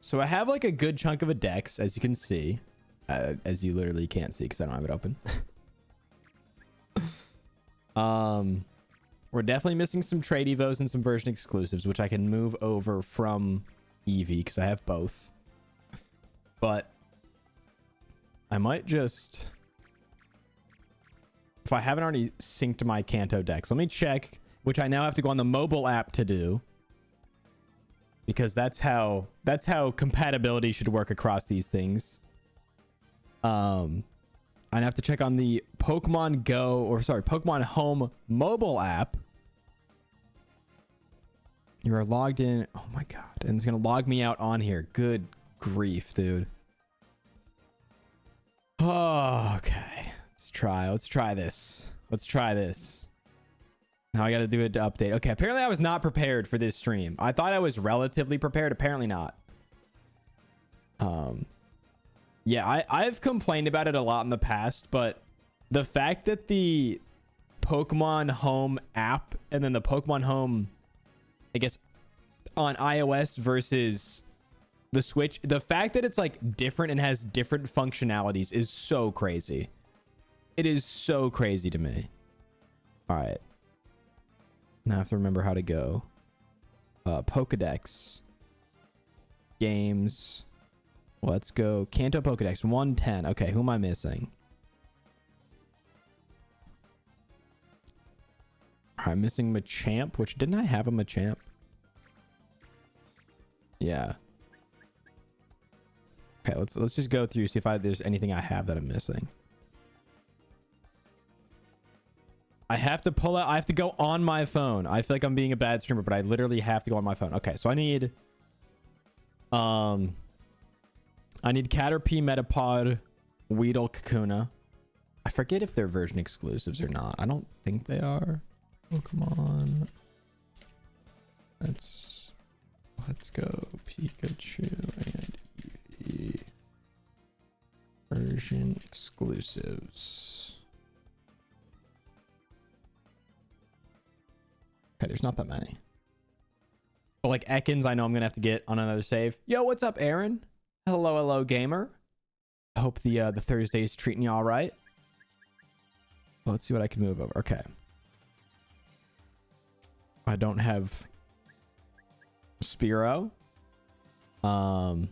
So I have like a good chunk of a dex, as you can see. As you literally can't see because I don't have it open. We're definitely missing some trade evos and some version exclusives, which I can move over from Eevee because I have both. But I might just, if I haven't already synced my Kanto dex, let me check, which I now have to go on the mobile app to do, because that's how compatibility should work across these things. I have to check on the Pokemon Go, or sorry, Pokemon Home mobile app. You are logged in. Oh my god. And it's going to log me out on here. Good grief, dude. Oh, okay. Let's try this. Let's try this. Now I got to do it to update. Okay, apparently I was not prepared for this stream. I thought I was relatively prepared. Apparently not. Yeah, I've complained about it a lot in the past, but the fact that the Pokemon Home app and then the Pokemon Home, I guess, on iOS versus the Switch, the fact that it's like different and has different functionalities is so crazy. It is so crazy to me. All right. Now I have to remember how to go. Pokedex. Games. Let's go. Kanto Pokedex 110. Okay, who am I missing? I'm missing Machamp, which didn't I have a Machamp? Yeah. Okay, let's just go through, see if there's anything I have that I'm missing. I have to pull out, I have to go on my phone. I feel like I'm being a bad streamer, but I literally have to go on my phone. Okay, so I need Caterpie, Metapod, Weedle, Kakuna. I forget if they're version exclusives or not. I don't think they are. Oh, come on. Let's go Pikachu and Eevee. Version exclusives. Okay, there's not that many. But like Ekans, I know I'm gonna have to get on another save. Yo, what's up, Aaron? Hello, gamer. I hope the Thursday's treating you all right. Well, let's see what I can move over. Okay. I don't have Spearow. I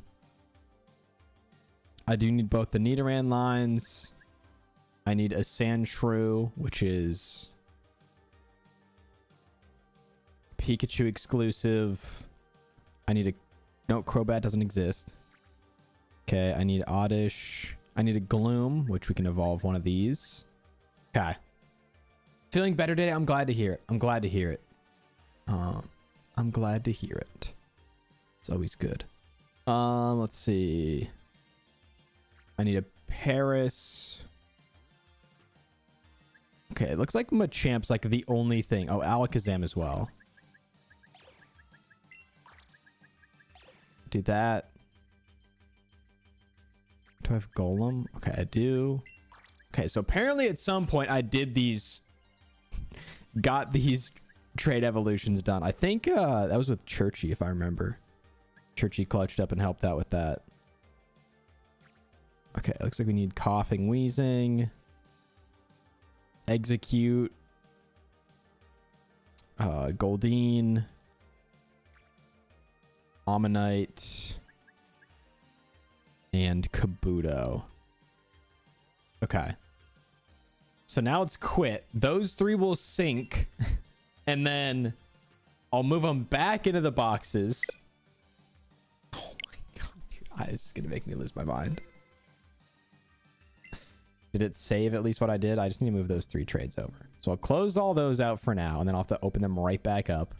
do need both the Nidoran lines. I need a Sandshrew, which is Pikachu exclusive. I need a... No, Crobat doesn't exist. Okay, I need Oddish. I need a Gloom, which we can evolve one of these. Okay. Feeling better today. I'm glad to hear it. I'm glad to hear it. I'm glad to hear it. It's always good. Let's see. I need a Paris. Okay, it looks like Machamp's like the only thing. Oh, Alakazam as well. Do that. Do I have Golem? Okay, I do. Okay, so apparently at some point I did these... got these trade evolutions done. I think that was with Churchy, if I remember. Churchy clutched up and helped out with that. Okay, looks like we need Coughing, Wheezing, Execute, Goldeen, Ammonite, and Kabuto. Okay. So now it's quit. Those three will sync, and then I'll move them back into the boxes. Oh my god, dude. This is going to make me lose my mind. Did it save at least what I did? I just need to move those three trades over. So I'll close all those out for now, and then I'll have to open them right back up.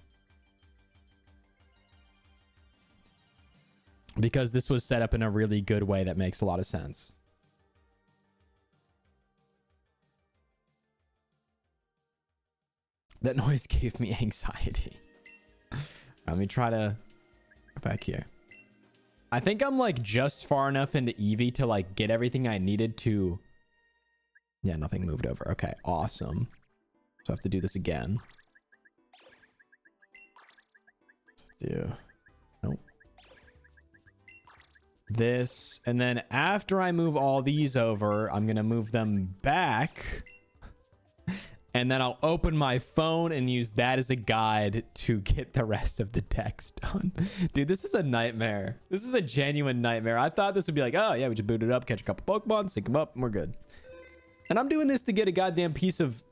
Because this was set up in a really good way that makes a lot of sense. That noise gave me anxiety. Let me try to go back here. I think I'm like just far enough into Eevee to like get everything I needed to... Yeah, nothing moved over. Okay, awesome. So I have to do this again. Let's do... Nope. this, and then after I move all these over, I'm gonna move them back, and then I'll open my phone and use that as a guide to get the rest of the decks done. Dude, this is a nightmare. This is a genuine nightmare. I thought this would be like, oh yeah, we just boot it up, catch a couple Pokemon, sync them up, and we're good. And I'm doing this to get a goddamn piece of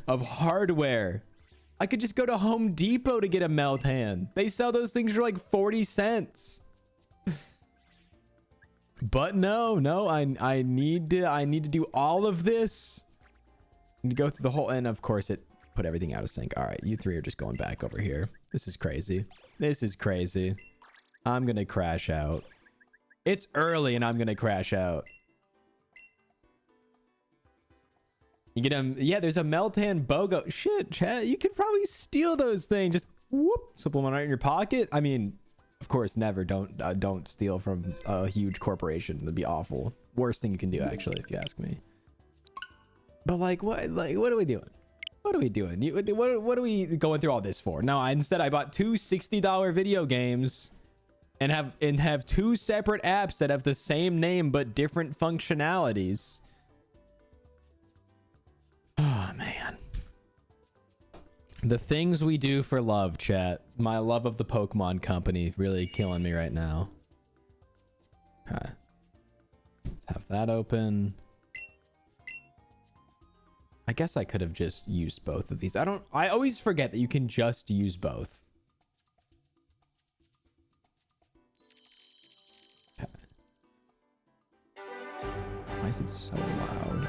of hardware. I could just go to Home Depot to get a Meltan. They sell those things for like 40 cents. But no, I need to do all of this. I need to go through the whole, and of course it put everything out of sync. All right, you three are just going back over here. This is crazy. This is crazy. I'm gonna crash out. It's early and I'm gonna crash out. You get them. Yeah, there's a Meltan BOGO. Shit, chat. You could probably steal those things. Just whoop, slip one right in your pocket. I mean, of course, never. Don't steal from a huge corporation. That'd be awful. Worst thing you can do, actually, if you ask me. But like, what are we doing? What are we doing? What are we going through all this for? No, instead I bought two $60 video games, and have two separate apps that have the same name but different functionalities. Oh man, the things we do for love, chat. My love of the Pokemon Company really killing me right now. Okay, let's have that open. I guess I could have just used both of these. I always forget that you can just use both. Okay. Why is it so loud?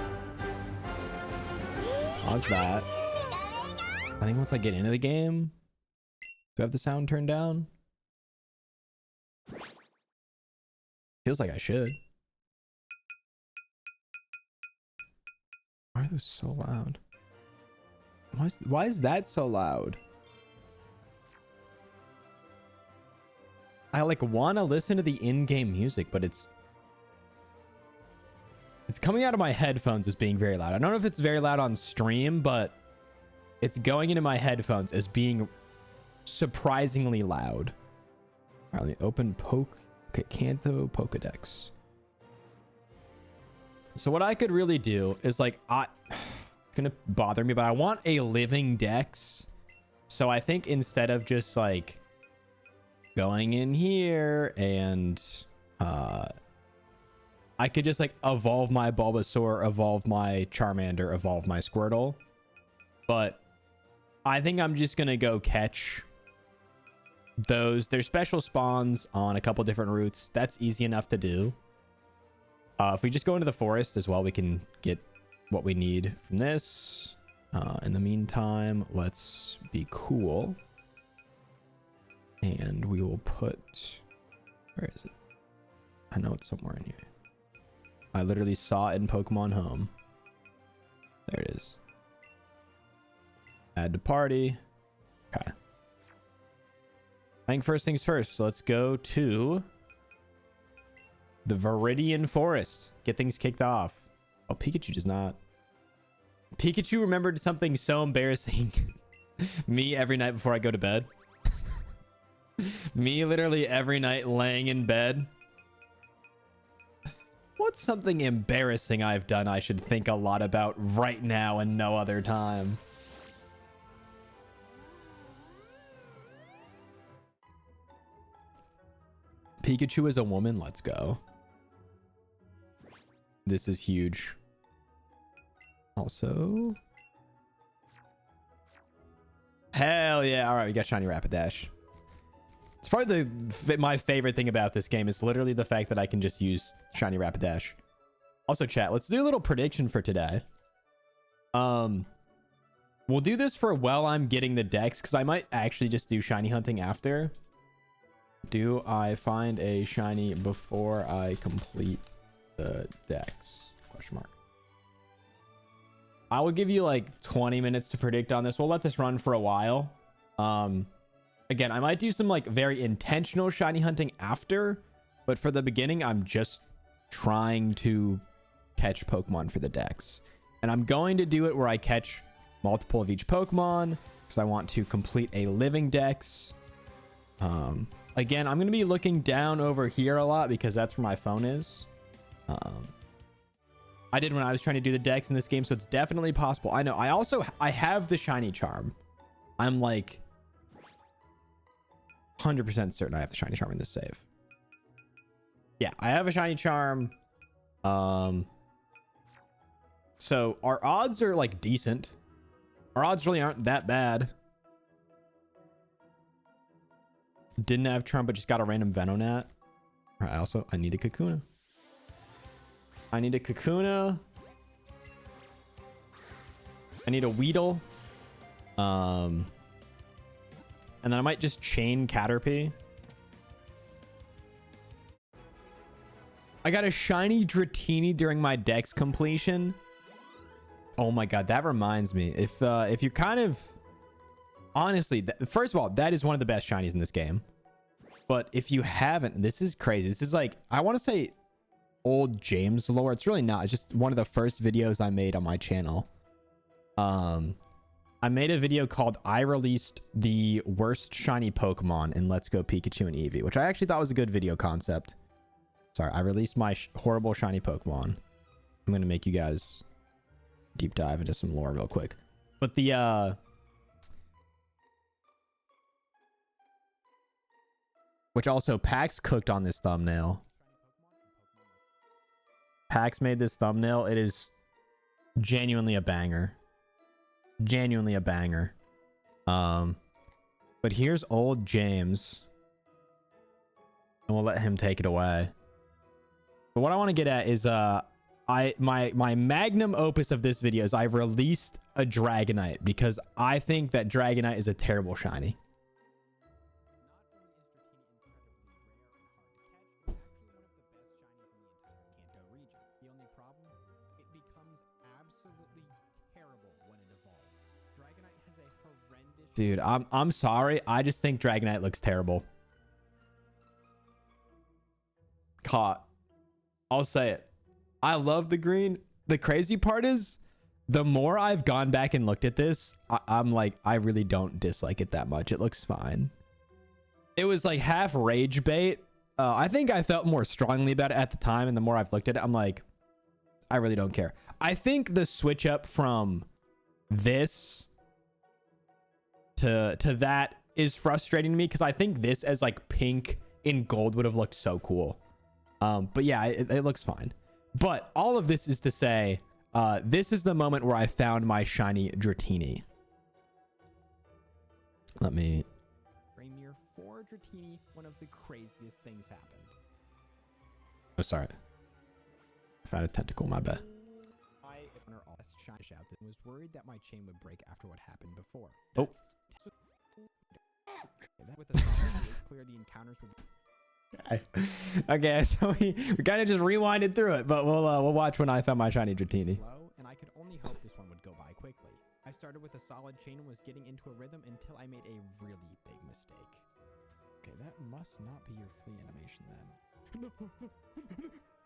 How's that? I think once I get into the game, do I have the sound turned down? Feels like I should. Why are those so loud? Why is that so loud? I like want to listen to the in-game music, but it's coming out of my headphones as being very loud. I don't know if it's very loud on stream, but it's going into my headphones as being surprisingly loud. All right, let me open Kanto Pokedex. So what I could really do is like, it's gonna bother me, but I want a living dex. So I think instead of just like going in here and I could just like evolve my Bulbasaur, evolve my Charmander, evolve my Squirtle. But I think I'm just gonna go catch those. There's special spawns on a couple different routes. That's easy enough to do. If we just go into the forest as well, we can get what we need from this. In the meantime, let's be cool. And we will put... Where is it? I know it's somewhere in here. I literally saw it in Pokemon Home. There it is. Add to party. Okay. I think first things first. So let's go to the Viridian Forest. Get things kicked off. Oh, Pikachu does not. Pikachu remembered something so embarrassing. Me every night before I go to bed. Me literally every night laying in bed. What's something embarrassing I've done I should think a lot about right now and no other time? Pikachu is a woman. Let's go. This is huge. Also, hell yeah. All right, we got Shiny Rapidash. It's probably my favorite thing about this game is literally the fact that I can just use Shiny Rapidash. Also, chat, let's do a little prediction for today. We'll do this for while I'm getting the dex, because I might actually just do shiny hunting after. Do I find a shiny before I complete the dex? Question mark. I will give you like 20 minutes to predict on this. We'll let this run for a while. Again, I might do some like very intentional shiny hunting after, but for the beginning, I'm just trying to catch Pokemon for the dex. And I'm going to do it where I catch multiple of each Pokemon because I want to complete a living dex. Again, I'm going to be looking down over here a lot because that's where my phone is. I did when I was trying to do the decks in this game, so it's definitely possible. I know. I have the shiny charm. I'm like 100% certain I have the shiny charm in this save. Yeah, I have a shiny charm. So our odds are like decent. Our odds really aren't that bad. Didn't have charm, but just got a random Venonat. I need a Kakuna. I need a Kakuna. I need a Weedle. And then I might just chain Caterpie. I got a shiny Dratini during my dex completion. Oh my god, that reminds me. If you're kind of... Honestly, first of all, that is one of the best shinies in this game. But if you haven't, this is crazy. This is like, I want to say old James lore. It's really not. It's just one of the first videos I made on my channel. I made a video called I released the worst shiny Pokemon in Let's Go Pikachu and Eevee, which I actually thought was a good video concept. Sorry, I released my horrible shiny Pokemon. I'm going to make you guys deep dive into some lore real quick. But the, which also Pax cooked on this thumbnail. Pax made this thumbnail. It is genuinely a banger. Genuinely a banger. But here's old James. And we'll let him take it away. But what I want to get at is my magnum opus of this video is I released a Dragonite because I think that Dragonite is a terrible shiny. Dude, I'm sorry. I just think Dragonite looks terrible. Caught. I'll say it. I love the green. The crazy part is, the more I've gone back and looked at this, I'm like, I really don't dislike it that much. It looks fine. It was like half rage bait. I think I felt more strongly about it at the time, and the more I've looked at it, I'm like, I really don't care. I think the switch up from this to that is frustrating to me because I think this as like pink in gold would have looked so cool. But yeah, it looks fine. But all of this is to say, this is the moment where I found my shiny Dratini. Let me... Near 4 Dratini, one of the craziest things happened. Oh, sorry. I found a tentacle, my bad. I was worried that my chain would break after what happened before. Oh. With the clear the encounters would okay, so we kind of just rewinded through it, but we'll watch when I found my shiny Dratini. And I could only hope this one would go by quickly. I started with a solid chain and was getting into a rhythm until I made a really big mistake. Okay, that must not be your flea animation then. No.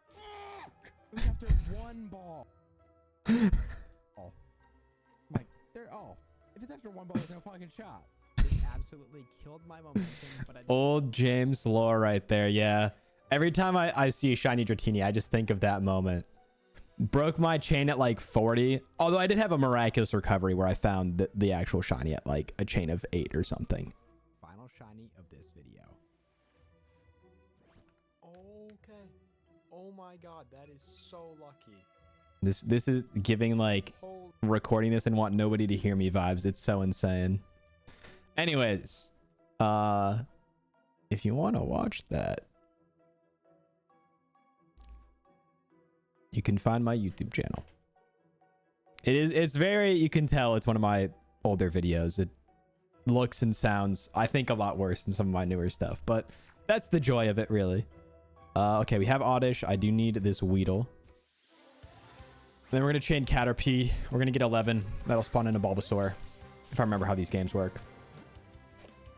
Fuck! It was after one ball. Oh. Like, if it's after one ball, there's no fucking shot. This absolutely killed my momentum, but old James lore right there, yeah. Every time I see a shiny Dratini, I just think of that moment. Broke my chain at like 40. Although I did have a miraculous recovery where I found the actual shiny at like a chain of 8 or something. Final shiny of this video. Okay. Oh my god, that is so lucky. This is giving like recording this and want nobody to hear me vibes. It's so insane. Anyways, if you want to watch that, you can find my YouTube channel. It's very, you can tell it's one of my older videos. It looks and sounds, I think, a lot worse than some of my newer stuff, but that's the joy of it, really. Okay, we have Oddish. I do need this Weedle. Then we're going to chain Caterpie. We're going to get 11. That'll spawn in a Bulbasaur, if I remember how these games work.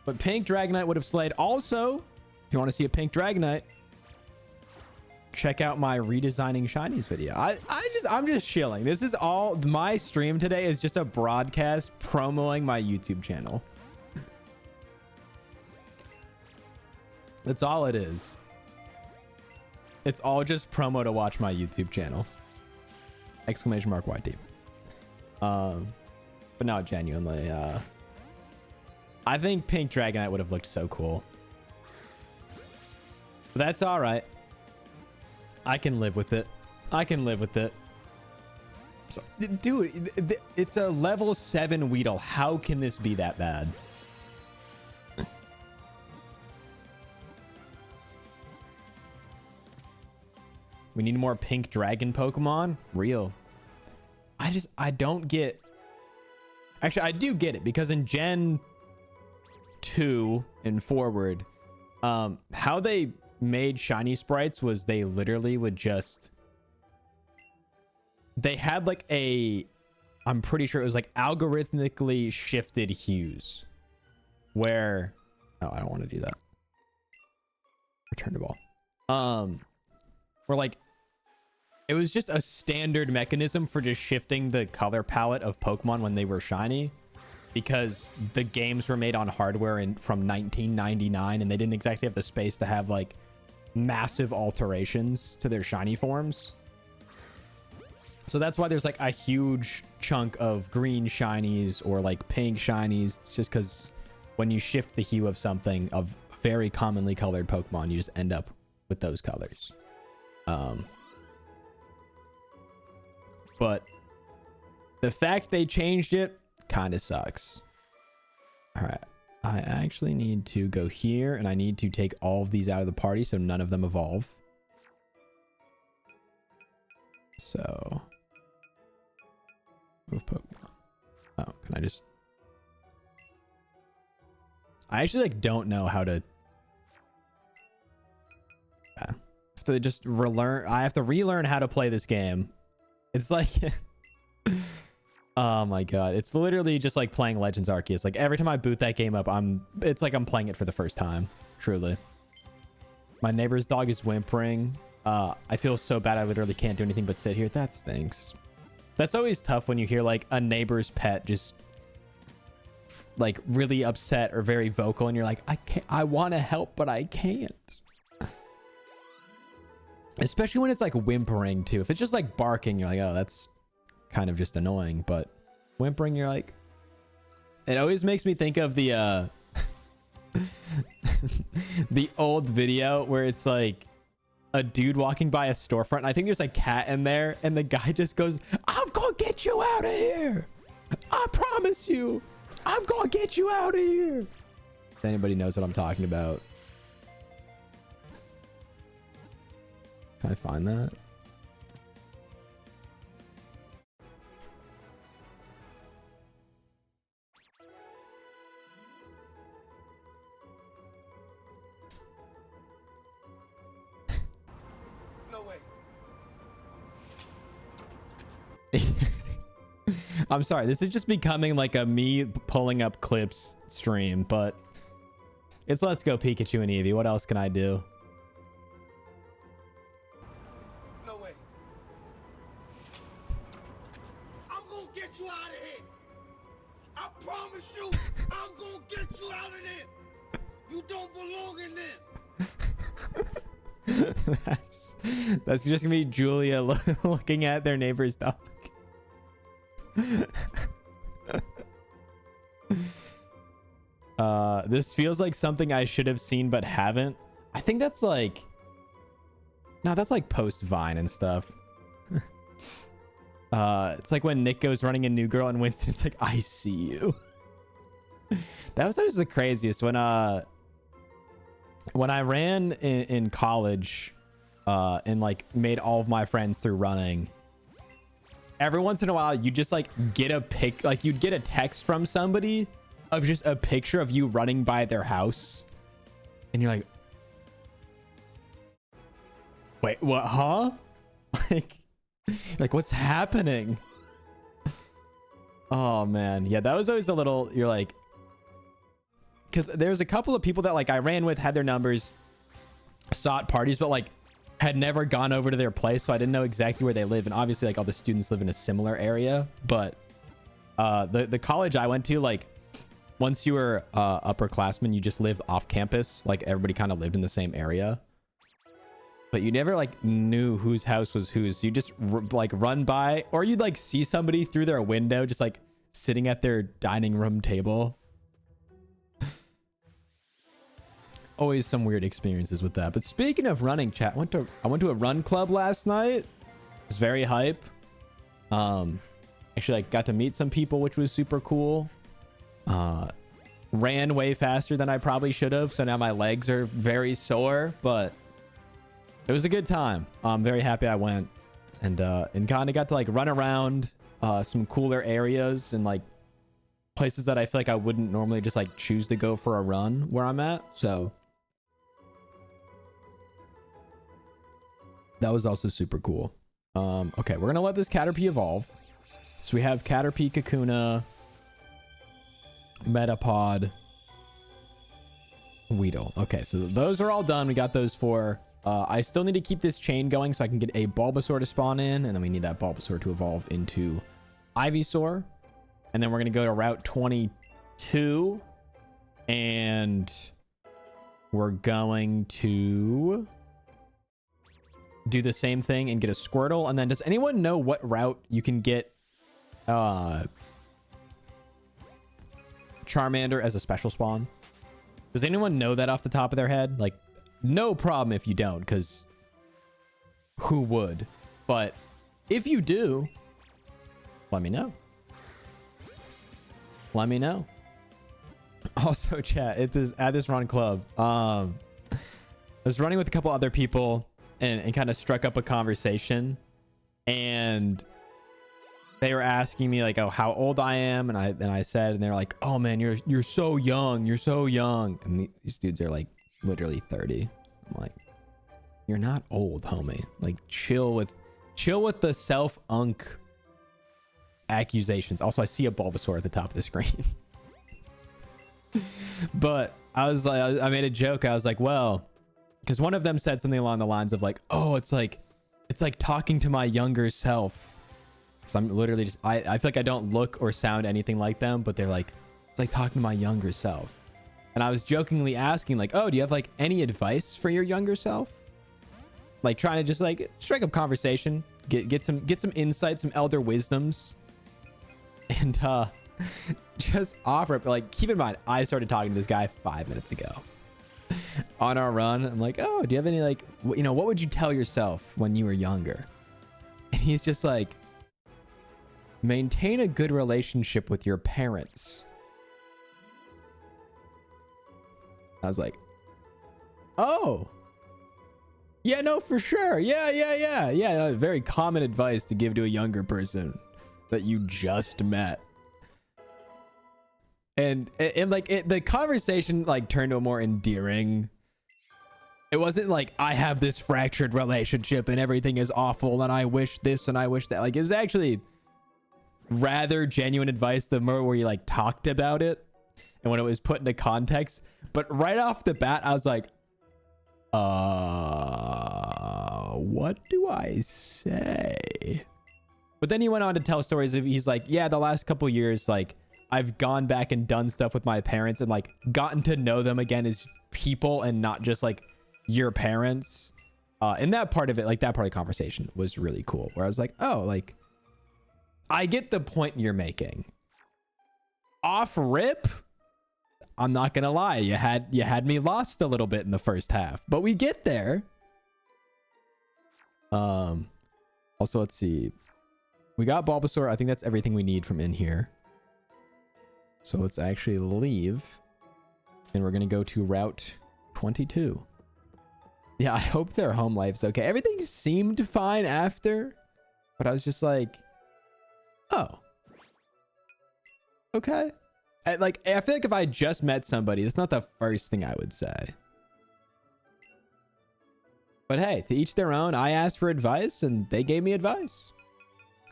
But pink Dragonite would have slayed. Also, if you want to see a pink Dragonite, check out my redesigning shinies video. I'm just chilling. This is all my stream today is just a broadcast promoting my YouTube channel. That's all it is. It's all just promo to watch my YouTube channel. Exclamation mark YT. But no, genuinely, I think Pink Dragonite would have looked so cool. But that's all right. I can live with it. I can live with it. So, dude, it's a level 7 Weedle. How can this be that bad? We need more pink dragon Pokemon. Real. I don't get. Actually, I do get it because in Gen 2 and forward, how they made shiny sprites was they literally would just. They had like I'm pretty sure it was like algorithmically shifted hues where. Oh, I don't want to do that. Return the ball. Where like. It was just a standard mechanism for just shifting the color palette of Pokemon when they were shiny, because the games were made on hardware from 1999 and they didn't exactly have the space to have like massive alterations to their shiny forms. So that's why there's like a huge chunk of green shinies or like pink shinies. It's just because when you shift the hue of something, of very commonly colored Pokemon, you just end up with those colors. But the fact they changed it kind of sucks. All right. I actually need to go here and I need to take all of these out of the party so none of them evolve. So. Move Pokemon. Oh, can I just. I actually like don't know how to. Yeah. I have to just relearn. I have to relearn how to play this game. It's like, oh my god, it's literally just like playing Legends Arceus. Like every time I boot that game up, it's like I'm playing it for the first time. Truly. My neighbor's dog is whimpering. I feel so bad. I literally can't do anything but sit here. That stinks. That's always tough when you hear like a neighbor's pet just like really upset or very vocal, and you're like, I want to help, but I can't. Especially when it's like whimpering too. If it's just like barking, you're like, oh, that's kind of just annoying. But whimpering, you're like, it always makes me think of the the old video where it's like a dude walking by a storefront. And I think there's a cat in there, and the guy just goes, I'm gonna get you out of here. I promise you, I'm gonna get you out of here. If anybody knows what I'm talking about. Can I find that? No way. I'm sorry. This is just becoming like a me pulling up clips stream, but it's Let's Go Pikachu and Eevee. What else can I do? You out of here. I promise you, I'm gonna get you out of there. You don't belong in there. That's just gonna be Julia looking at their neighbor's dog. This feels like something I should have seen but haven't. I think that's like, no, that's like post Vine and stuff. It's like when Nick goes running a New Girl and Winston's like, I see you. That was always the craziest when I ran in college, and like made all of my friends through running. Every once in a while, you just like get a pic, like you'd get a text from somebody of just a picture of you running by their house, and you're like, wait, what? Huh? Like what's happening? Oh man, yeah, that was always a little. You're like, because there's a couple of people that like I ran with, had their numbers, saw at parties, but like had never gone over to their place, so I didn't know exactly where they live. And obviously, like all the students live in a similar area, but the college I went to, like once you were upperclassmen, you just lived off campus. Like everybody kind of lived in the same area. But you never like knew whose house was whose. You just like run by, or you'd like see somebody through their window just like sitting at their dining room table. Always some weird experiences with that. But speaking of running, chat, I went to a run club last night. It was very hype. Actually like got to meet some people, which was super cool. Ran way faster than I probably should have, so now my legs are very sore, but it was a good time. I'm very happy I went, and kind of got to like run around some cooler areas and like places that I feel like I wouldn't normally just like choose to go for a run where I'm at. So that was also super cool. Okay, we're gonna let this Caterpie evolve. So we have Caterpie, Kakuna, Metapod, Weedle. Okay, so those are all done. We got those 4. I still need to keep this chain going so I can get a Bulbasaur to spawn in, and then we need that Bulbasaur to evolve into Ivysaur. And then we're going to go to Route 22, and we're going to do the same thing and get a Squirtle. And then does anyone know what route you can get Charmander as a special spawn? Does anyone know that off the top of their head? Like, no problem if you don't, because who would? But if you do, let me know. Let me know. Also, chat, at this run club, I was running with a couple other people and kind of struck up a conversation, and they were asking me like, oh, how old I am, and I said, and they're like, oh man, you're so young, you're so young, and these dudes are like literally 30. I'm like, you're not old, homie. Like, chill with the self-unk accusations. Also, I see a Bulbasaur at the top of the screen. But I was like, I made a joke. I was like, well, because one of them said something along the lines of like, oh, it's like talking to my younger self. So I'm literally just, I feel like I don't look or sound anything like them, but they're like, it's like talking to my younger self. And I was jokingly asking like, oh, do you have like any advice for your younger self? Like trying to just like strike up conversation, get some insight, some elder wisdoms, and just offer it. But like, keep in mind, I started talking to this guy 5 minutes ago on our run. I'm like, oh, do you have any like, you know, what would you tell yourself when you were younger? And he's just like, maintain a good relationship with your parents. I was like, oh, yeah, no, for sure. Yeah. Very common advice to give to a younger person that you just met. And the conversation like turned to a more endearing. It wasn't like, I have this fractured relationship and everything is awful and I wish this and I wish that. Like, it was actually rather genuine advice, the more where you like talked about it and when it was put into context. But right off the bat, I was like, what do I say? But then he went on to tell stories of, he's like, yeah, the last couple years, like I've gone back and done stuff with my parents and like gotten to know them again as people and not just like your parents. And that part of it, like that part of the conversation was really cool, where I was like, oh, like I get the point you're making. Off rip, I'm not gonna lie, you had me lost a little bit in the first half, but we get there. Also, let's see. We got Bulbasaur. I think that's everything we need from in here. So let's actually leave. And we're gonna go to Route 22. Yeah, I hope their home life's okay. Everything seemed fine after, but I was just like, oh, okay. I feel like if I just met somebody, it's not the first thing I would say. But hey, to each their own. I asked for advice and they gave me advice.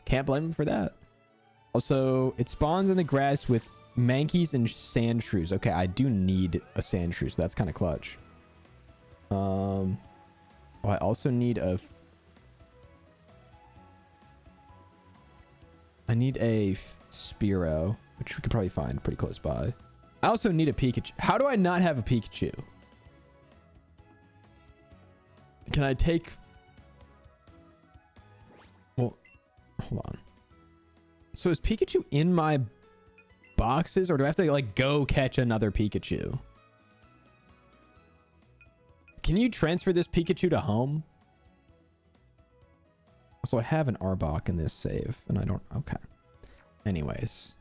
Can't blame them for that. Also, it spawns in the grass with Mankeys and sand shrews. Okay, I do need a sand shrew, so that's kind of clutch. Oh, I also need a Spearow, which we could probably find pretty close by. I also need a Pikachu. How do I not have a Pikachu? Can I take... Well, hold on. So is Pikachu in my boxes, or do I have to like go catch another Pikachu? Can you transfer this Pikachu to home? So I have an Arbok in this save, and I don't... Okay. Anyways.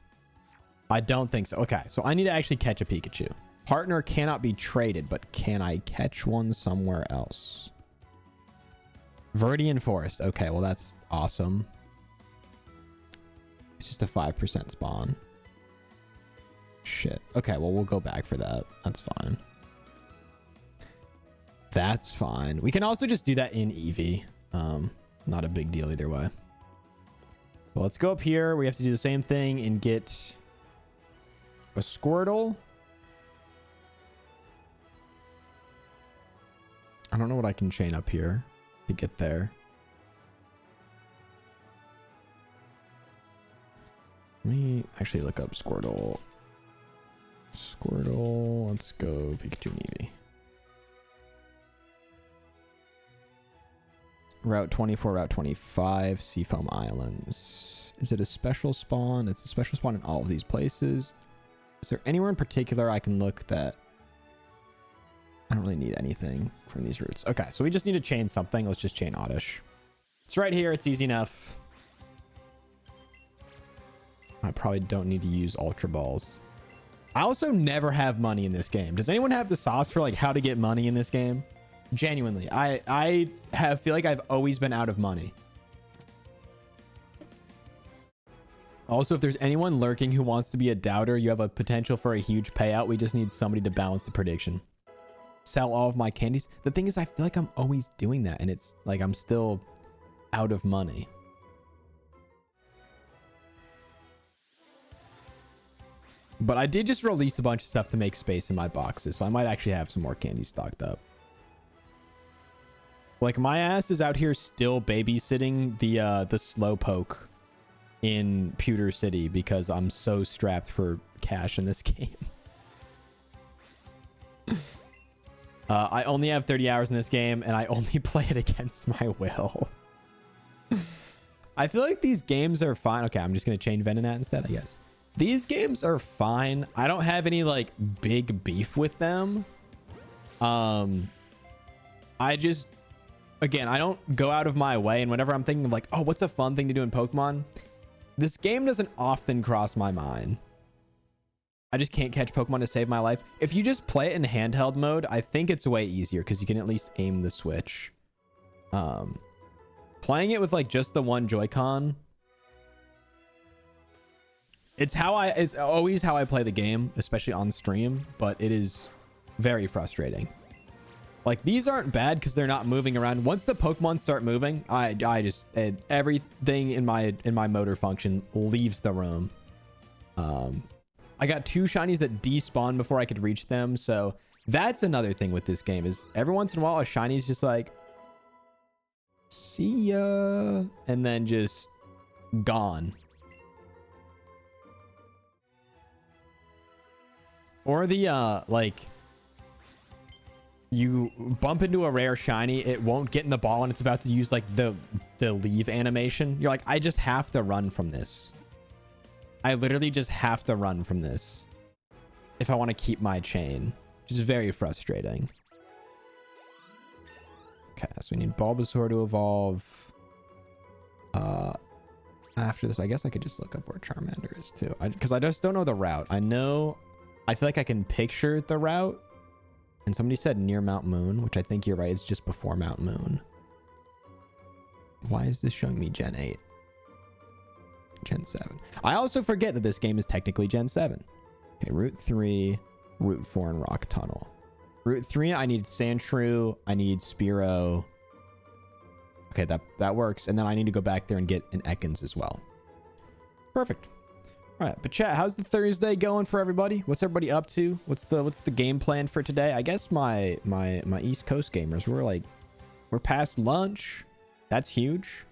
I don't think so. Okay, so I need to actually catch a Pikachu. Partner cannot be traded, but can I catch one somewhere else? Verdian Forest. Okay, well, that's awesome. It's just a 5% spawn. Shit. Okay, well, we'll go back for that. That's fine. That's fine. We can also just do that in Eevee. Not a big deal either way. Well, let's go up here. We have to do the same thing and get a Squirtle. I don't know what I can chain up here to get there. Let me actually look up Squirtle. Squirtle. Let's go Pikachu and Eevee. Route 24, Route 25, Seafoam Islands. Is it a special spawn? It's a special spawn in all of these places. Is there anywhere in particular I can look that... I don't really need anything from these routes. Okay, so we just need to chain something. Let's just chain Oddish. It's right here. It's easy enough. I probably don't need to use Ultra Balls. I also never have money in this game. Does anyone have the sauce for like how to get money in this game? Genuinely, I feel like I've always been out of money. Also, if there's anyone lurking who wants to be a doubter, you have a potential for a huge payout. We just need somebody to balance the prediction. Sell all of my candies. The thing is, I feel like I'm always doing that, and it's like I'm still out of money. But I did just release a bunch of stuff to make space in my boxes, so I might actually have some more candy stocked up. Like, my ass is out here still babysitting the Slowpoke in Pewter City because I'm so strapped for cash in this game. I only have 30 hours in this game, and I only play it against my will. I feel like these games are fine. Okay, I'm just going to change Venonat instead, I guess. These games are fine. I don't have any, like, big beef with them. I just... Again, I don't go out of my way, and whenever I'm thinking of like, oh, what's a fun thing to do in Pokemon? This game doesn't often cross my mind. I just can't catch Pokemon to save my life. If you just play it in handheld mode, I think it's way easier because you can at least aim the Switch. Playing it with like just the one Joy-Con, it's always how I play the game, especially on stream, but it is very frustrating. Like, these aren't bad because they're not moving around. Once the Pokemon start moving, I just everything in my motor function leaves the room. I got 2 shinies that despawn before I could reach them, so that's another thing with this game is every once in a while a shiny's just like, see ya, and then just gone. Or the like, you bump into a rare shiny, it won't get in the ball, and it's about to use like the leave animation. You're like, I just have to run from this. I literally just have to run from this if I want to keep my chain, which is very frustrating. Okay, so we need Bulbasaur to evolve. After this, I guess I could just look up where Charmander is too, because I just don't know the route. I feel like I can picture the route. And somebody said near Mount Moon, which I think you're right. It's just before Mount Moon. Why is this showing me Gen 8? Gen 7. I also forget that this game is technically Gen 7. Okay, Route 3, Route 4, and Rock Tunnel. Route 3, I need Sandshrew. I need Spearow. Okay, that works. And then I need to go back there and get an Ekans as well. Perfect. All right, but chat, how's the Thursday going for everybody? What's everybody up to? What's the game plan for today? I guess my East Coast gamers, we're past lunch. That's huge.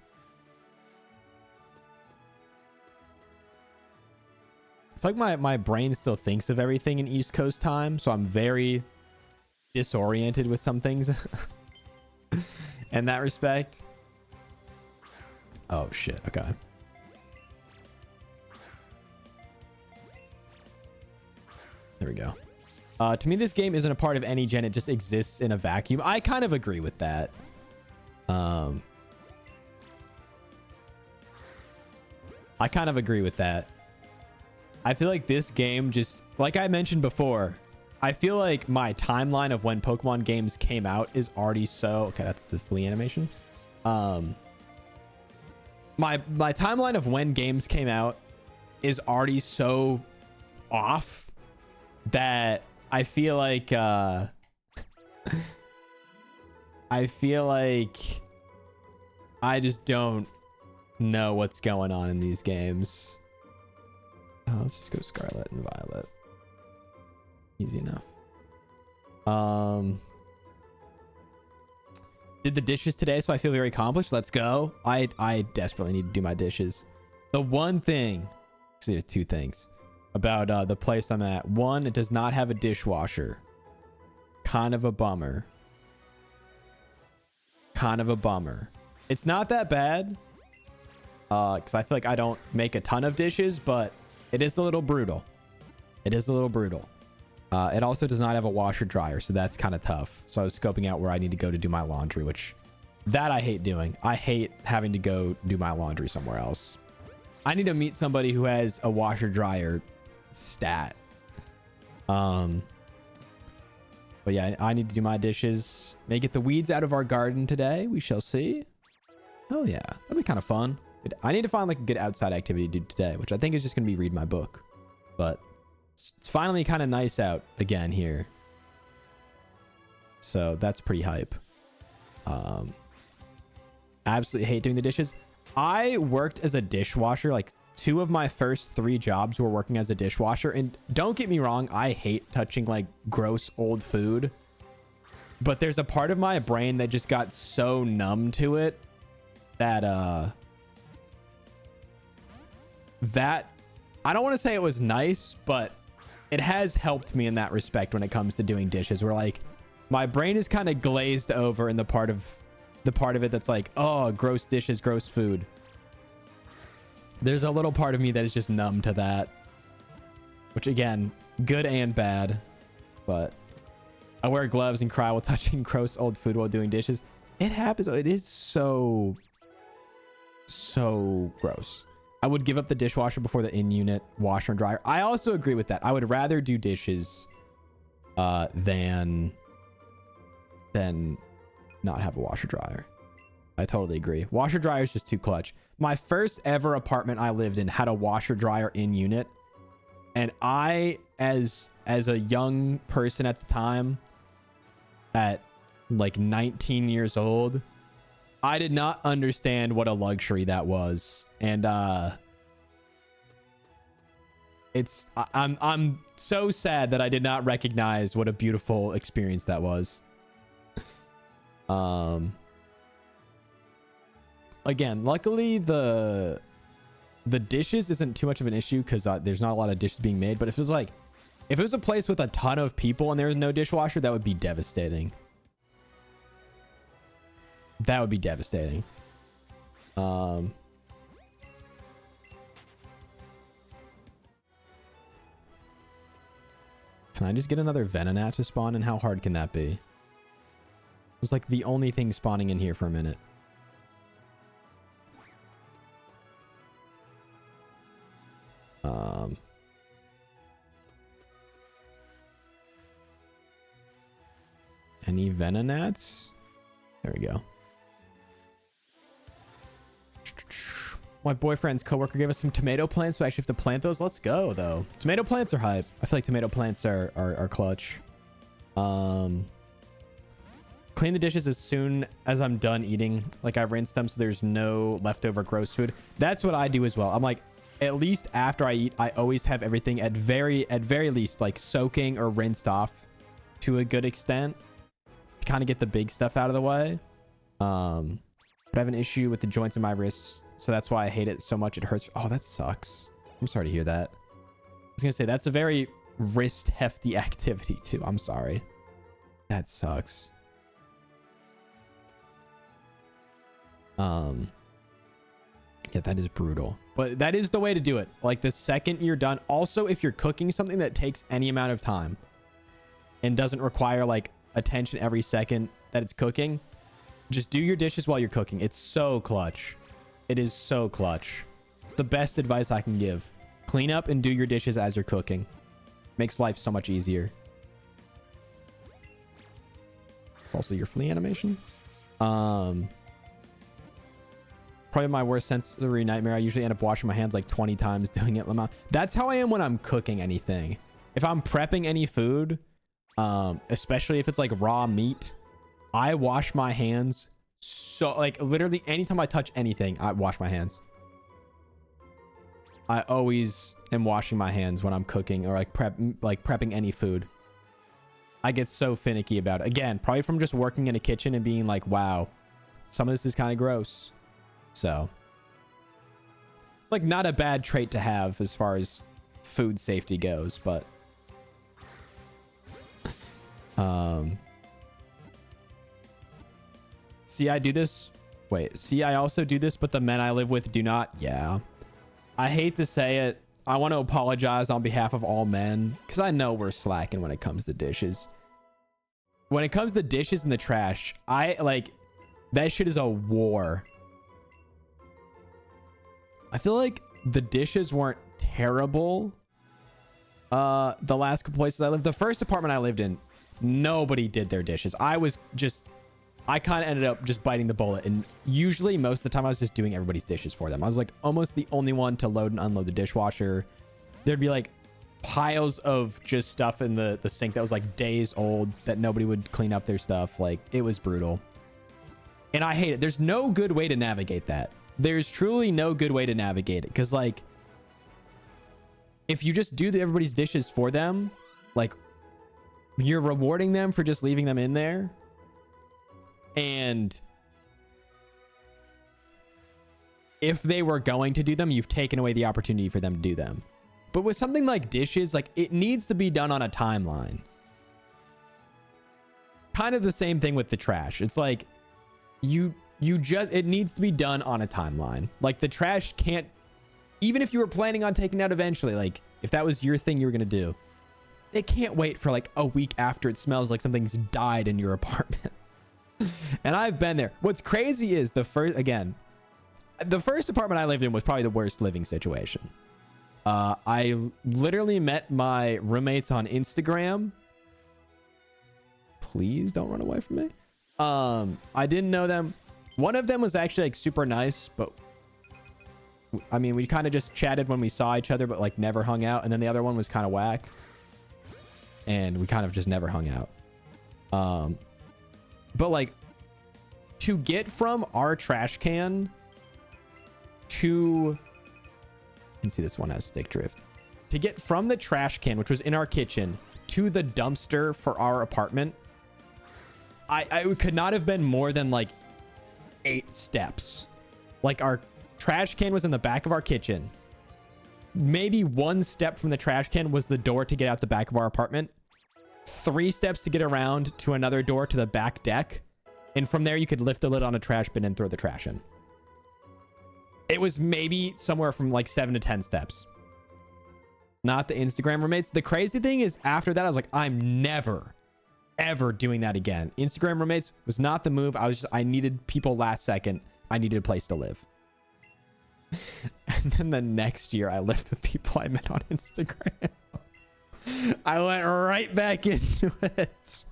feel like my brain still thinks of everything in East Coast time, so I'm very disoriented with some things in that respect. Oh shit, okay. There we go. To me, this game isn't a part of any gen. It just exists in a vacuum. I kind of agree with that. I kind of agree with that. I feel like this game just, like I mentioned before, I feel like my timeline of when Pokemon games came out is already so... Okay, that's the flea animation. My timeline of when games came out is already so off that I feel like I just don't know what's going on in these games. Oh, let's just go Scarlet and Violet. Easy enough. Did the dishes today, so I feel very accomplished. Let's go. I desperately need to do my dishes. The one thing, actually there's two things about the place I'm at. One, it does not have a dishwasher. Kind of a bummer. Kind of a bummer. It's not that bad, because I feel like I don't make a ton of dishes, but it is a little brutal. It is a little brutal. It also does not have a washer dryer, so that's kind of tough. So I was scoping out where I need to go to do my laundry, which that I hate doing. I hate having to go do my laundry somewhere else. I need to meet somebody who has a washer dryer stat. But yeah, I need to do my dishes. May get the weeds out of our garden today. We shall see. Oh yeah, that'll be kind of fun. I need to find like a good outside activity to do today, which I think is just gonna be read my book. But it's finally kind of nice out again here, so that's pretty hype. Absolutely hate doing the dishes. I worked as a dishwasher. Like 2 of my first 3 jobs were working as a dishwasher, and don't get me wrong, I hate touching like gross old food, but there's a part of my brain that just got so numb to it that that I don't want to say it was nice, but it has helped me in that respect when it comes to doing dishes, where like my brain is kind of glazed over in the part of it that's like, oh, gross dishes, gross food. There's a little part of me that is just numb to that, which again, good and bad. But I wear gloves and cry while touching gross old food while doing dishes. It happens. It is so gross. I would give up the dishwasher before the in-unit washer and dryer. I also agree with that. I would rather do dishes than not have a washer dryer. I totally agree. Washer dryer is just too clutch. My first ever apartment I lived in had a washer dryer in unit, and I, as a young person at the time, at like 19 years old, I did not understand what a luxury that was. And I'm so sad that I did not recognize what a beautiful experience that was. Again, luckily the dishes isn't too much of an issue because there's not a lot of dishes being made. But if it was a place with a ton of people and there was no dishwasher, that would be devastating. That would be devastating. Can I just get another Venonat to spawn? And how hard can that be? It was like the only thing spawning in here for a minute. Any Venonats? There we go. My boyfriend's coworker gave us some tomato plants, so I actually have to plant those. Let's go, though. Tomato plants are hype. I feel like tomato plants are clutch. Clean the dishes as soon as I'm done eating. Like, I rinse them so there's no leftover gross food. That's what I do as well. I'm like, at least after I eat, I always have everything at very least like soaking or rinsed off to a good extent. Kind of get the big stuff out of the way. But I have an issue with the joints in my wrists, so that's why I hate it so much. It hurts. Oh, that sucks. I'm sorry to hear that. was gonna say that's a very wrist hefty activity too. I'm sorry. That sucks. Yeah, that is brutal. But that is the way to do it. Like the second you're done. Also, if you're cooking something that takes any amount of time and doesn't require like attention every second that it's cooking, just do your dishes while you're cooking. It's so clutch. It is so clutch. It's the best advice I can give. Clean up and do your dishes as you're cooking. Makes life so much easier. It's also your flea animation. Probably my worst sensory nightmare. I usually end up washing my hands like 20 times doing it. That's how I am when I'm cooking anything. If I'm prepping any food, especially if it's like raw meat, I wash my hands. So like literally anytime I touch anything, I wash my hands. I always am washing my hands when I'm cooking or like prepping any food. I get so finicky about it. Again, probably from just working in a kitchen and being like, wow, some of this is kind of gross. So like not a bad trait to have as far as food safety goes, but see, I do this. Wait, see, I also do this, but the men I live with do not. Yeah. I hate to say it. I want to apologize on behalf of all men because I know we're slacking when it comes to dishes. When it comes to dishes in the trash, I like that shit is a war. I feel like the dishes weren't terrible. The last couple places I lived, the first apartment I lived in, nobody did their dishes. I kind of ended up just biting the bullet. And usually most of the time I was just doing everybody's dishes for them. I was like almost the only one to load and unload the dishwasher. There'd be like piles of just stuff in the sink that was like days old that nobody would clean up their stuff. Like it was brutal. And I hate it. There's no good way to navigate that. There's truly no good way to navigate it. Because like, if you just do everybody's dishes for them, like you're rewarding them for just leaving them in there. And if they were going to do them, you've taken away the opportunity for them to do them. But with something like dishes, like it needs to be done on a timeline. Kind of the same thing with the trash. It's like it needs to be done on a timeline. Like the trash can't, even if you were planning on taking it out eventually, like if that was your thing you were going to do, it can't wait for like a week after it smells like something's died in your apartment. And I've been there. What's crazy is the first apartment I lived in was probably the worst living situation. I literally met my roommates on Instagram. Please don't run away from me. I didn't know them. One of them was actually like super nice, but I mean, we kind of just chatted when we saw each other, but like never hung out. And then the other one was kind of whack, and we kind of just never hung out. But like to get from our trash can to, you can see this one has stick drift. To get from the trash can, which was in our kitchen, to the dumpster for our apartment, I could not have been more than like 8 steps. Like our trash can was in the back of our kitchen. Maybe 1 step from the trash can was the door to get out the back of our apartment. 3 steps to get around to another door to the back deck. And from there, you could lift the lid on a trash bin and throw the trash in. It was maybe somewhere from like 7 to 10 steps. Not the Instagram roommates. The crazy thing is after that, I was like, I'm never, ever doing that again. Instagram roommates was not the move. I needed people last second. I needed a place to live. And then the next year I lived with people I met on Instagram. I went right back into it.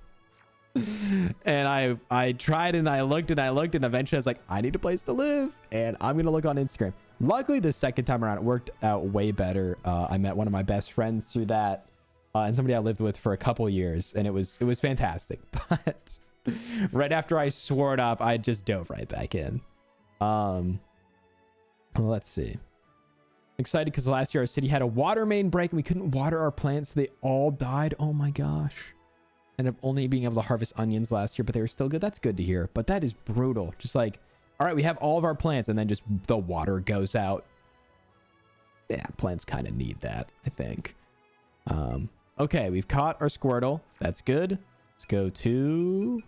And I tried and I looked and eventually I was like, I need a place to live and I'm going to look on Instagram. Luckily, the second time around, it worked out way better. I met one of my best friends through that and somebody I lived with for a couple years, and it was fantastic. But right after I swore it off, I just dove right back in. Well, let's see. Excited because last year our city had a water main break and we couldn't water our plants, so they all died. Oh my gosh. Ended up only being able to harvest onions last year, but they were still good. That's good to hear, but that is brutal. Just like, all right, we have all of our plants and then just the water goes out. Yeah, plants kind of need that, I think. Okay, we've caught our Squirtle. That's good. Let's go to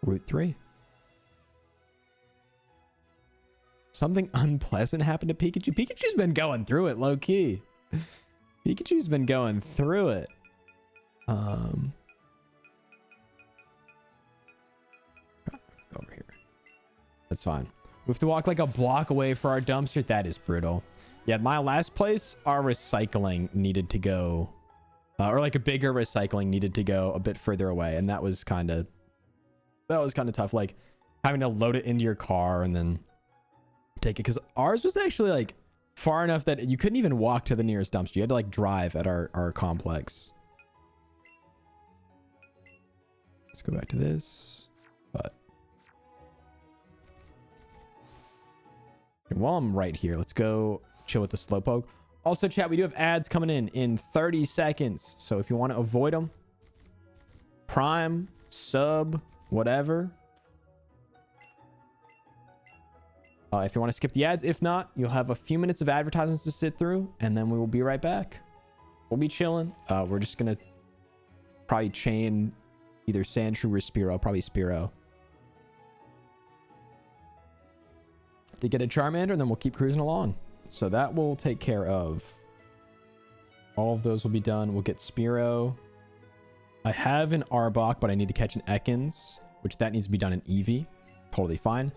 Route 3. Something unpleasant happened to Pikachu. Pikachu's been going through it, low key. Pikachu's been going through it. Over here. That's fine. We have to walk like a block away for our dumpster. That is brutal. Yeah, my last place, our recycling needed to go, or like a bigger recycling needed to go a bit further away, and that was kind of tough. Like having to load it into your car and then take it, because ours was actually like far enough that you couldn't even walk to the nearest dumpster. You had to like drive at our complex. Let's go back to this. But while I'm right here, let's go chill with the Slowpoke. Also, chat, we do have ads coming in 30 seconds. So if you want to avoid them, Prime, sub, whatever. If you want to skip the ads, if not, you'll have a few minutes of advertisements to sit through, and then we will be right back. We'll be chilling. We're just going to probably chain either Sandshrew or Spearow, probably Spearow, to get a Charmander, and then we'll keep cruising along. So that will take care of all of those. Will be done. We'll get Spearow. I have an Arbok, but I need to catch an Ekans, which that needs to be done in Eevee. Totally fine.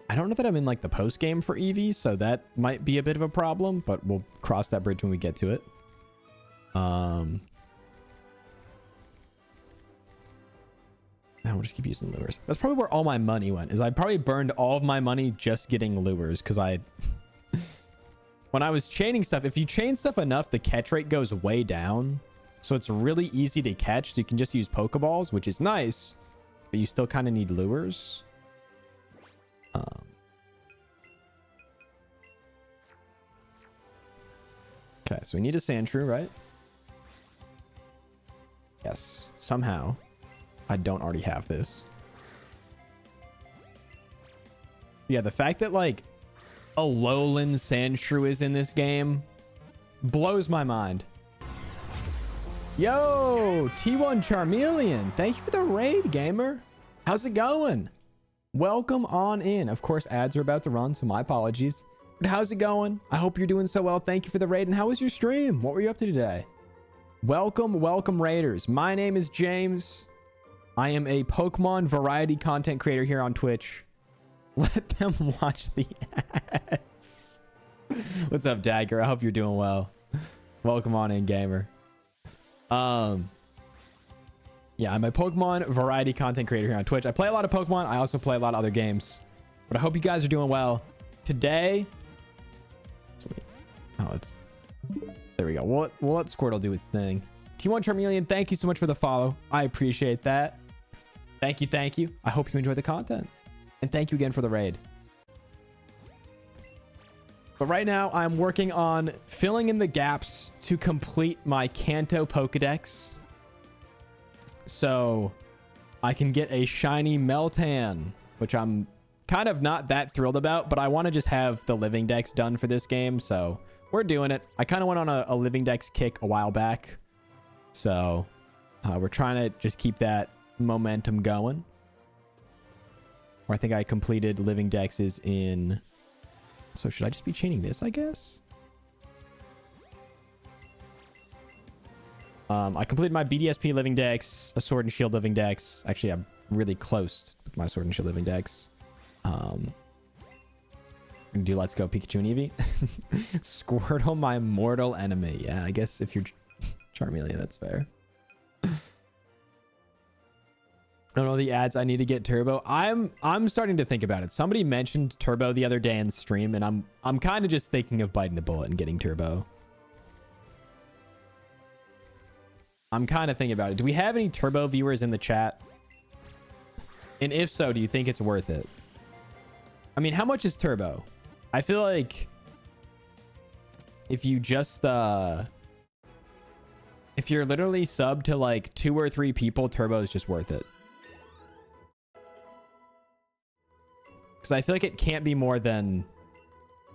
I don't know that I'm in like the post game for Eevee, so that might be a bit of a problem, but we'll cross that bridge when we get to it. And we'll just keep using lures. That's probably where all my money went, is I probably burned all of my money just getting lures, because when I was chaining stuff, if you chain stuff enough, the catch rate goes way down. So it's really easy to catch. So you can just use Pokeballs, which is nice, but you still kind of need lures. Okay, so we need a Sandshrew, right? Yes, somehow. I don't already have this. Yeah, the fact that like a lowland Sandshrew is in this game blows my mind. Yo, T1 Charmeleon, thank you for the raid, gamer. How's it going? Welcome on in. Of course, ads are about to run, so my apologies. But how's it going? I hope you're doing so well. Thank you for the raid. And how was your stream? What were you up to today? Welcome, welcome, raiders. My name is James. I am a Pokemon variety content creator here on Twitch. Let them watch the ads. What's up, Dagger? I hope you're doing well. Welcome on in, gamer. Yeah, I'm a Pokemon variety content creator here on Twitch. I play a lot of Pokemon. I also play a lot of other games. But I hope you guys are doing well. Today... Oh, it's... There we go. We'll let Squirtle do its thing. T1 Charmeleon, thank you so much for the follow. I appreciate that. Thank you, thank you. I hope you enjoy the content. And thank you again for the raid. But right now, I'm working on filling in the gaps to complete my Kanto Pokedex, so I can get a shiny Meltan, which I'm kind of not that thrilled about, but I want to just have the Living Dex done for this game, so we're doing it. I kind of went on a Living Dex kick a while back, so we're trying to just keep that momentum going. Or I think I completed Living Dexes in... So should I just be chaining this, I guess? I completed my BDSP Living Dex, a Sword and Shield Living Dex. Actually, I'm really close with my Sword and Shield Living Dex. Gonna do Let's Go Pikachu and Eevee. Squirtle, my mortal enemy. Yeah, I guess if you're Charmeleon, that's fair. I don't know the ads. I need to get Turbo. I'm starting to think about it. Somebody mentioned Turbo the other day in stream, and I'm kind of just thinking of biting the bullet and getting Turbo. I'm kind of thinking about it. Do we have any Turbo viewers in the chat? And if so, do you think it's worth it? I mean, how much is Turbo? I feel like if you just if you're literally subbed to like 2 or 3 people, Turbo is just worth it. Because I feel like it can't be more than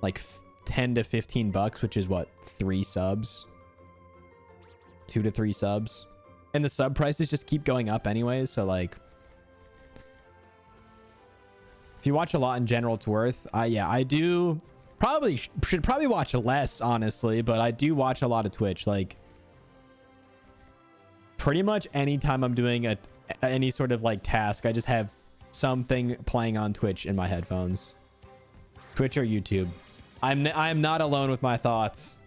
like 10 to 15 bucks, which is what, 3 subs, 2 to 3 subs, and the sub prices just keep going up anyways. So like, if you watch a lot in general, it's worth. Yeah, I do probably should probably watch less, honestly, but I do watch a lot of Twitch. Like, pretty much anytime I'm doing any sort of like task, I just have something playing on Twitch in my headphones. Twitch or YouTube. I am not alone with my thoughts.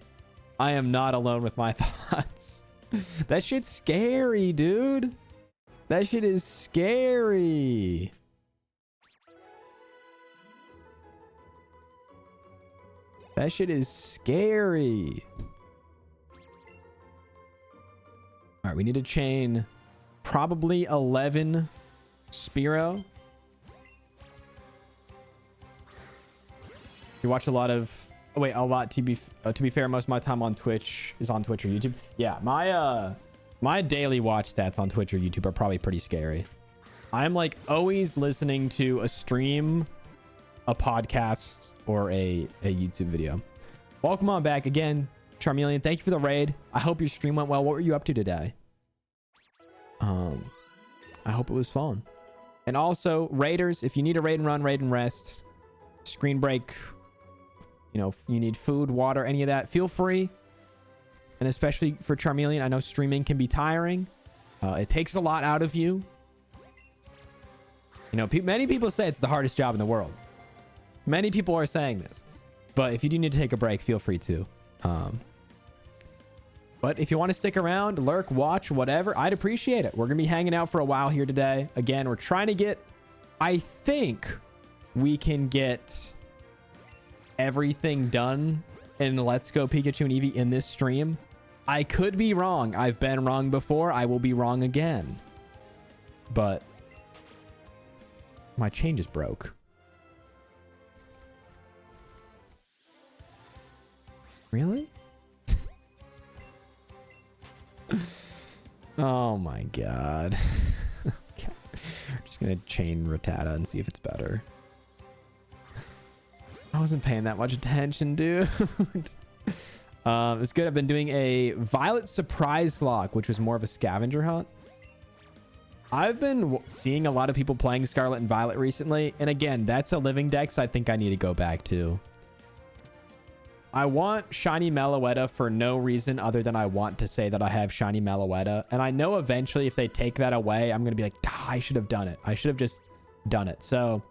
I am not alone with my thoughts. That shit's scary, dude. That shit is scary. That shit is scary. All right, we need to chain probably 11 Spiro. You watch a lot of... Oh, wait, a lot. To be fair, most of my time on Twitch is on Twitch or YouTube. Yeah, my daily watch stats on Twitch or YouTube are probably pretty scary. I'm like always listening to a stream, a podcast, or a YouTube video. Welcome on back again, Charmeleon. Thank you for the raid. I hope your stream went well. What were you up to today? I hope it was fun. And also, raiders, if you need a raid and run, raid and rest, screen break, you know, if you need food, water, any of that, feel free. And especially for Charmeleon, I know streaming can be tiring. It takes a lot out of you. You know, many people say it's the hardest job in the world. Many people are saying this. But if you do need to take a break, feel free to. But if you want to stick around, lurk, watch, whatever, I'd appreciate it. We're going to be hanging out for a while here today. Again, we're trying to get... I think we can get everything done in Let's Go Pikachu and Eevee in this stream. I could be wrong. I've been wrong before. I will be wrong again. But my chain just broke. Really? Oh my god. Okay. Just gonna chain Rattata and see if it's better. I wasn't paying that much attention, dude. It's good. I've been doing a Violet Surprise Lock, which was more of a scavenger hunt. I've been seeing a lot of people playing Scarlet and Violet recently. And again, that's a living dex I think I need to go back to. I want Shiny Meloetta for no reason other than I want to say that I have Shiny Meloetta. And I know eventually if they take that away, I'm going to be like, I should have done it. I should have just done it. So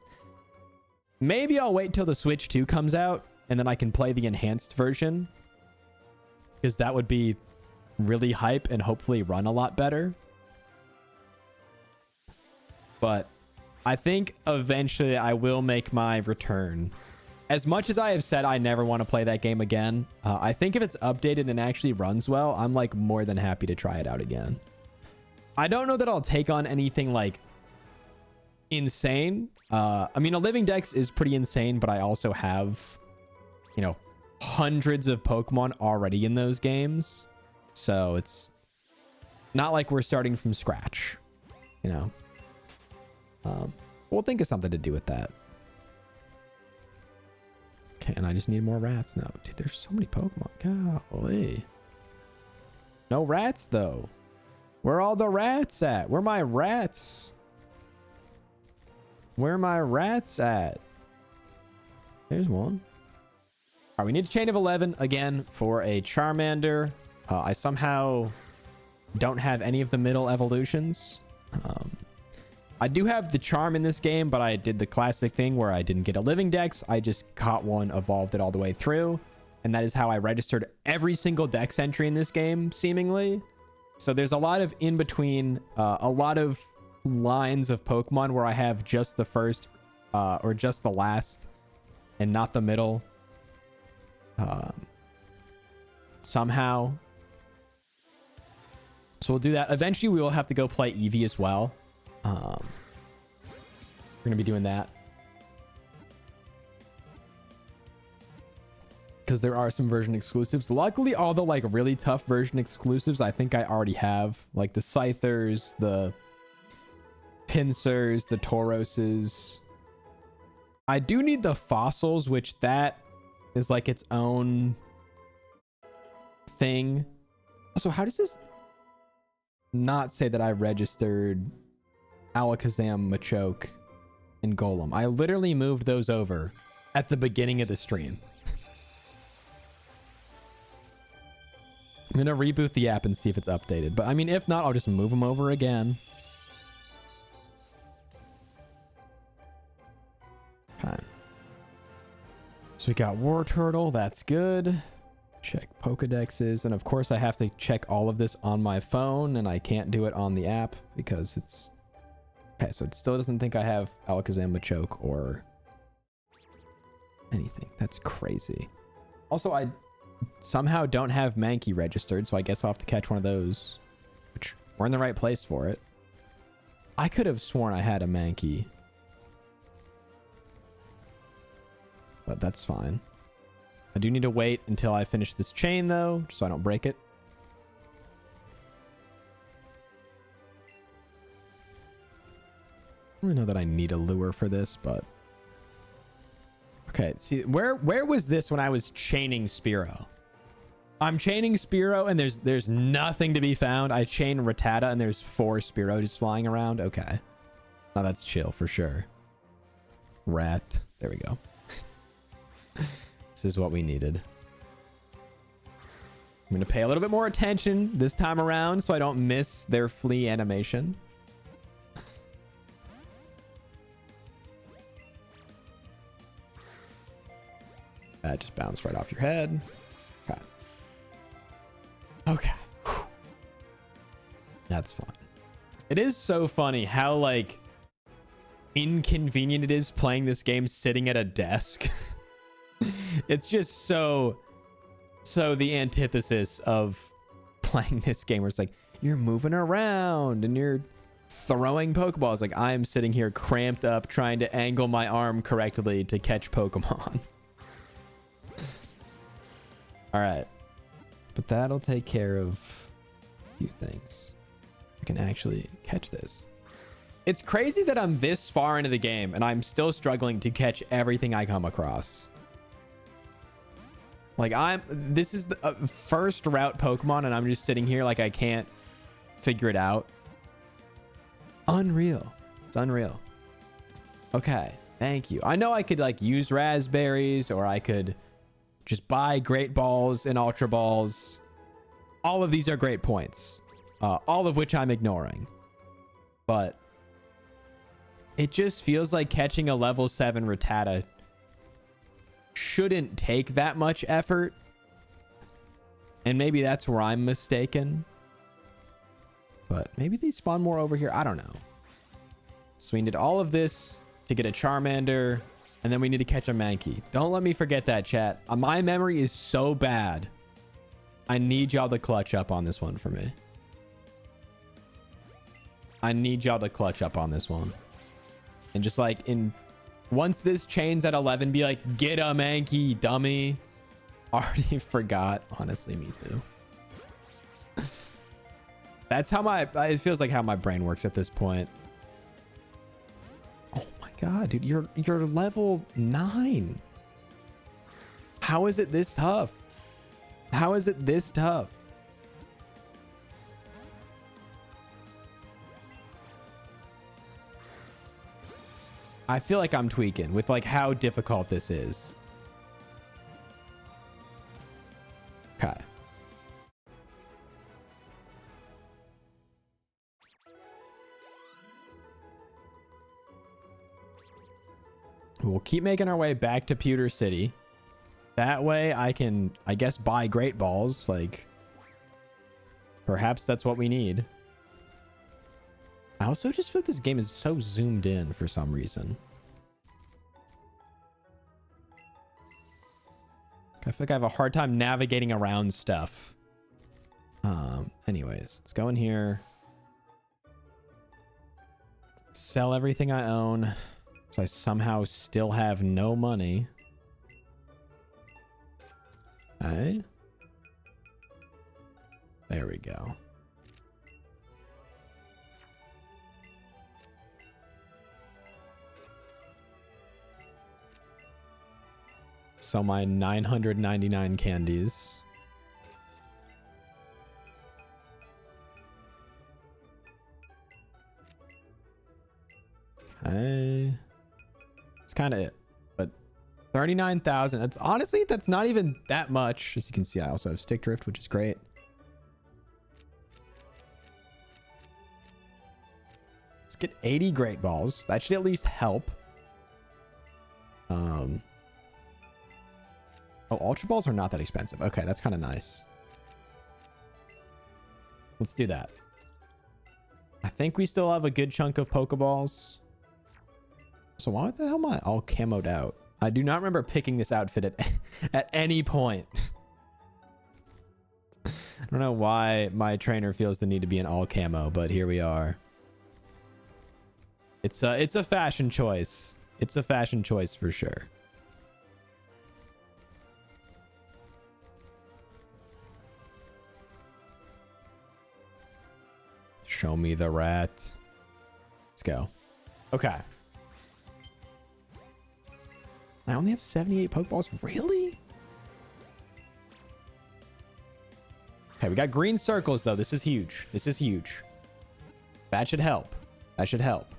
maybe I'll wait till the Switch 2 comes out and then I can play the enhanced version. Because that would be really hype and hopefully run a lot better. But I think eventually I will make my return. As much as I have said I never want to play that game again, I think if it's updated and actually runs well, I'm like more than happy to try it out again. I don't know that I'll take on anything like insane. I mean, a living dex is pretty insane, but I also have, you know, hundreds of Pokemon already in those games. So it's not like we're starting from scratch, you know. We'll think of something to do with that. Okay, and I just need more rats now. Dude, there's so many Pokemon. Golly. No rats, though. Where are all the rats at? Where are my rats? Where are my rats at? There's one. All right, we need a chain of 11 again for a Charmander. I somehow don't have any of the middle evolutions. I do have the charm in this game, but I did the classic thing where I didn't get a living dex. I just caught one, evolved it all the way through. And that is how I registered every single dex entry in this game, seemingly. So there's a lot of in between, a lot of lines of Pokemon where I have just the first or just the last and not the middle. Somehow. So we'll do that. Eventually we will have to go play Eevee as well. We're gonna be doing that because there are some version exclusives. Luckily, all the like really tough version exclusives I think I already have, like the Scythers, the Pincers, the Tauroses. I do need the fossils, which that is like its own thing. Also, how does this not say that I registered Alakazam, Machoke, and Golem? I literally moved those over at the beginning of the stream. I'm gonna reboot the app and see if it's updated. But I mean, if not, I'll just move them over again. Okay. So we got War Turtle. That's good. Check Pokedexes. And of course, I have to check all of this on my phone. And I can't do it on the app because it's... Okay, so it still doesn't think I have Alakazam, Machoke, or anything. That's crazy. Also, I somehow don't have Mankey registered, so I guess I'll have to catch one of those, which we're in the right place for it. I could have sworn I had a Mankey, but that's fine. I do need to wait until I finish this chain though, so I don't break it. I don't know that I need a lure for this, but okay, see, where was this when I was chaining Spearow? I'm chaining Spearow and there's nothing to be found. I chain Rattata and there's 4 Spearow just flying around. Okay. Now that's chill for sure. Rat. There we go. This is what we needed. I'm going to pay a little bit more attention this time around so I don't miss their flea animation. That just bounced right off your head. Okay. Okay. Whew. That's fine. It is so funny how, like, inconvenient it is playing this game sitting at a desk. It's just so the antithesis of playing this game where it's like, you're moving around and you're throwing Pokeballs. Like, I'm sitting here cramped up trying to angle my arm correctly to catch Pokemon. All right, but that'll take care of a few things. I can actually catch this. It's crazy that I'm this far into the game and I'm still struggling to catch everything I come across. Like, this is the first route Pokemon and I'm just sitting here like I can't figure it out. Unreal. It's unreal. Okay, thank you. I know I could like use raspberries, or I could just buy Great Balls and Ultra Balls. All of these are great points. All of which I'm ignoring. But it just feels like catching a level 7 Rattata shouldn't take that much effort. And maybe that's where I'm mistaken. But maybe they spawn more over here. I don't know. So we need all of this to get a Charmander. And then we need to catch a Mankey. Don't let me forget that, chat. My memory is so bad. I need y'all to clutch up on this one for me. I need y'all to clutch up on this one. And just like once this chain's at 11, be like, get a Mankey, dummy. Already forgot. Honestly, me too. That's how it feels like how my brain works at this point. Oh my God, dude, you're level 9. How is it this tough? How is it this tough? I feel like I'm tweaking with like how difficult this is. Okay. We'll keep making our way back to Pewter City. That way I can, I guess, buy Great Balls. Like, perhaps that's what we need. I also just feel like this game is so zoomed in for some reason. I feel like I have a hard time navigating around stuff. Anyways, let's go in here. Sell everything I own. So I somehow still have no money. Okay. There we go. So my 999 candies. Okay. It's kind of it. But 39,000. That's honestly, that's not even that much. As you can see, I also have stick drift, which is great. Let's get 80 great balls. That should at least help. Oh, ultra balls are not that expensive. Okay, that's kind of nice. Let's do that. I think we still have a good chunk of Pokeballs. So why the hell am I all camoed out? I do not remember picking this outfit at any point. I don't know why my trainer feels the need to be in all camo, but here we are. It's a fashion choice. It's a fashion choice for sure. Show me the rat. Let's go. Okay. I only have 78 Pokeballs. Really? Okay, we got green circles, though. This is huge. This is huge. That should help. That should help.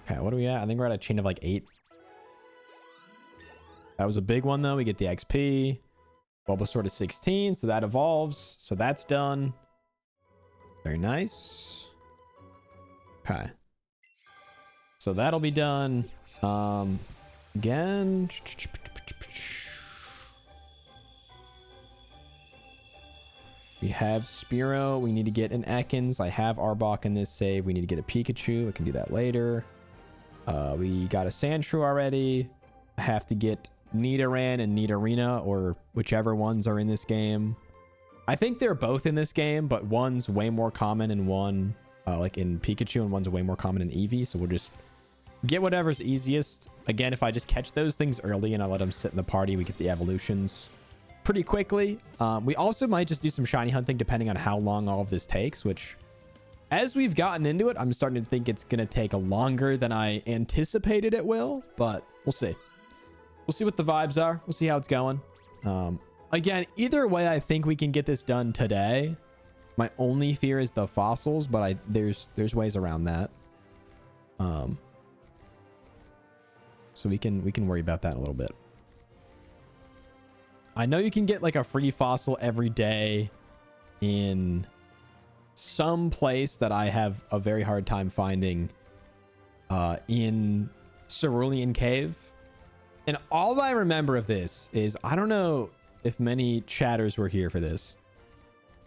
Okay, what are we at? I think we're at a chain of like 8. That was a big one, though. We get the XP. Bulbasaur to 16, so that evolves. So that's done. Very nice. Okay. So that'll be done. Again. We have Spearow. We need to get an Ekans. I have Arbok in this save. We need to get a Pikachu. I can do that later. We got a Sandshrew already. I have to get Nidoran and Nidorina, or whichever ones are in this game. I think they're both in this game, but one's way more common in one, like in Pikachu, and one's way more common in Eevee. So we'll just get whatever's easiest. Again, if I just catch those things early and I let them sit in the party, we get the evolutions pretty quickly. We also might just do some shiny hunting depending on how long all of this takes, which as we've gotten into it, I'm starting to think it's going to take longer than I anticipated it will, but we'll see. We'll see what the vibes are. We'll see how it's going. Again, either way, I think we can get this done today. My only fear is the fossils, but there's ways around that. So we can worry about that in a little bit. I know you can get like a free fossil every day in some place that I have a very hard time finding in Cerulean Cave. And all I remember of this is, I don't know if many chatters were here for this.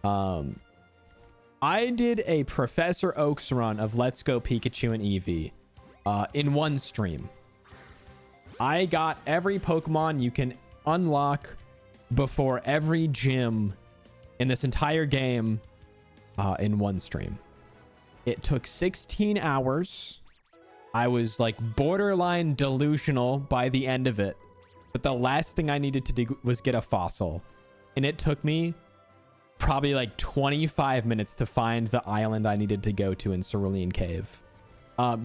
I did a Professor Oaks run of Let's Go Pikachu and Eevee in one stream. I got every Pokemon you can unlock before every gym in this entire game in one stream. It took 16 hours. I was like borderline delusional by the end of it. But the last thing I needed to do was get a fossil. And it took me probably like 25 minutes to find the island I needed to go to in Cerulean Cave.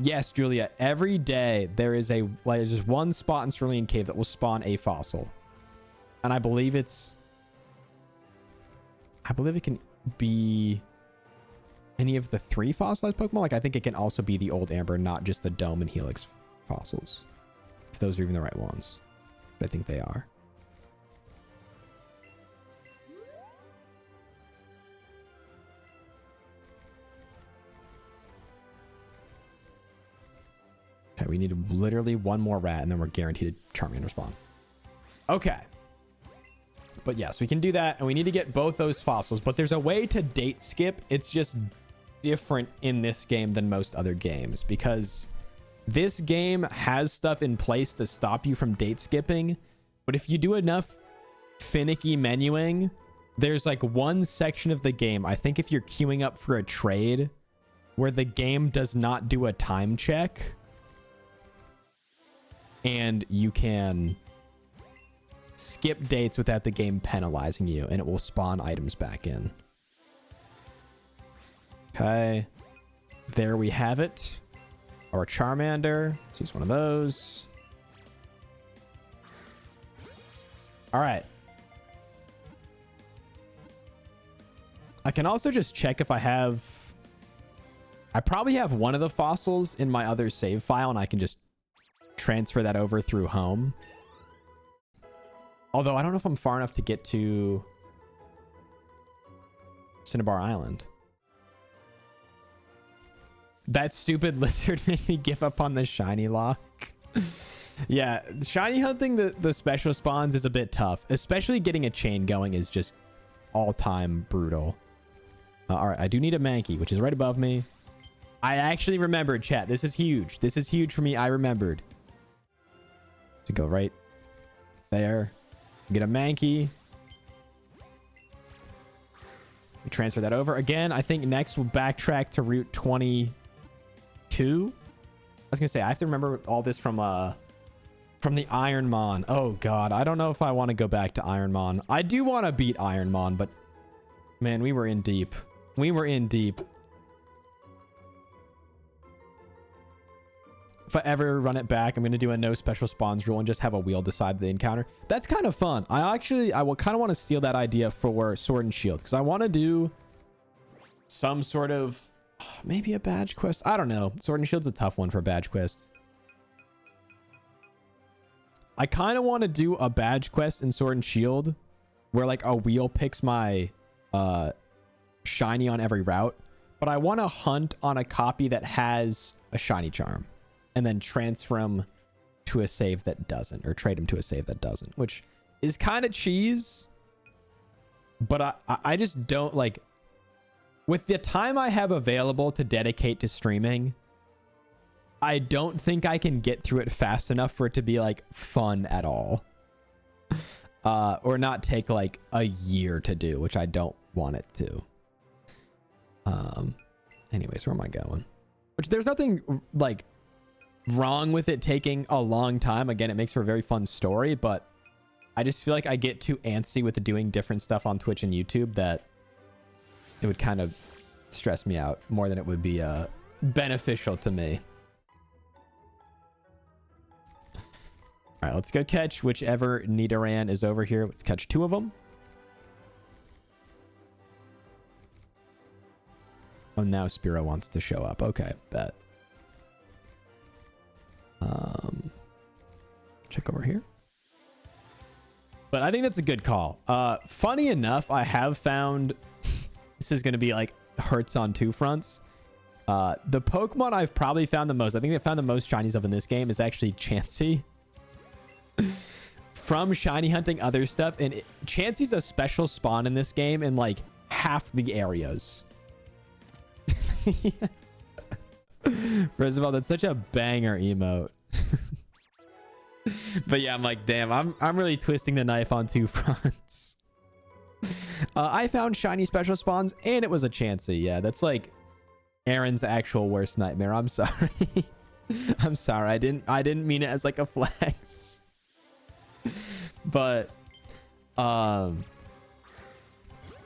Yes, Julia, every day there is there's just one spot in Cerulean Cave that will spawn a fossil. And I believe it can be any of the 3 fossilized Pokemon. Like, I think it can also be the old Amber, not just the Dome and Helix fossils. If those are even the right ones. But I think they are. Okay, we need literally one more rat, and then we're guaranteed a Charmander spawn. Okay. But yes, we can do that, and we need to get both those fossils. But there's a way to date skip. It's just different in this game than most other games, because this game has stuff in place to stop you from date skipping. But if you do enough finicky menuing, there's like one section of the game, I think if you're queuing up for a trade, where the game does not do a time check, and you can skip dates without the game penalizing you, and it will spawn items back in. Okay, there we have it. Or a Charmander. Let's use one of those. All right. I can also just check if I have... I probably have one of the fossils in my other save file, and I can just transfer that over through home. Although I don't know if I'm far enough to get to Cinnabar Island. That stupid lizard made me give up on the shiny lock. Yeah, shiny hunting the special spawns is a bit tough. Especially getting a chain going is just all-time brutal. All right, I do need a Mankey, which is right above me. I actually remembered, chat. This is huge. This is huge for me. I remembered. To go right there. Get a Mankey. We transfer that over. Again, I think next we'll backtrack to Route 22. I was going to say, I have to remember all this from the Ironmon. Oh, God. I don't know if I want to go back to Ironmon. I do want to beat Ironmon, but... Man, we were in deep. We were in deep. If I ever run it back, I'm going to do a no special spawns rule and just have a wheel decide the encounter. That's kind of fun. I will kind of want to steal that idea for Sword and Shield, because I want to do some sort of, maybe a badge quest. I don't know. Sword and Shield's a tough one for badge quests. I kind of want to do a badge quest in Sword and Shield where like a wheel picks my shiny on every route, but I want to hunt on a copy that has a shiny charm and then transfer him to a save that doesn't, or trade him to a save that doesn't, which is kind of cheese. But I just don't like, with the time I have available to dedicate to streaming, I don't think I can get through it fast enough for it to be like fun at all. Or not take like a year to do, which I don't want it to. Anyways, where am I going? Which there's nothing like wrong with it taking a long time. Again, it makes for a very fun story, but I just feel like I get too antsy with doing different stuff on Twitch and YouTube that it would kind of stress me out more than it would be beneficial to me. All right, let's go catch whichever Nidoran is over here. Let's catch 2 of them. Oh, now Spiro wants to show up. Okay, bet. Check over here. But I think that's a good call. Funny enough, I have found... This is going to be like hurts on 2 fronts. The Pokemon I've probably found the most... I think I found the most shinies of in this game is actually Chansey. From shiny hunting other stuff. And Chansey's a special spawn in this game in like half the areas. First of all, that's such a banger emote. But yeah, I'm like, damn, I'm really twisting the knife on 2 fronts. I found shiny special spawns and it was a Chansey. Yeah, that's like Aaron's actual worst nightmare. I'm sorry. I'm sorry. I didn't mean it as like a flex. But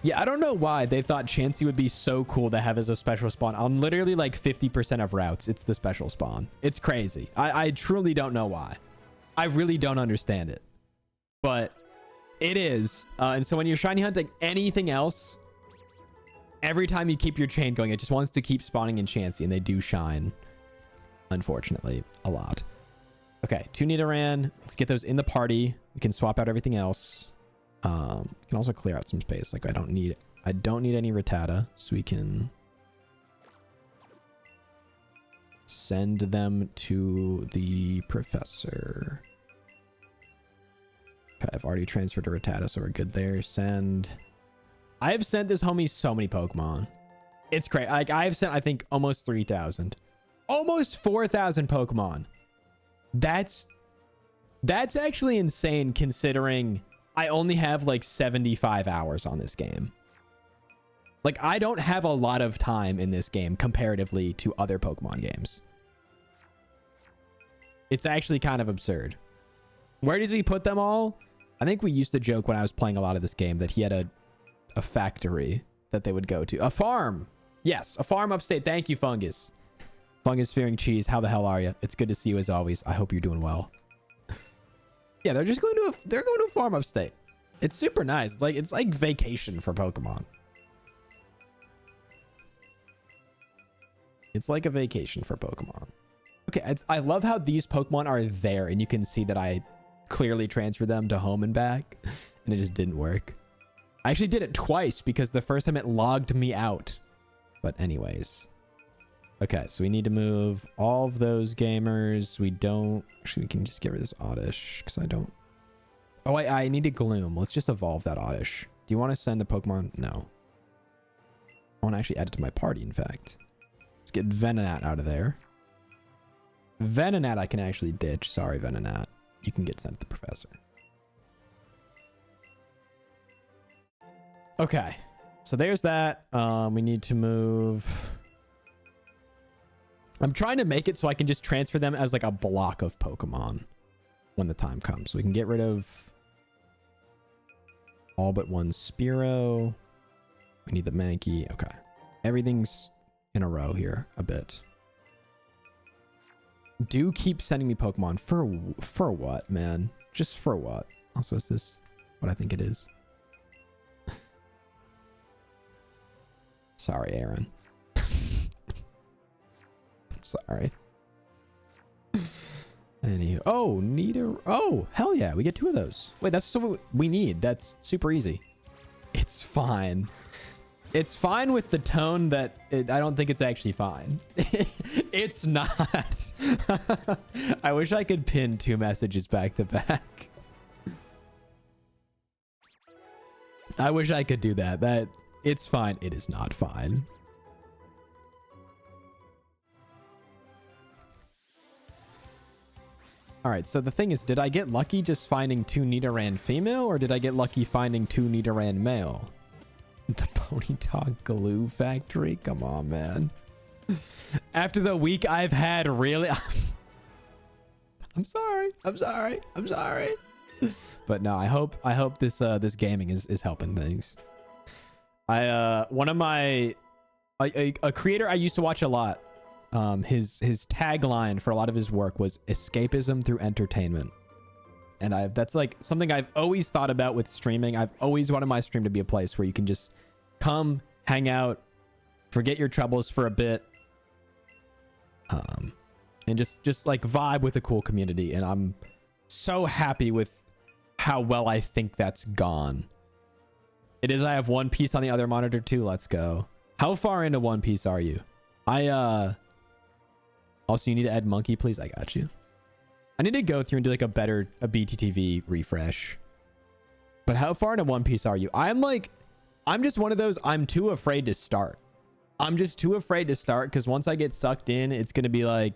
yeah, I don't know why they thought Chansey would be so cool to have as a special spawn. On literally like 50% of routes, it's the special spawn. It's crazy. I truly don't know why. I really don't understand it. But it is. And so when you're shiny hunting anything else, every time you keep your chain going, it just wants to keep spawning in Chansey, and they do shine, unfortunately, a lot. Okay, 2 Nidoran. Let's get those in the party. We can swap out everything else. We can also clear out some space. Like I don't need any Rattata, so we can send them to the professor. Okay, I've already transferred to Rattata, so we're good there. Send. I have sent this homie so many Pokemon. It's great. Like I have sent, I think, almost 3,000, almost 4,000 Pokemon. That's actually insane considering I only have like 75 hours on this game. Like I don't have a lot of time in this game comparatively to other Pokemon games. It's actually kind of absurd. Where does he put them all? I think we used to joke when I was playing a lot of this game that he had a factory that they would go to. A farm. Yes, a farm upstate. Thank you, Fungus. Fungus Fearing Cheese, how the hell are you? It's good to see you as always. I hope you're doing well. Yeah, they're just going to a farm upstate. It's super nice. It's like vacation for Pokemon. It's like a vacation for Pokemon. Okay, I love how these Pokemon are there and you can see that I clearly transferred them to home and back and it just didn't work. I actually did it twice because the first time it logged me out. But anyways. Okay, so we need to move all of those gamers. Actually, we can just get rid of this Oddish because I don't. Oh, I need to Gloom. Let's just evolve that Oddish. Do you want to send the Pokemon? No. I want to actually add it to my party, in fact. Let's get Venonat out of there. Venonat I can actually ditch. Sorry, Venonat. You can get sent to the professor. Okay. So there's that. We need to move. I'm trying to make it so I can just transfer them as like a block of Pokemon when the time comes. So we can get rid of all but one Spearow. We need the Mankey. Okay. Everything's in a row here a bit. Do keep sending me Pokemon. For what, man? Just for what? Also, is this what I think it is? Sorry, Aaron. Sorry. Anywho. Oh, oh, hell yeah. We get 2 of those. Wait, that's what we need. That's super easy. It's fine. It's fine with the tone that I don't think it's actually fine. It's not. I wish I could pin 2 messages back to back. I wish I could do that. It's fine. It is not fine. All right, so the thing is, did I get lucky just finding 2 Nidoran female, or did I get lucky finding 2 Nidoran male? The Ponyta glue factory? Come on, man. After the week I've had, really? I'm sorry. But no, I hope this gaming is helping things. One of my a creator I used to watch a lot. His tagline for a lot of his work was escapism through entertainment. And that's like something I've always thought about with streaming. I've always wanted my stream to be a place where you can just come, hang out, forget your troubles for a bit. And just like vibe with a cool community. And I'm so happy with how well I think that's gone. It is. I have One Piece on the other monitor too. Let's go. How far into One Piece are you? Also, you need to add Monkey, please. I got you. I need to go through and do like a BTTV refresh. But how far into One Piece are you? I'm just one of those, I'm too afraid to start. I'm just too afraid to start because once I get sucked in, it's going to be like,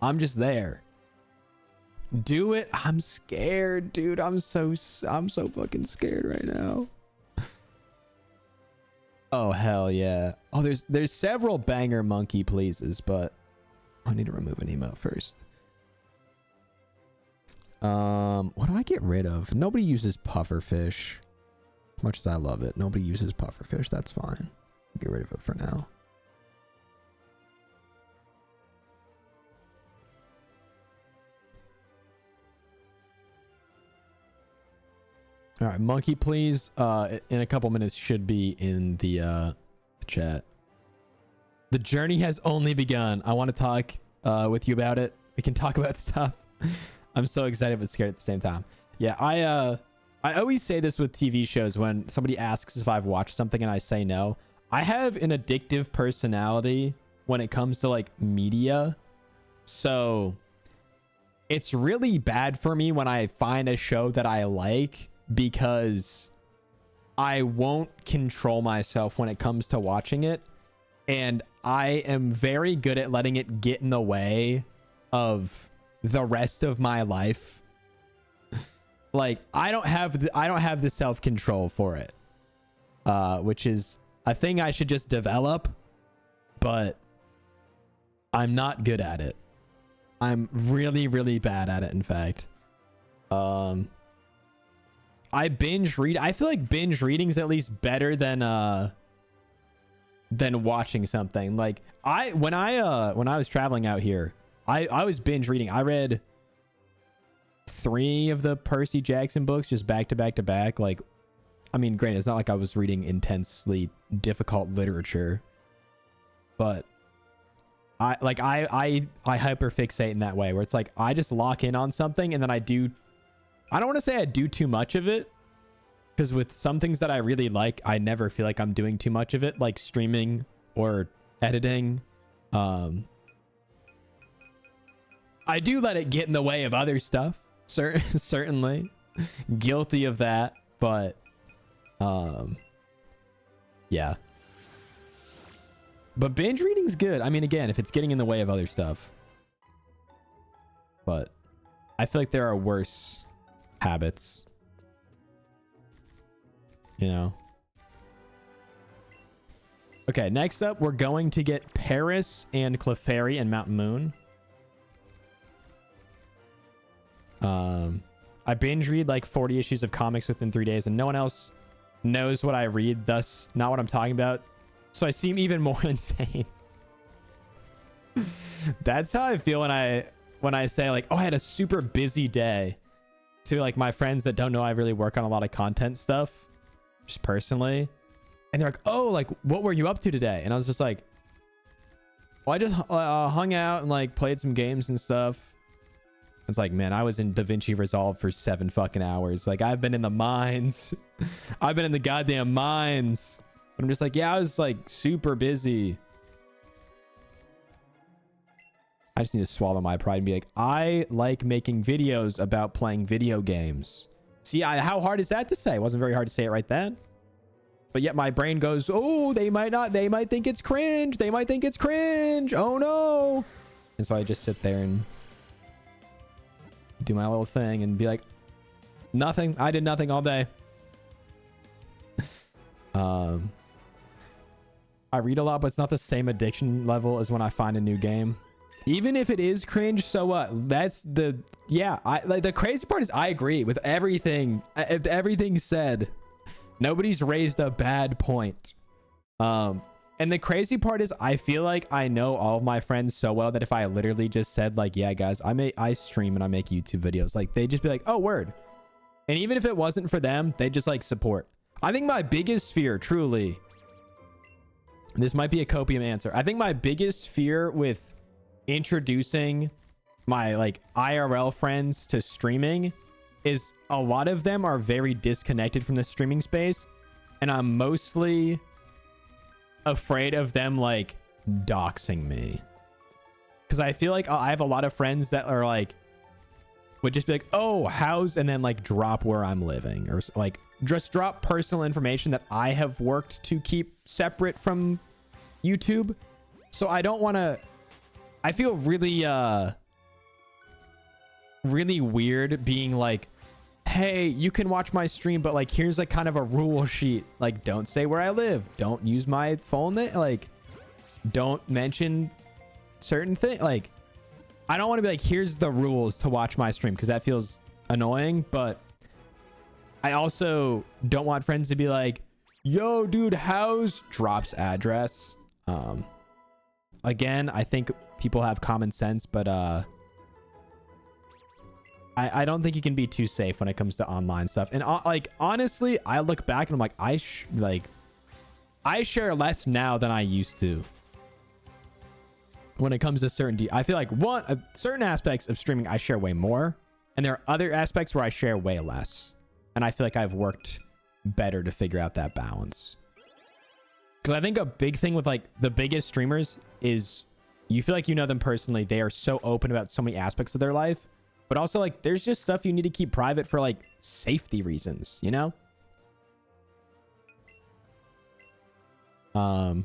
I'm just there. Do it. I'm scared, dude. I'm so fucking scared right now. Oh, hell yeah. Oh, there's several banger Monkey pleases, but I need to remove an emote first. What do I get rid of? Nobody uses pufferfish. As much as I love it, nobody uses pufferfish. That's fine. Get rid of it for now. All right, Monkey, please. In a couple minutes, should be in the chat. The journey has only begun. I want to talk with you about it. We can talk about stuff. I'm so excited but scared at the same time. Yeah, I always say this with TV shows when somebody asks if I've watched something and I say no. I have an addictive personality when it comes to like media. So it's really bad for me when I find a show that I like because I won't control myself when it comes to watching it. And I am very good at letting it get in the way of the rest of my life. Like I don't have the self-control for it, which is a thing I should just develop, but I'm not good at it. I'm really, really bad at it. In fact, I binge read. I feel like binge reading is at least better than than watching something. Like when I was traveling out here, I was binge reading. I read 3 of the Percy Jackson books just back to back to back. Like, I mean, granted, it's not like I was reading intensely difficult literature, but I hyper fixate in that way where it's like I just lock in on something and then I don't want to say I do too much of it, because with some things that I really like, I never feel like I'm doing too much of it, like streaming or editing. I do let it get in the way of other stuff. Certainly guilty of that, but yeah. But binge reading's good. I mean, again, if it's getting in the way of other stuff. But I feel like there are worse habits. You know? Okay, next up, we're going to get Paris and Clefairy and Mount Moon. I binge read like 40 issues of comics within 3 days, and no one else knows what I read, thus not what I'm talking about. So I seem even more insane. That's how I feel when I say like, oh, I had a super busy day, to like my friends that don't know I really work on a lot of content stuff, just personally. And they're like, oh, like, what were you up to today? And I was just like, well, I just hung out and like played some games and stuff. It's like, man, I was in DaVinci Resolve for 7 fucking hours. Like, I've been in the mines. I've been in the goddamn mines. But I'm just like, yeah, I was like super busy. I just need to swallow my pride and be like, I like making videos about playing video games. See, how hard is that to say? It wasn't very hard to say it right then. But yet my brain goes, oh, they might think it's cringe. They might think it's cringe. Oh no. And so I just sit there and do my little thing and be like, nothing. I did nothing all day. I read a lot, but it's not the same addiction level as when I find a new game. Even if it is cringe, so what? That's the, yeah, like the crazy part is I agree with everything. Everything said. Nobody's raised a bad point. And the crazy part is I feel like I know all of my friends so well that if I literally just said like, yeah, guys, I stream and I make YouTube videos, like they'd just be like, oh, word. And even if it wasn't for them, they just like support. I think my biggest fear, truly, this might be a copium answer. I think my biggest fear with introducing my like IRL friends to streaming is a lot of them are very disconnected from the streaming space. And I'm mostly afraid of them like doxing me. Because I feel like I have a lot of friends that are like, would just be like, oh, how's, and then like drop where I'm living, or like just drop personal information that I have worked to keep separate from YouTube. So I don't want to, I feel really really weird being like, hey, you can watch my stream, but like here's like kind of a rule sheet, like don't say where I live, don't use my phone, like don't mention certain things. Like I don't want to be like, here's the rules to watch my stream, because that feels annoying. But I also don't want friends to be like, yo dude, how's, drops address. Again, I think people have common sense, but I don't think you can be too safe when it comes to online stuff. And like honestly, I look back and I'm like, I share less now than I used to when it comes to certainty. I feel like certain aspects of streaming I share way more, and there are other aspects where I share way less. And I feel like I've worked better to figure out that balance. Because I think a big thing with like the biggest streamers is you feel like you know them personally. They are so open about so many aspects of their life. But also like there's just stuff you need to keep private for like safety reasons, you know? My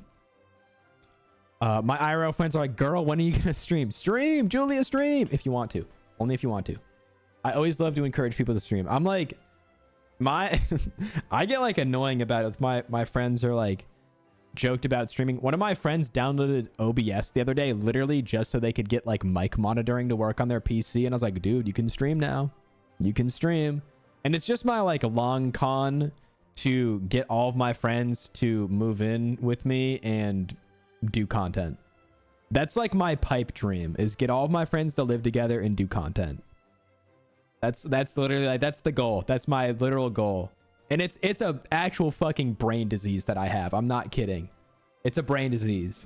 IRL friends are like, girl, when are you gonna stream? Stream, Julia, stream if you want to. Only if you want to. I always love to encourage people to stream. I'm like, I get like annoying about it with my friends are like joked about streaming. One of my friends downloaded OBS the other day, literally just so they could get like mic monitoring to work on their PC. And I was like, dude, you can stream now. You can stream. And it's just my like long con to get all of my friends to move in with me and do content. That's like my pipe dream, is get all of my friends to live together and do content. That's literally like, that's the goal. That's my literal goal. And it's a actual fucking brain disease that I have. I'm not kidding. It's a brain disease.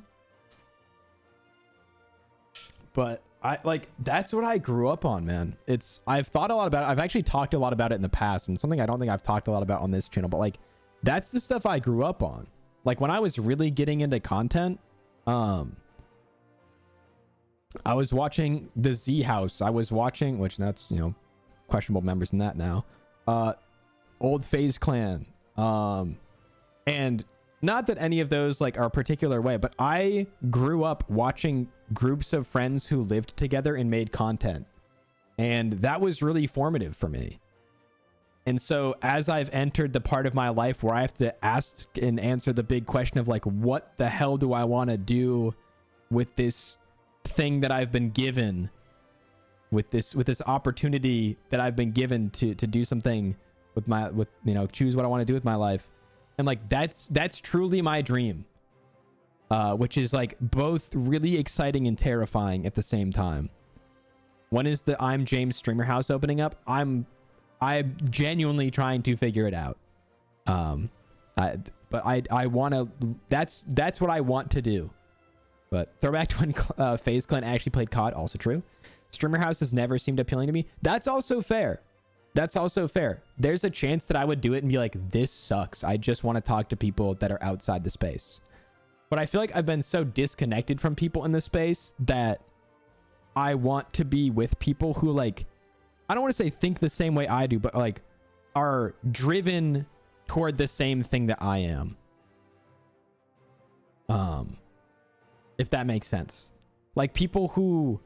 But I like, that's what I grew up on, man. I've thought a lot about it. I've actually talked a lot about it in the past, and something I don't think I've talked a lot about on this channel, but like, that's the stuff I grew up on. Like when I was really getting into content, I was watching the Z House. I was watching, which that's, you know, questionable members in that now. Old FaZe Clan. And not that any of those like are a particular way, but I grew up watching groups of friends who lived together and made content. And that was really formative for me. And so as I've entered the part of my life where I have to ask and answer the big question of like, what the hell do I want to do with this thing that I've been given, with this opportunity that I've been given to do something with you know, choose what I want to do with my life. And like, that's truly my dream, which is like both really exciting and terrifying at the same time. When is the I'm James streamer house opening up? I'm genuinely trying to figure it out. But I want to, that's what I want to do. But throwback to when FaZe Clan actually played COD, also true. Streamer house has never seemed appealing to me. That's also fair. That's also fair. There's a chance that I would do it and be like, this sucks. I just want to talk to people that are outside the space. But I feel like I've been so disconnected from people in the space that I want to be with people who like, I don't want to say think the same way I do, but like are driven toward the same thing that I am. If that makes sense. Like people who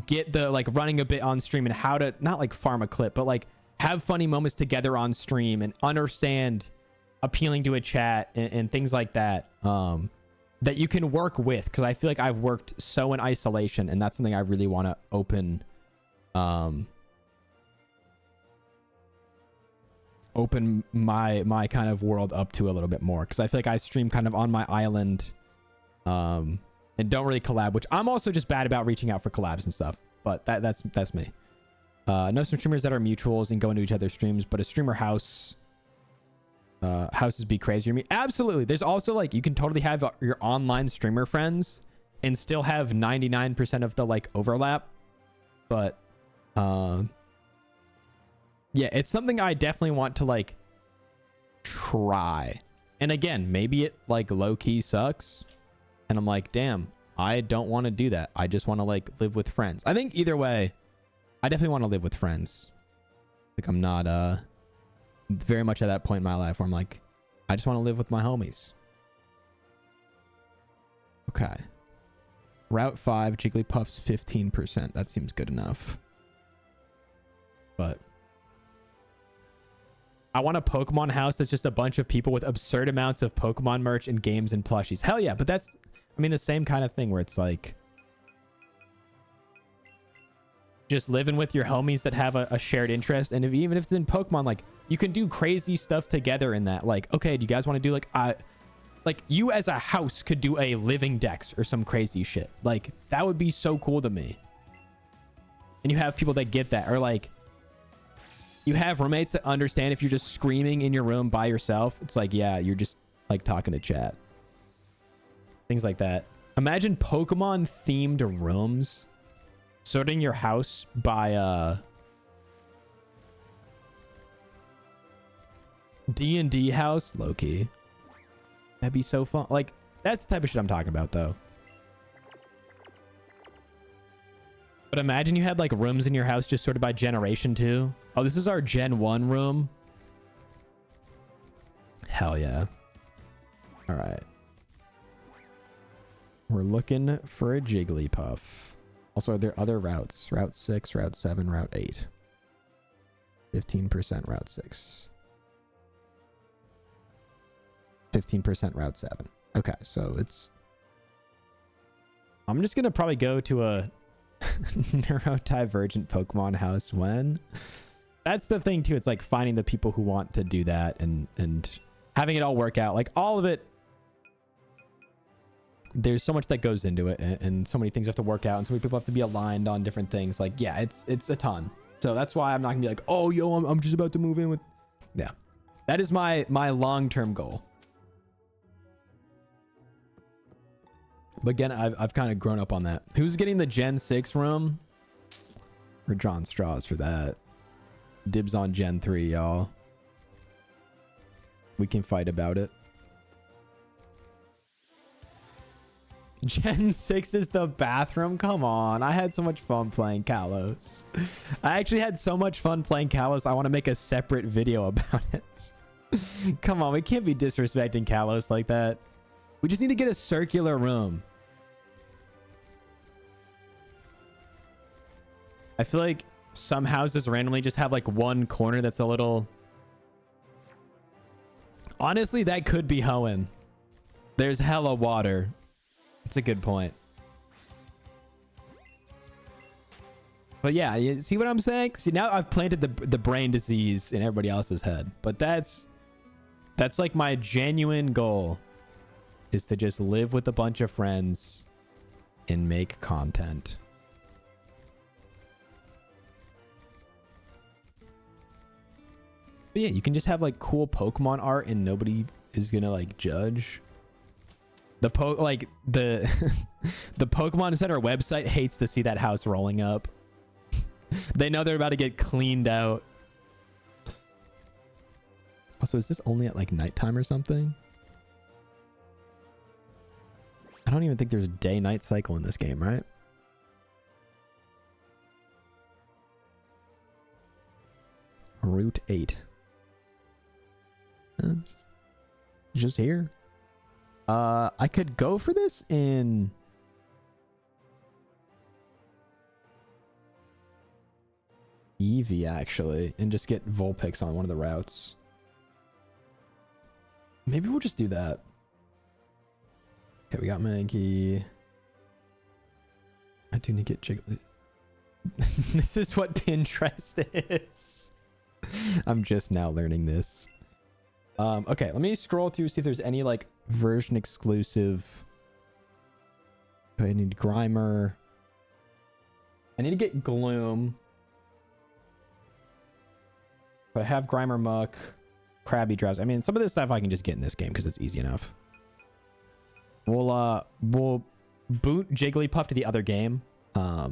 get the like running a bit on stream and how to not like farm a clip, but like have funny moments together on stream and understand appealing to a chat and things like that, that you can work with. Because I feel like I've worked so in isolation, and that's something I really want to open my kind of world up to a little bit more, because I feel like I stream kind of on my island and don't really collab, which I'm also just bad about reaching out for collabs and stuff, but that's me. Know some streamers that are mutuals and go into each other's streams, but a streamer house houses be crazier to me. Absolutely. There's also like, you can totally have your online streamer friends and still have 99% of the like overlap, but yeah, it's something I definitely want to like try. And again, maybe it like low-key sucks and I'm like, damn, I don't want to do that. I just want to like live with friends. I think either way, I definitely want to live with friends. Like I'm not very much at that point in my life where I'm like, I just want to live with my homies. Okay. Route 5, Jigglypuff's 15%. That seems good enough. But I want a Pokemon house that's just a bunch of people with absurd amounts of Pokemon merch and games and plushies. Hell yeah, but that's, I mean, the same kind of thing where it's like just living with your homies that have a shared interest. And even if it's in Pokemon, like you can do crazy stuff together in that. Like, okay, do you guys want to do like you as a house could do a living Dex or some crazy shit. Like that would be so cool to me. And you have people that get that, or like you have roommates that understand if you're just screaming in your room by yourself. It's like, yeah, you're just like talking to chat. Things like that. Imagine Pokemon themed rooms. Sorting your house by D&D house, low-key. That'd be so fun. Like, that's the type of shit I'm talking about, though. But imagine you had, like, rooms in your house just sorted by generation, too. Oh, this is our Gen 1 room. Hell yeah. All right. We're looking for a Jigglypuff. Also, are there other routes? Route 6, Route 7, Route 8. 15% Route 6. 15% Route 7. Okay, so it's... I'm just going to probably go to a neurodivergent Pokemon house when... that's the thing too. It's like finding the people who want to do that and having it all work out. Like all of it, there's so much that goes into it, and so many things have to work out, and so many people have to be aligned on different things. Like, yeah, it's a ton. So that's why I'm not gonna be like, oh, yo, I'm just about to move in with. Yeah, that is my long-term goal. But again, I've kind of grown up on that. Who's getting the Gen 6 room? We're drawing straws for that. Dibs on Gen 3, y'all. We can fight about it. Gen 6 is the bathroom? Come on. I had so much fun playing Kalos. I actually had so much fun playing Kalos, I want to make a separate video about it. Come on, we can't be disrespecting Kalos like that. We just need to get a circular room. I feel like some houses randomly just have like one corner that's a little... Honestly, that could be Hoenn. There's hella water. That's a good point. But yeah, you see what I'm saying? See, now I've planted the brain disease in everybody else's head. But that's like my genuine goal, is to just live with a bunch of friends and make content. But yeah, you can just have like cool Pokemon art and nobody is gonna like judge. The the Pokemon Center website hates to see that house rolling up. They know they're about to get cleaned out. Also, is this only at like nighttime or something? I don't even think there's a day-night cycle in this game, right? Route 8. Just here. I could go for this in... Eevee, actually, and just get Vulpix on one of the routes. Maybe we'll just do that. Okay, we got Maggie. I do need to get Jiggly. This is what Pinterest is. I'm just now learning this. Okay, let me scroll through, see if there's any like version exclusive. Okay, I need Grimer. I need to get Gloom. But I have Grimer Muck, Krabby Drowse. I mean, some of this stuff I can just get in this game because it's easy enough. We'll boot Jigglypuff to the other game. I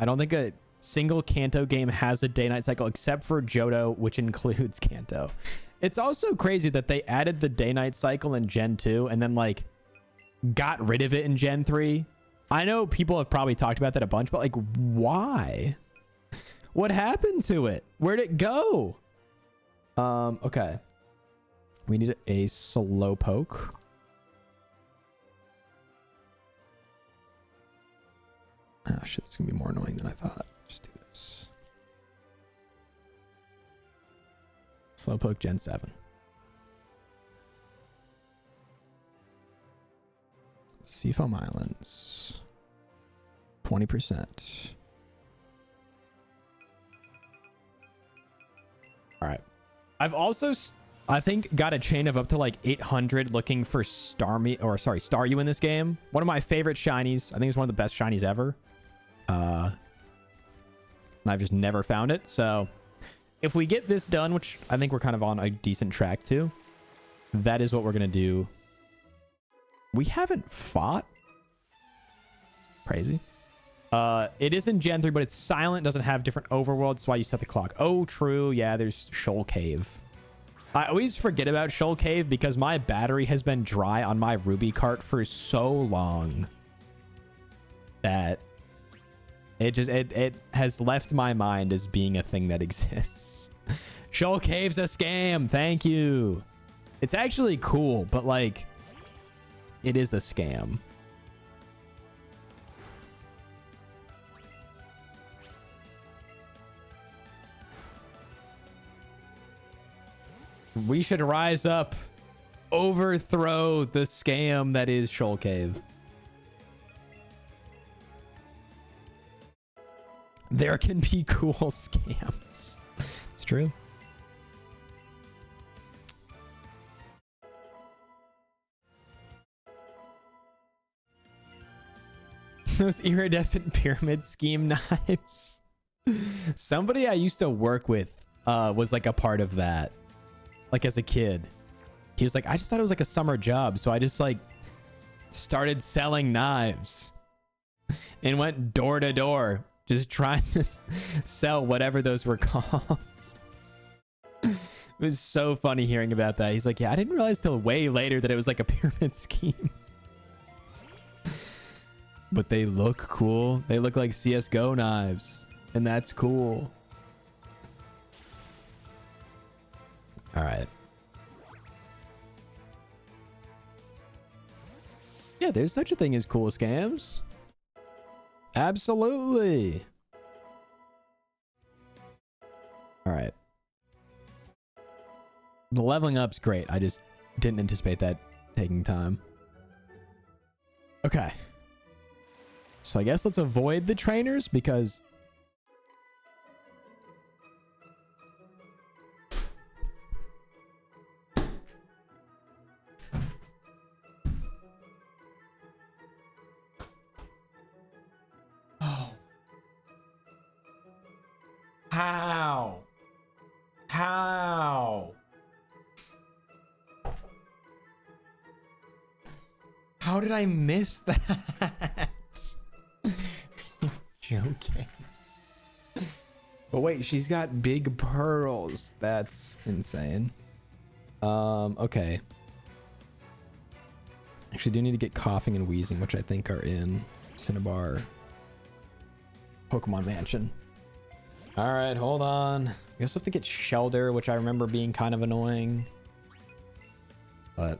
don't think a single Kanto game has a day-night cycle except for Johto, which includes Kanto. It's also crazy that they added the day-night cycle in Gen 2 and then like got rid of it in Gen 3. I know people have probably talked about that a bunch, but like, why? What happened to it? Where'd it go? Okay. We need a Slowpoke. Oh shit, it's gonna be more annoying than I thought. Just do this. Slowpoke Gen 7. Seafoam Islands. 20%. All right. I've also, I think, got a chain of up to like 800 looking for Staryu in this game. One of my favorite shinies. I think it's one of the best shinies ever. And I've just never found it. So if we get this done, which I think we're kind of on a decent track to, that is what we're going to do. We haven't fought. Crazy. It is in Gen 3, but it's silent, doesn't have different overworlds. That's why you set the clock. Oh, true. Yeah, there's Shoal Cave. I always forget about Shoal Cave because my battery has been dry on my Ruby cart for so long that it has left my mind as being a thing that exists. Shoal Cave's a scam. Thank you. It's actually cool, but like, it is a scam. We should rise up, overthrow the scam that is Shoal Cave. there can be cool scams. It's true. Those iridescent pyramid scheme knives. Somebody I used to work with was like a part of that. Like as a kid. He was like, I just thought it was like a summer job. So I just like started selling knives and went door to door. Just trying to sell whatever those were called. It was so funny hearing about that. He's like, yeah, I didn't realize till way later that it was like a pyramid scheme. But they look cool. They look like CSGO knives. And that's cool. All right. Yeah, there's such a thing as cool scams. Absolutely. All right. The leveling up's great. I just didn't anticipate that taking time. Okay. So I guess let's avoid the trainers because... Oh. How? How? How did I miss that? Joking. But wait, she's got big pearls. That's insane. Okay. Actually, do need to get coughing and wheezing, which I think are in Cinnabar Pokemon Mansion. All right, hold on. We also have to get Shelter, which I remember being kind of annoying. But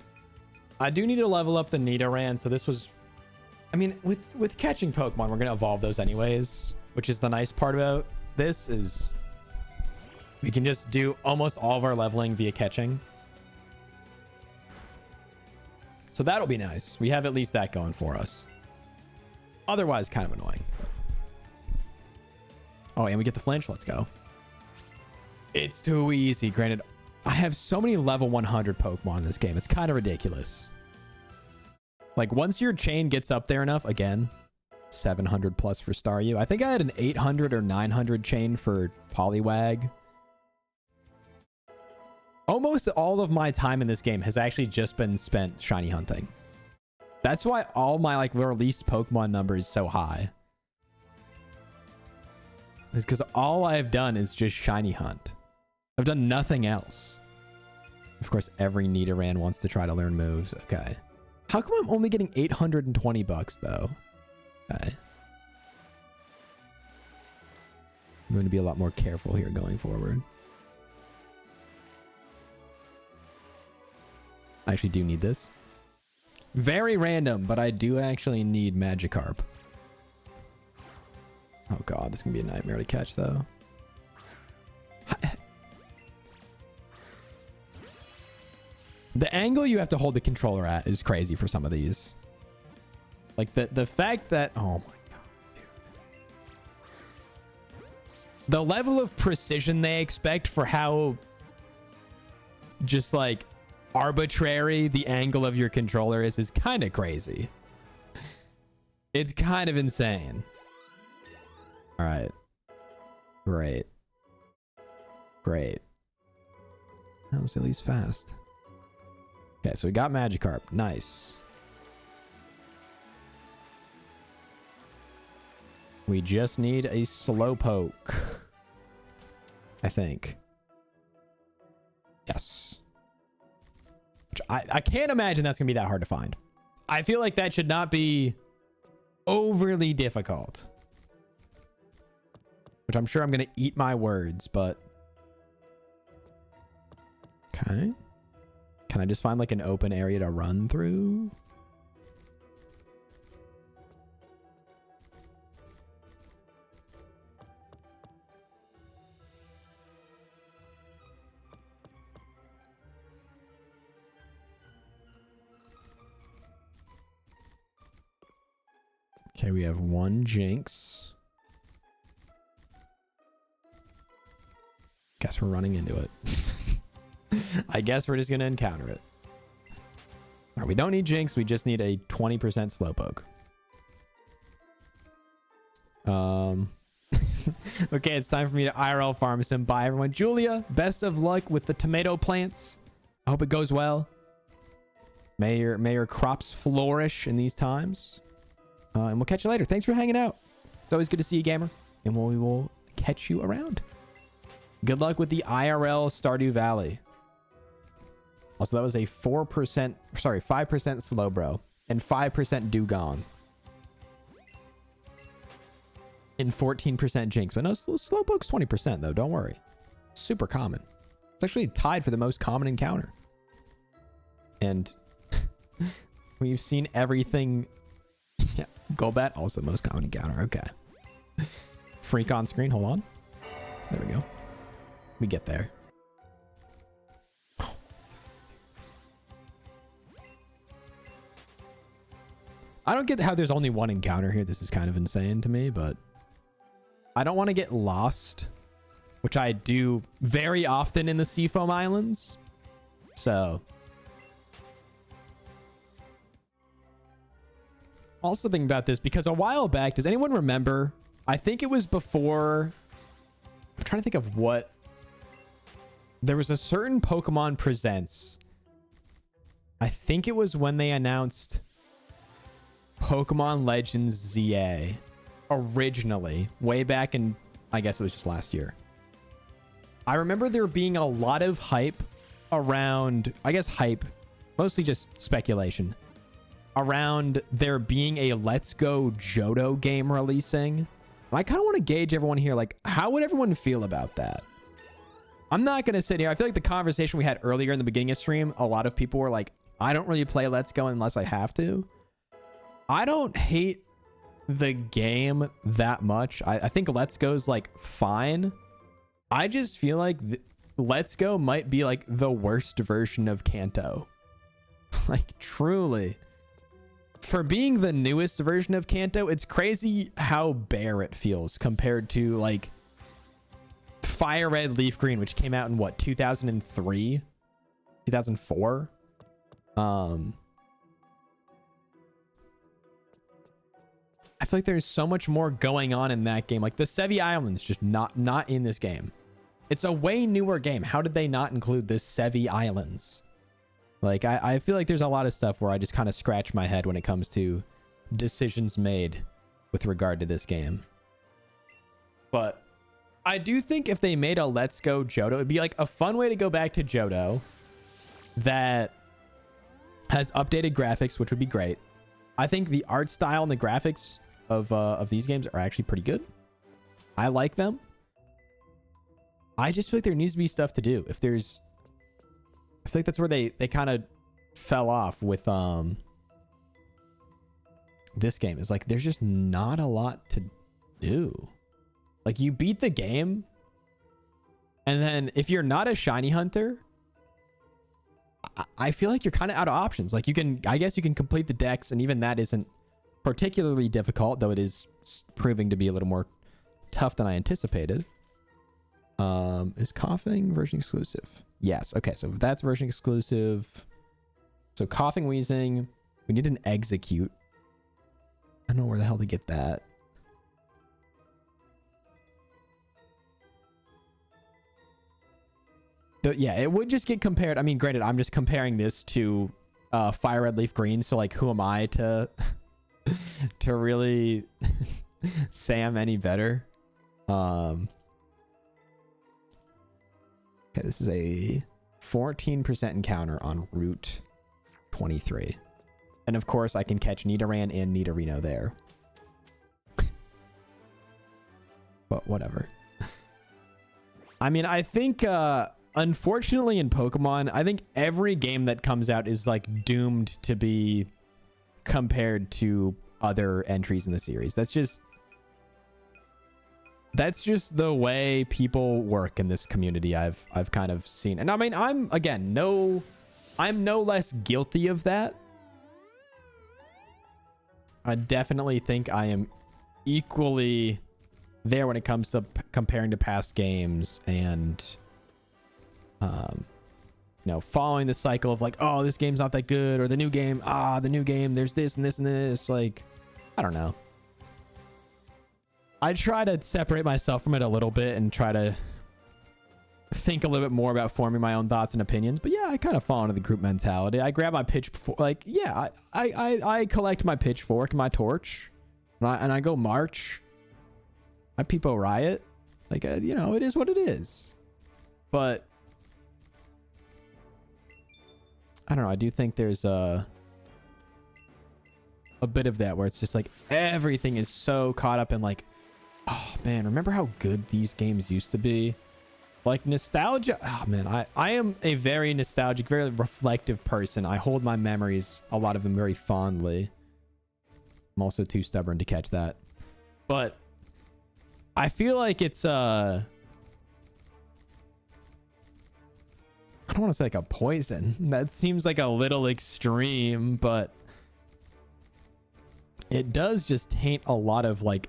I do need to level up the Nidoran, so this was... I mean, with catching Pokemon, we're going to evolve those anyways, which is the nice part about this is we can just do almost all of our leveling via catching. So that'll be nice. We have at least that going for us. Otherwise, kind of annoying. Oh, and we get the flinch. Let's go. It's too easy. Granted, I have so many level 100 Pokemon in this game. It's kind of ridiculous. Like, once your chain gets up there enough, again, 700 plus for Staryu. I think I had an 800 or 900 chain for Poliwag. Almost all of my time in this game has actually just been spent shiny hunting. That's why all my, like, released Pokemon number is so high. It's because all I've done is just shiny hunt. I've done nothing else. Of course, every Nidoran wants to try to learn moves. Okay. How come I'm only getting 820 bucks, though? Okay. I'm going to be a lot more careful here going forward. I actually do need this. Very random, but I do actually need Magikarp. Oh god, this is going to be a nightmare to catch, though. The angle you have to hold the controller at is crazy for some of these. Like, the fact that... Oh, my god. Dude. The level of precision they expect for how... just, like, arbitrary the angle of your controller is kind of crazy. It's kind of insane. All right. Great. Great. That was at least fast. Okay, so we got Magikarp. Nice. We just need a Slowpoke. I think. Yes. Which I can't imagine that's going to be that hard to find. I feel like that should not be overly difficult. Which I'm sure I'm going to eat my words, but... Okay. Can I just find like an open area to run through? Okay, we have one Jinx. Guess we're running into it. I guess we're just going to encounter it. All right, we don't need Jinx. We just need a 20% Slowpoke. Okay, it's time for me to IRL farm some. Bye, everyone. Julia, best of luck with the tomato plants. I hope it goes well. May your crops flourish in these times. And we'll catch you later. Thanks for hanging out. It's always good to see you, gamer. And we will catch you around. Good luck with the IRL Stardew Valley. Also, that was a 5% Slowbro and 5% Dugong. And 14% Jinx. But no, Slowpoke's 20% though. Don't worry. Super common. It's actually tied for the most common encounter. And we've seen everything. Yeah, Golbat, also the most common encounter. Okay. Freak on screen. Hold on. There we go. We get there. I don't get how there's only one encounter here. This is kind of insane to me, but I don't want to get lost, which I do very often in the Seafoam Islands. So also thinking about this because a while back, does anyone remember? I think it was before. I'm trying to think of what. There was a certain Pokemon Presents. I think it was when they announced Pokemon Legends ZA originally, way back in, I guess it was just last year. I remember there being a lot of hype around, I guess hype, mostly just speculation, around there being a Let's Go Johto game releasing. I kind of want to gauge everyone here. Like, how would everyone feel about that? I'm not going to sit here. I feel like the conversation we had earlier in the beginning of stream, a lot of people were like, I don't really play Let's Go unless I have to. I don't hate the game that much. I think Let's Go's like fine. I just feel like Let's Go might be like the worst version of Kanto. Like, truly. For being the newest version of Kanto, it's crazy how bare it feels compared to like Fire Red Leaf Green, which came out in what, 2003, 2004. I feel like there's so much more going on in that game. Like the Sevi Islands, just not in this game. It's a way newer game. How did they not include the Sevi Islands? Like I feel like there's a lot of stuff where I just kind of scratch my head when it comes to decisions made with regard to this game. But I do think if they made a Let's Go Johto, it'd be like a fun way to go back to Johto that has updated graphics, which would be great. I think the art style and the graphics of these games are actually pretty good. I like them. I just feel like there needs to be stuff to do. I feel like that's where they kind of fell off with this game. Is like there's just not a lot to do. Like you beat the game, and then if you're not a shiny hunter, I feel like you're kind of out of options. Like I guess you can complete the decks, and even that isn't particularly difficult, though it is proving to be a little more tough than I anticipated. Is coughing version exclusive? Yes. Okay, so that's version exclusive. So coughing, wheezing, we need an execute. I don't know where the hell to get that. Yeah, it would just get compared. I mean, granted, I'm just comparing this to Fire Red Leaf Green, so like who am I to to really say I'm any better? Okay, this is a 14% encounter on Route 23. And of course, I can catch Nidoran and Nidorino there. But whatever. I mean, I think unfortunately in Pokemon, I think every game that comes out is like doomed to be compared to other entries in the series. That's just the way people work in this community. I've kind of seen. And I mean, I'm no less guilty of that. I definitely think I am equally there when it comes to comparing to past games and Following the cycle of like, oh, this game's not that good, or the new game, there's this and this and this. Like, I don't know. I try to separate myself from it a little bit and try to think a little bit more about forming my own thoughts and opinions. But yeah, I kind of fall into the group mentality. I grab my pitchfork, like, yeah, I collect my pitchfork and my torch, and I go march. I peepo riot. Like, it is what it is. But I don't know. I do think there's a bit of that where it's just like everything is so caught up in like, oh man, remember how good these games used to be? Like nostalgia. Oh man, I am a very nostalgic, very reflective person. I hold my memories, a lot of them, very fondly. I'm also too stubborn to catch that. But I feel like it's I don't want to say like a poison. That seems like a little extreme, but it does just taint a lot of like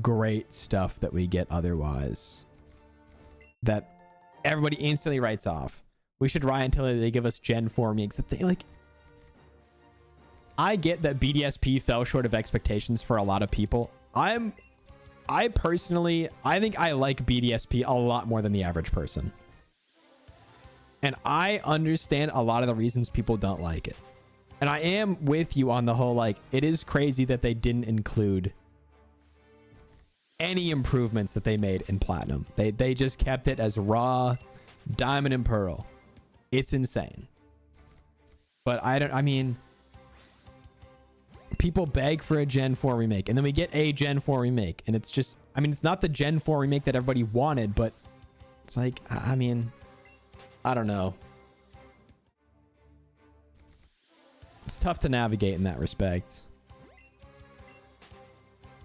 great stuff that we get otherwise that everybody instantly writes off. We should riot until they give us Gen 4 remakes. That they like. I get that BDSP fell short of expectations for a lot of people. I personally, I think I like BDSP a lot more than the average person. And I understand a lot of the reasons people don't like it. And I am with you on the whole, like, it is crazy that they didn't include any improvements that they made in Platinum. They just kept it as raw Diamond and Pearl. It's insane. But I mean, people beg for a Gen 4 remake, and then we get a Gen 4 remake, and it's just, I mean, it's not the Gen 4 remake that everybody wanted, but it's like, I mean, I don't know. It's tough to navigate in that respect.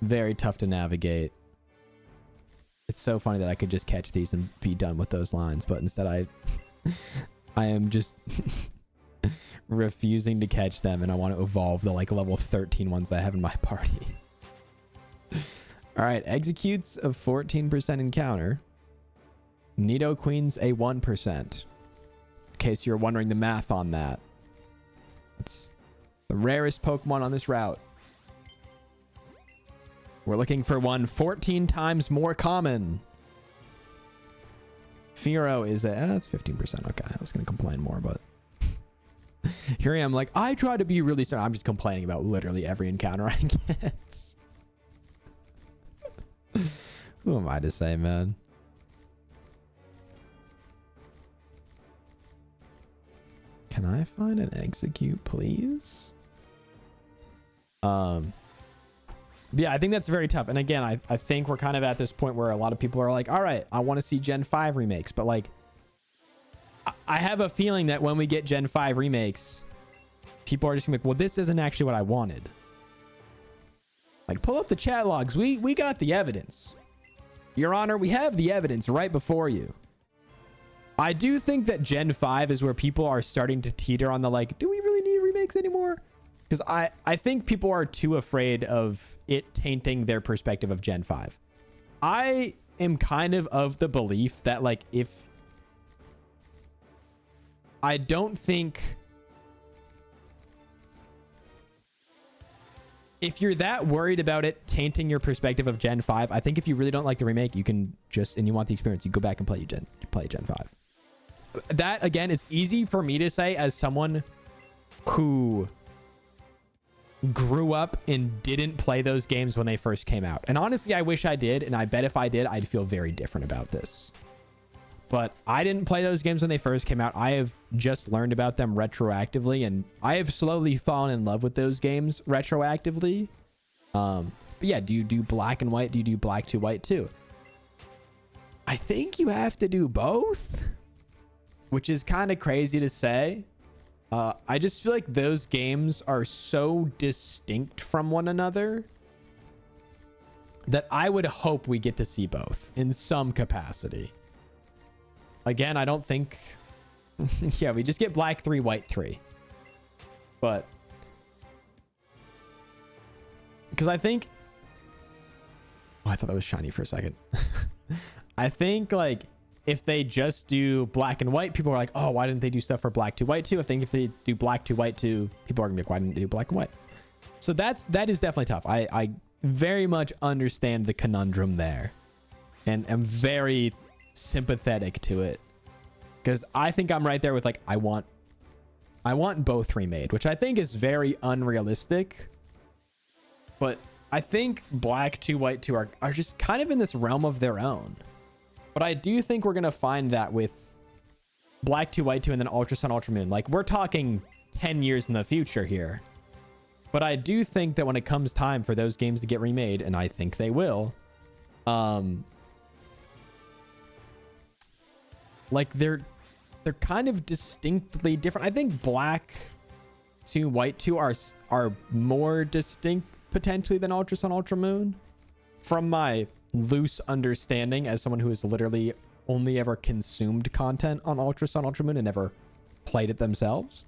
Very tough to navigate. It's so funny that I could just catch these and be done with those lines, but instead I am just refusing to catch them, and I want to evolve the like level 13 ones I have in my party. All right, executes of 14% encounter. Nido Queens a 1%. In case you're wondering the math on that. It's the rarest Pokemon on this route. We're looking for one 14 times more common. Fearow is that's 15%. Okay, I was going to complain more, but here I am like, I try to be really sorry. I'm just complaining about literally every encounter I get. Who am I to say, man? Can I find an execute, please? Yeah, I think that's very tough. And again, I think we're kind of at this point where a lot of people are like, all right, I want to see Gen 5 remakes. But like, I have a feeling that when we get Gen 5 remakes, people are just gonna be like, well, this isn't actually what I wanted. Like, pull up the chat logs. We got the evidence. Your Honor, we have the evidence right before you. I do think that Gen 5 is where people are starting to teeter on the like, do we really need remakes anymore? Because I think people are too afraid of it tainting their perspective of Gen 5. I am kind of the belief that like I don't think if you're that worried about it tainting your perspective of Gen 5, I think if you really don't like the remake, you can just, and you want the experience, you go back and play Gen 5. That, again, is easy for me to say as someone who grew up and didn't play those games when they first came out. And honestly, I wish I did, and I bet if I did, I'd feel very different about this. But I didn't play those games when they first came out. I have just learned about them retroactively, and I have slowly fallen in love with those games retroactively. But yeah, do you do black and white? Do you do black to white too? I think you have to do both, which is kind of crazy to say. I just feel like those games are so distinct from one another that I would hope we get to see both in some capacity. Again, I don't think... yeah, we just get black 3, white 3. But... because I think... oh, I thought that was shiny for a second. I think, like, if they just do black and white, people are like, oh, why didn't they do stuff for black 2, white 2? If they do black 2, white 2, people are gonna be like, why didn't they do black and white? So that is definitely tough. I very much understand the conundrum there, and am very sympathetic to it, because I think I'm right there with like, I want both remade, which I think is very unrealistic. But I think black 2, white 2 are just kind of in this realm of their own. But I do think we're gonna find that with black 2, white 2, and then Ultra Sun, Ultra Moon. Like, we're talking 10 years in the future here. But I do think that when it comes time for those games to get remade, and I think they will, like they're kind of distinctly different. I think black 2, white 2 are more distinct potentially than Ultra Sun, Ultra Moon, from my loose understanding as someone who has literally only ever consumed content on Ultra Sun, Ultra Moon and never played it themselves.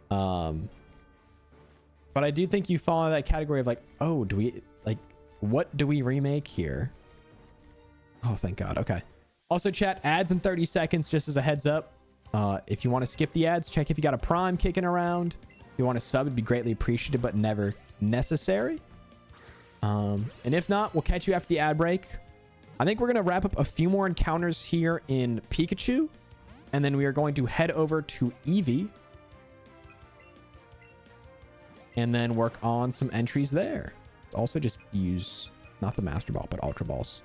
But I do think you fall into that category of like, oh, do we like, what do we remake here? Oh, thank God. Okay. Also, chat, ads in 30 seconds, just as a heads up. If you want to skip the ads, check if you got a Prime kicking around. If you want to sub, it'd be greatly appreciated, but never necessary. And if not, we'll catch you after the ad break. I think we're going to wrap up a few more encounters here in Pikachu, and then we are going to head over to Eevee, and then work on some entries there. Also, just use not the Master Ball, but Ultra Balls.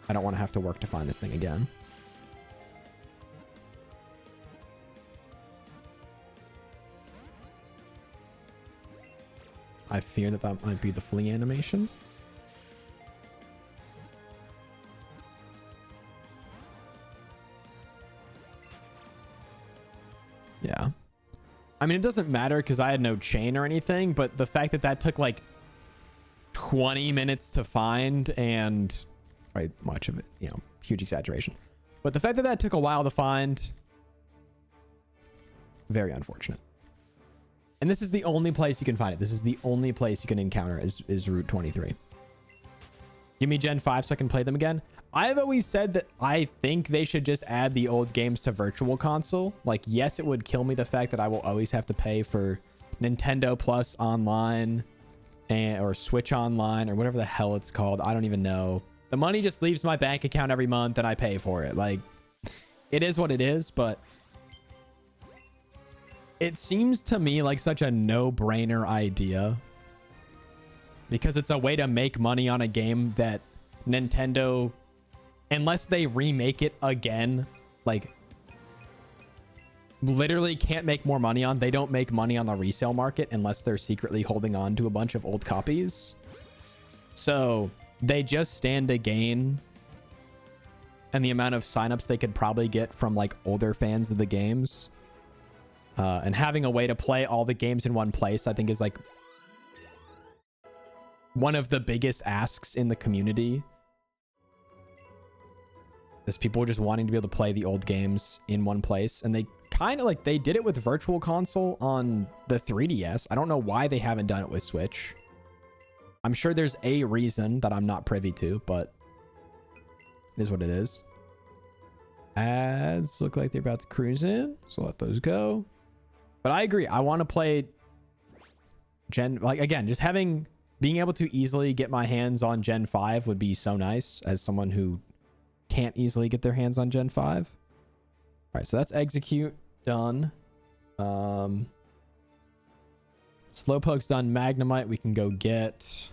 I don't want to have to work to find this thing again. I fear that that might be the flea animation. Yeah. I mean, it doesn't matter because I had no chain or anything, but the fact that that took like 20 minutes to find, and right, much of it, you know, huge exaggeration. But the fact that that took a while to find, very unfortunate. And this is the only place you can find it. This is the only place you can encounter is Route 23. Give me Gen 5 so I can play them again. I've always said that I think they should just add the old games to Virtual Console. Like, yes, it would kill me the fact that I will always have to pay for Nintendo Plus Online or Switch Online or whatever the hell it's called. I don't even know. The money just leaves my bank account every month and I pay for it. Like, it is what it is, but it seems to me like such a no-brainer idea, because it's a way to make money on a game that Nintendo, unless they remake it again, like literally can't make more money on. They don't make money on the resale market unless they're secretly holding on to a bunch of old copies. So they just stand to gain, and the amount of signups they could probably get from like older fans of the games. And having a way to play all the games in one place, I think, is like one of the biggest asks in the community. Is people just wanting to be able to play the old games in one place. And they kind of like, they did it with Virtual Console on the 3DS. I don't know why they haven't done it with Switch. I'm sure there's a reason that I'm not privy to, but it is what it is. Ads look like they're about to cruise in, so let those go. But I agree. I want to play Gen, like, again, just being able to easily get my hands on Gen 5 would be so nice as someone who can't easily get their hands on Gen 5. All right, so that's execute done. Slowpoke's done. Magnemite we can go get.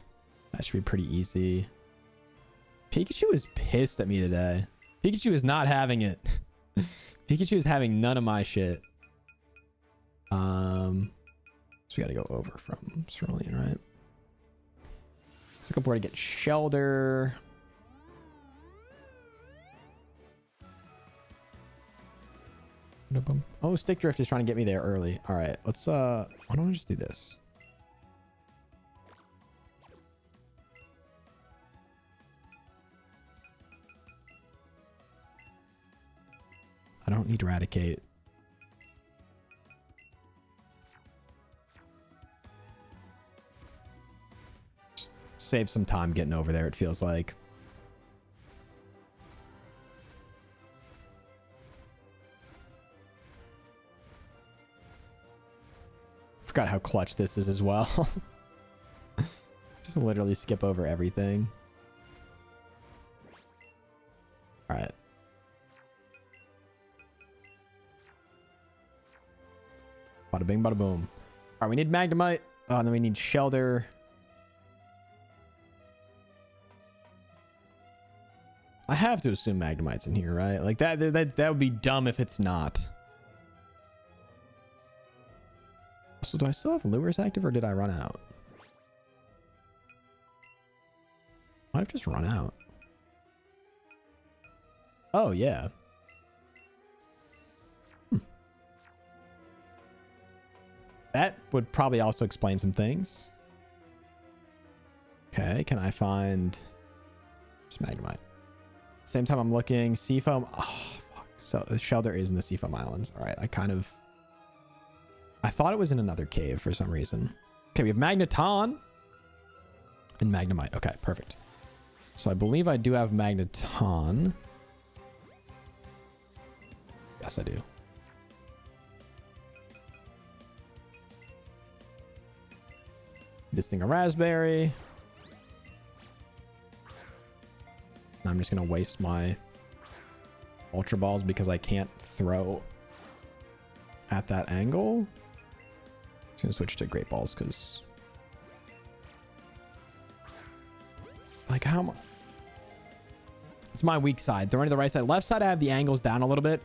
That should be pretty easy. Pikachu is pissed at me today. Pikachu is not having it. Pikachu is having none of my shit. So we gotta go over from Cerulean, right? Let's look up where to get Shelter. Oh, Stick Drift is trying to get me there early. All right, let's why don't I just do this? I don't need Eradicate. Just save some time getting over there, it feels like. Forgot how clutch this is as well. Just literally skip over everything. All right. Bada bing, bada boom. All right, we need Magnemite. Oh, and then we need Shelter. I have to assume Magnemite's in here, right? Like that would be dumb if it's not. So do I still have lures active or did I run out? Might have just run out. Oh, yeah. That would probably also explain some things. Okay, can I find just Magnemite? Same time I'm looking. Seafoam. Oh, fuck. So the Shelter is in the Seafoam Islands. All right, I thought it was in another cave for some reason. Okay, we have Magneton and Magnemite. Okay, perfect. So I believe I do have Magneton. Yes, I do. This thing a raspberry. I'm just going to waste my Ultra Balls because I can't throw at that angle. Just going to switch to Great Balls because... Like how much? It's my weak side. Throwing to the right side. Left side, I have the angles down a little bit.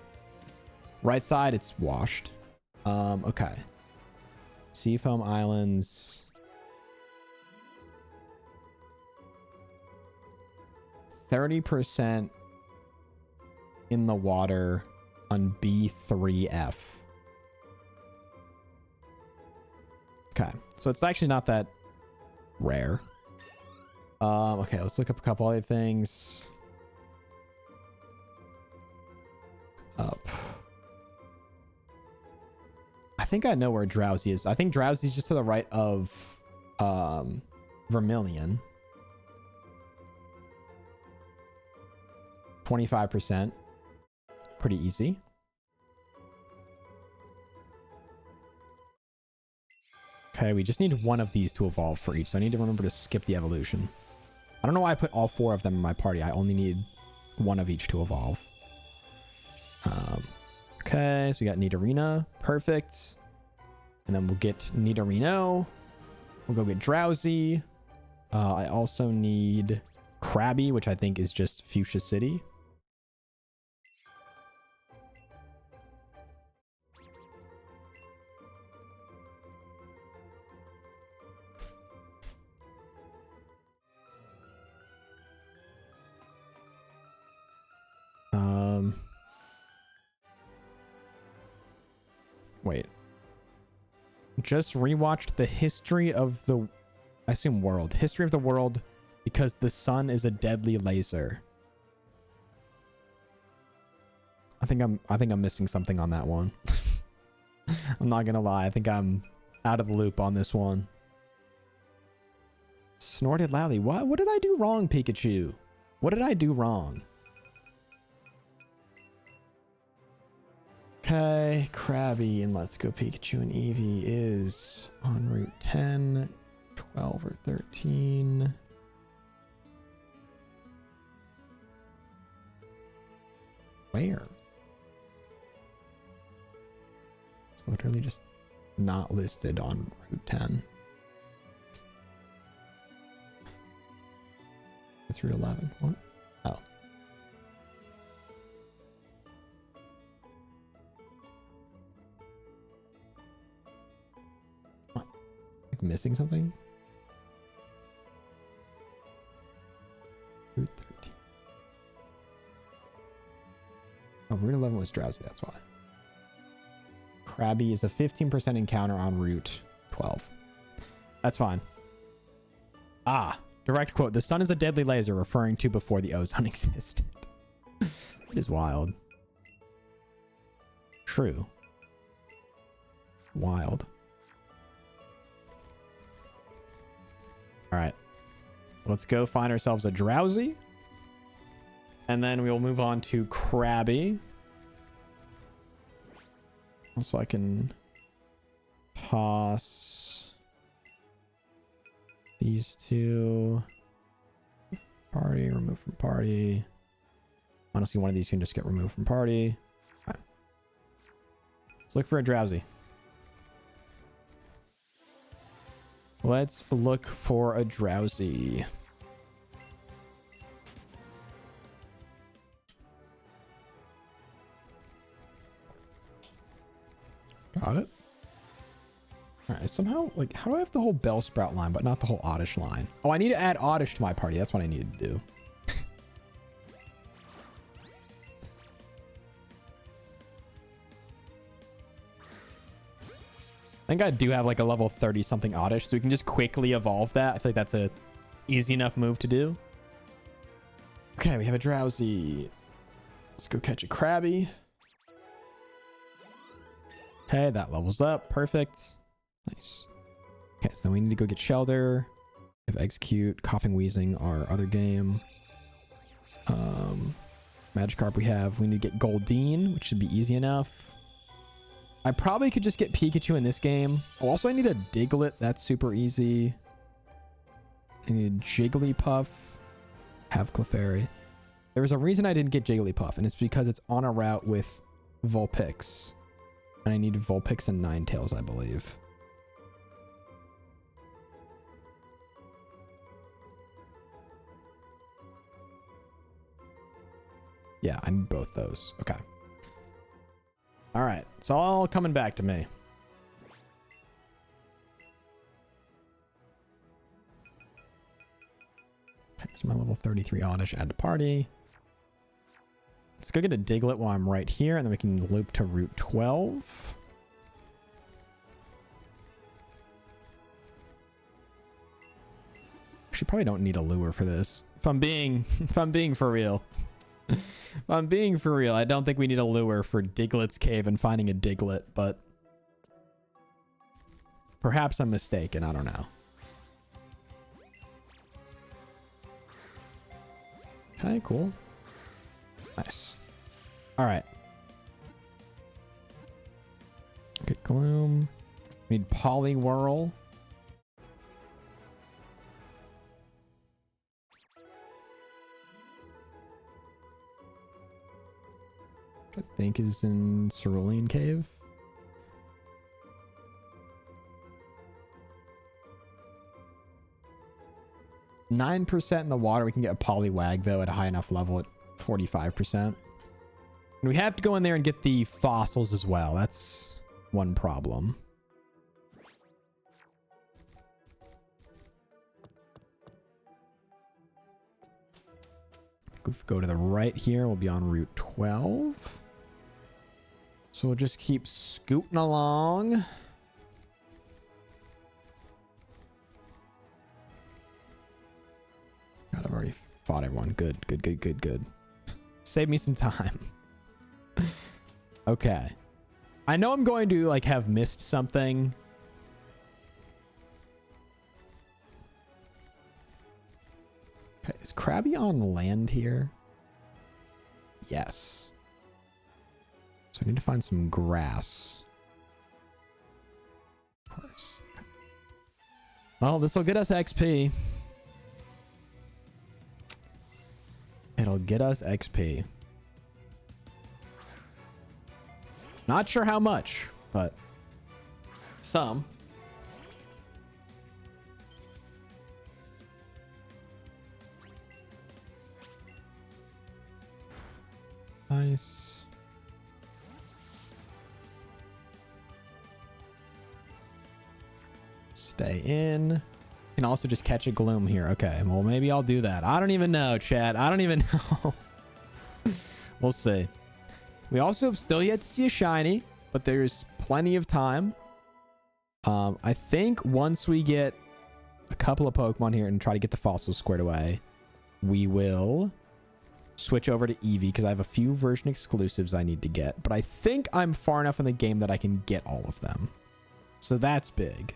Right side, it's washed. Okay. Seafoam Islands. %, in the water on B3F. Okay, so it's actually not that rare. Okay, let's look up a couple other things. Up. I think I know where Drowsy is. I think Drowsy is just to the right of Vermilion. 25%. Pretty easy. Okay, we just need one of these to evolve for each. So I need to remember to skip the evolution. I don't know why I put all 4 of them in my party. I only need one of each to evolve. Okay, so we got Nidorina. Perfect. And then we'll get Nidorino. We'll go get Drowsy. I also need Krabby, which I think is just Fuchsia City. Wait. Just rewatched the history of the, I assume world. History of the world because the sun is a deadly laser. I think I'm missing something on that one. I'm not gonna lie. I think I'm out of the loop on this one. Snorted loudly. What did I do wrong, Pikachu? What did I do wrong? Okay, Krabby and Let's Go Pikachu and Eevee is on Route 10, 12, or 13. Where? It's literally just not listed on Route 10. It's Route 11. What? Oh. What? Like missing something? Route 13. Oh, Route 11 was Drowsy, that's why. Krabby is a 15% encounter on Route 12. That's fine. Ah, direct quote. The sun is a deadly laser, referring to before the ozone existed. It is wild. True. Wild. All right. Let's go find ourselves a Drowsy. And then we will move on to Krabby. So I can... toss these two. Party, remove from party. Honestly, one of these can just get removed from party. Okay. Let's look for a drowsy. Let's look for a drowsy. Got it. All right, somehow, like, how do I have the whole Bellsprout line, but not the whole Oddish line? Oh, I need to add Oddish to my party. That's what I needed to do. I think I do have like a level 30 something Oddish, so we can just quickly evolve that. I feel like that's a easy enough move to do. Okay, we have a drowsy. Let's go catch a Krabby. Okay, that levels up. Perfect. Nice. Okay, so we need to go get Shelter. We have Execute, Coughing Wheezing, our other game. Magikarp we have. We need to get Goldeen, which should be easy enough. I probably could just get Pikachu in this game. Oh, also I need a Diglett. That's super easy. I need a Jigglypuff. Have Clefairy. There was a reason I didn't get Jigglypuff, and it's because it's on a route with Vulpix. And I need Vulpix and Ninetales, I believe. Yeah, I need both those. Okay. All right. It's all coming back to me. Okay, here's my level 33 Oddish. Add to party. Let's go get a Diglett while I'm right here, and then we can loop to Route 12. Actually, probably don't need a lure for this. If I'm being for real. If I'm being for real, I don't think we need a lure for Diglett's cave and finding a Diglett, but perhaps I'm mistaken. I don't know. Okay, cool. Nice. All right. Get Gloom. We need Poliwhirl. I think is in Cerulean Cave. %9% in the water. We can get a Poliwag though at a high enough level at 45%. And we have to go in there and get the fossils as well. That's one problem. If we go to the right here, we'll be on Route 12. So we'll just keep scooting along. God, I've already fought everyone. Good, good, good, good, good. Save me some time. Okay. I know I'm going to like have missed something. Okay, is Krabby on land here? Yes. So I need to find some grass. Of course. Well, this will get us XP. It'll get us XP. Not sure how much, but some. Nice. Stay in. You can also just catch a Gloom here. Okay, well, maybe I'll do that. I don't even know, chat. I don't even know. We'll see. We also have still yet to see a shiny, but there's plenty of time. I think once we get a couple of Pokemon here and try to get the fossils squared away, we will switch over to Eevee because I have a few version exclusives I need to get. But I think I'm far enough in the game that I can get all of them. So that's big.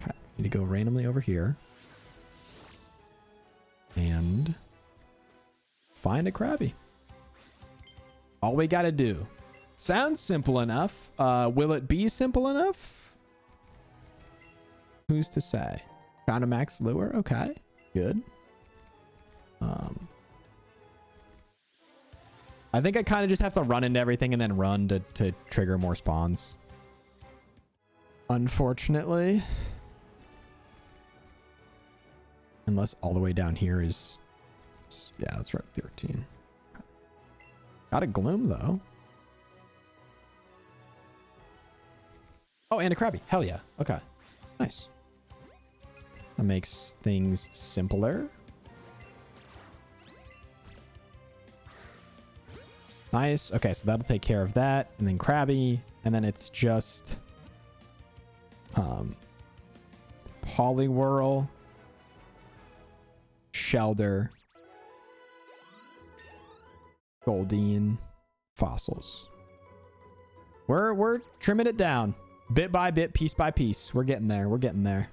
Okay, need to go randomly over here. And find a Krabby. All we gotta do Sounds simple enough. Will it be simple enough? Who's to say? Found a max lure. Okay, good. I think I kind of just have to run into everything and then run to trigger more spawns. Unfortunately. Unless all the way down here is... Yeah, that's right. 13. Got a gloom, though. Oh, and a crabby. Hell yeah. Okay. Nice. That makes things simpler. Nice. Okay, so that'll take care of that. And then crabby. And then it's just... Poliwhirl. Shelder. Goldeen. Fossils. We're trimming it down. Bit by bit, piece by piece. We're getting there. We're getting there.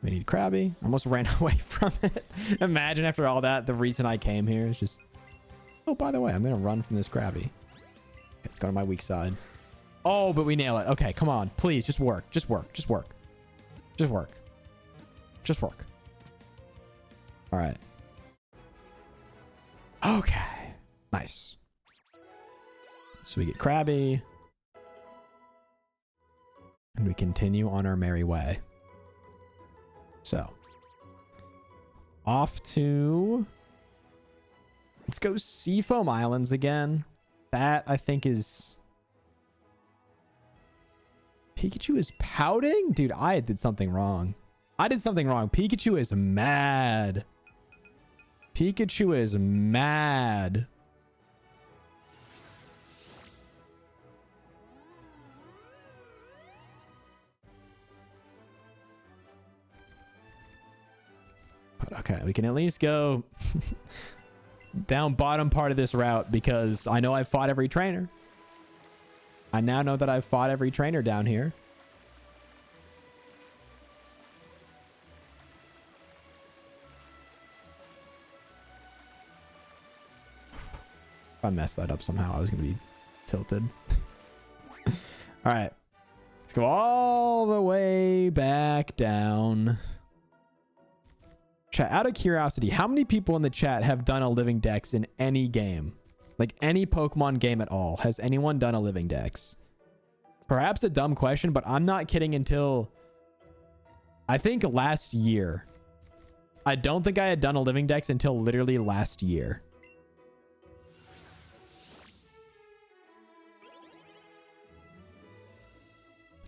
We need crabby. Almost ran away from it. Imagine after all that, the reason I came here is just... Oh, by the way, I'm going to run from this crabby. Okay, let's go to my weak side. Oh, but we nail it. Okay, come on. Please, just work. Just work. Just work. Just work. Just work. All right. Okay. Nice. So we get crabby. And we continue on our merry way. So. Off to... Let's go Seafoam Islands again. That, I think, is... Pikachu is pouting? Dude, I did something wrong. I did something wrong. Pikachu is mad. Pikachu is mad. But okay, we can at least go down bottom part of this route because I know I've fought every trainer. I now know that I've fought every trainer down here. If I messed that up somehow, I was going to be tilted. All right. Let's go all the way back down. Chat, out of curiosity, how many people in the chat have done a living dex in any game? Like any Pokemon game at all? Has anyone done a living dex? Perhaps a dumb question, but I'm not kidding until I think last year. I don't think I had done a living dex until literally last year.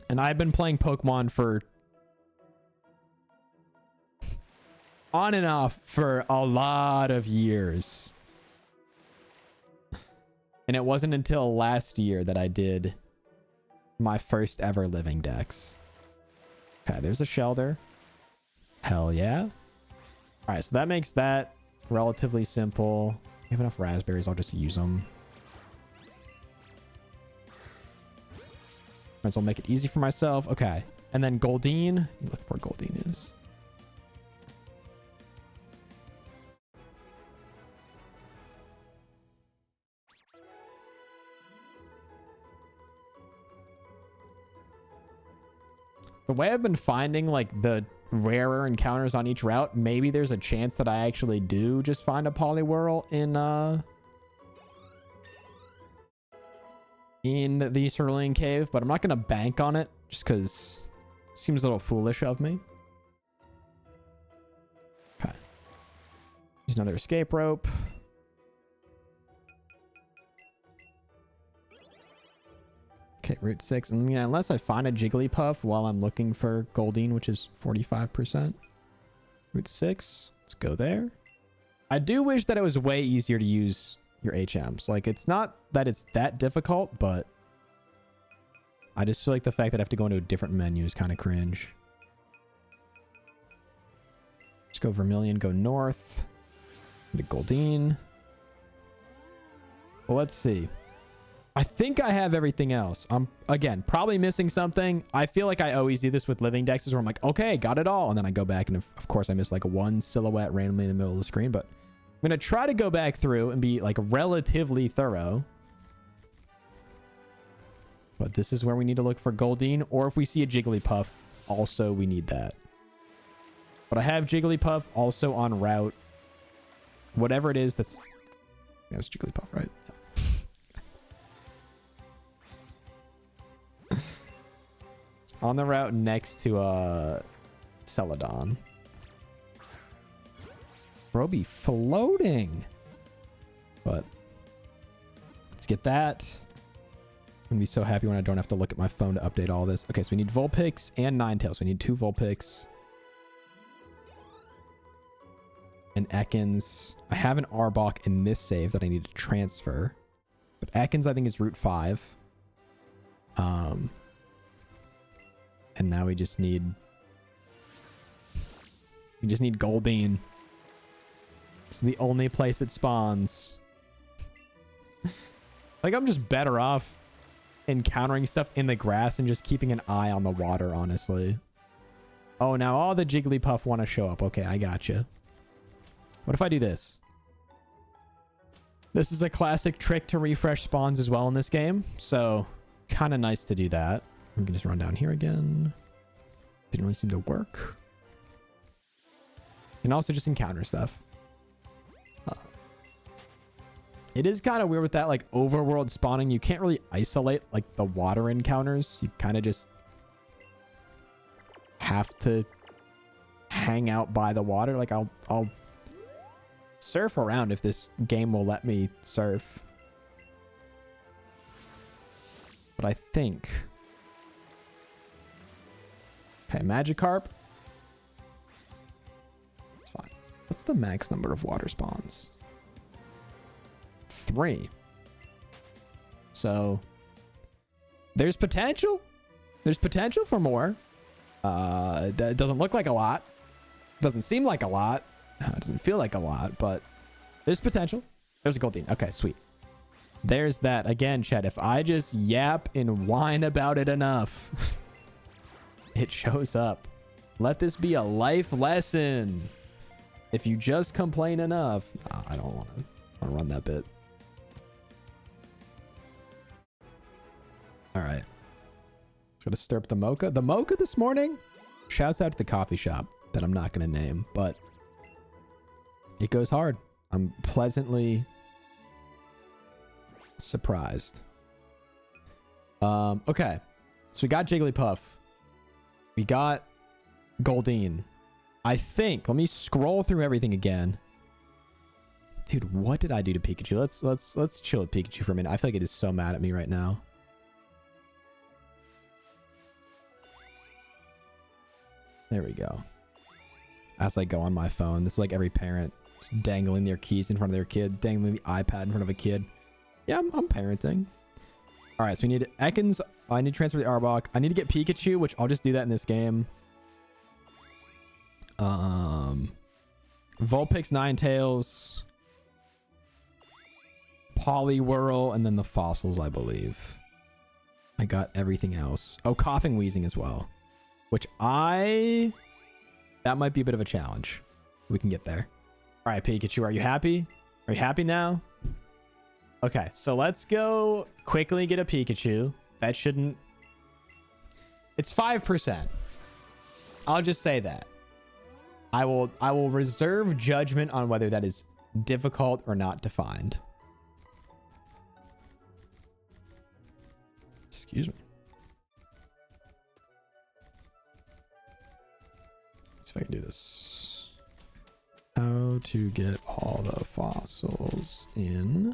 And I've been playing Pokemon for on and off for a lot of years. And it wasn't until last year that I did my first ever living dex. Okay, there's a Shelder. Hell yeah. All right, so that makes that relatively simple. I have enough raspberries, I'll just use them. Might as well make it easy for myself. Okay. And then Goldeen. Look where Goldeen is. The way I've been finding like the rarer encounters on each route, maybe there's a chance that I actually do just find a Poliwhirl in the Cerulean Cave, but I'm not going to bank on it just because it seems a little foolish of me. Okay. Use another escape rope. Okay, Route 6. I mean, unless I find a Jigglypuff while I'm looking for Goldeen, which is 45%. Route 6. Let's go there. I do wish that it was way easier to use your HMs. Like, it's not that it's that difficult, but I just feel like the fact that I have to go into a different menu is kind of cringe. Let's go Vermilion, go north. Into Goldeen. Well, let's see. I think I have everything else. I'm, again, probably missing something. I feel like I always do this with living dexes where I'm like, okay, got it all. And then I go back and of course I miss like one silhouette randomly in the middle of the screen. But I'm going to try to go back through and be like relatively thorough. But this is where we need to look for Goldeen, or if we see a Jigglypuff, also we need that. But I have Jigglypuff also en route. Whatever it is that's... Yeah, it's Jigglypuff, right? It's on the route next to Celadon. Bro be floating. But let's get that. I'm gonna be so happy when I don't have to look at my phone to update all this. Okay, so we need Vulpix and Ninetales. We need 2 Vulpix. And Ekans. I have an Arbok in this save that I need to transfer. But Ekans, I think, is Route 5. And now we just need... We just need Goldeen. It's the only place it spawns. Like, I'm just better off encountering stuff in the grass and just keeping an eye on the water, honestly. Oh, now all the Jigglypuff want to show up. Okay, I gotcha. What if I do this? This is a classic trick to refresh spawns as well in this game. So, kind of nice to do that. We can just run down here again. Didn't really seem to work. You can also just encounter stuff. It is kind of weird with that, like, overworld spawning. You can't really isolate, like, the water encounters. You kind of just have to hang out by the water. Like, I'll surf around if this game will let me surf. But I think... Okay, Magikarp. It's fine. What's the max number of water spawns? 3. So there's potential. There's potential for more. It doesn't look like a lot. Doesn't seem like a lot. It doesn't feel like a lot, but there's potential. There's a Goldeen. Okay, sweet. There's that. Again, chat, if I just yap and whine about it enough, it shows up. Let this be a life lesson. If you just complain enough... I don't want to run that bit. All right. Just gonna stir up the mocha. The mocha this morning, shouts out to the coffee shop that I'm not going to name, but it goes hard. I'm pleasantly surprised. Okay. So we got Jigglypuff. We got Goldeen. I think, let me scroll through everything again. Dude, what did I do to Pikachu? Let's chill with Pikachu for a minute. I feel like it is so mad at me right now. There we go. As I go on my phone, this is like every parent just dangling their keys in front of their kid, dangling the iPad in front of a kid. Yeah, I'm parenting. All right, so we need Ekans. I need to transfer the Arbok. I need to get Pikachu, which I'll just do that in this game. Vulpix, Ninetales, Poliwhirl, and then the fossils, I believe. I got everything else. Oh, Coughing Wheezing as well. Which that might be a bit of a challenge. We can get there. All right, Pikachu, are you happy? Are you happy now? Okay, so let's go quickly get a Pikachu. That shouldn't... It's 5%. I'll just say that. I will reserve judgment on whether that is difficult or not defined. Excuse me. See if I can do this. How to get all the fossils in.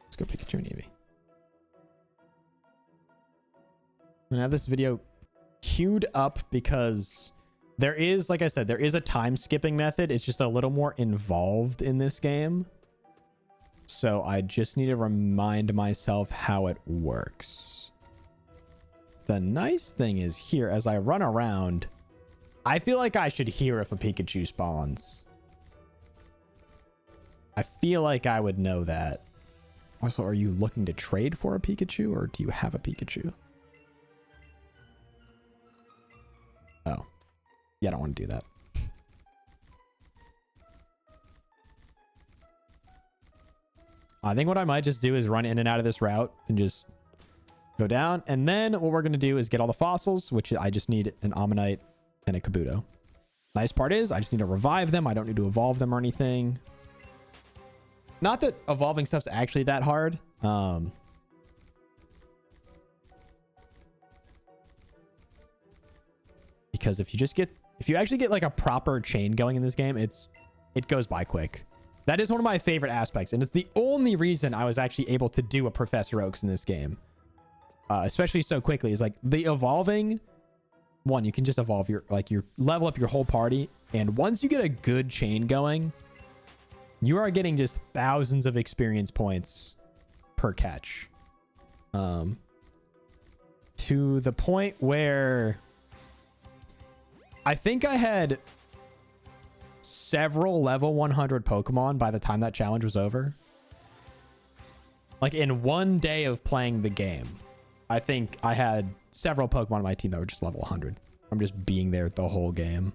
Let's go Pikachu and Eevee. I'm gonna have this video queued up because there is, like I said, there is a time skipping method. It's just a little more involved in this game. So I just need to remind myself how it works. The nice thing is here, as I run around, I feel like I should hear if a Pikachu spawns. I feel like I would know that. Also, are you looking to trade for a Pikachu or do you have a Pikachu? Oh. Yeah, I don't want to do that. I think what I might just do is run in and out of this route and just go down. And then what we're going to do is get all the fossils, which I just need an Ammonite and a Kabuto. Nice part is I just need to revive them. I don't need to evolve them or anything. Not that evolving stuff's actually that hard. Because if you actually get like a proper chain going in this game, it goes by quick. That is one of my favorite aspects, and it's the only reason I was actually able to do a Professor Oaks in this game, especially so quickly. Is like the evolving one. You can just evolve your level up your whole party, and once you get a good chain going, you are getting just thousands of experience points per catch, to the point where I think I had several level 100 Pokemon by the time that challenge was over. Like in one day of playing the game, I think I had several Pokemon on my team that were just level 100 from just being there the whole game.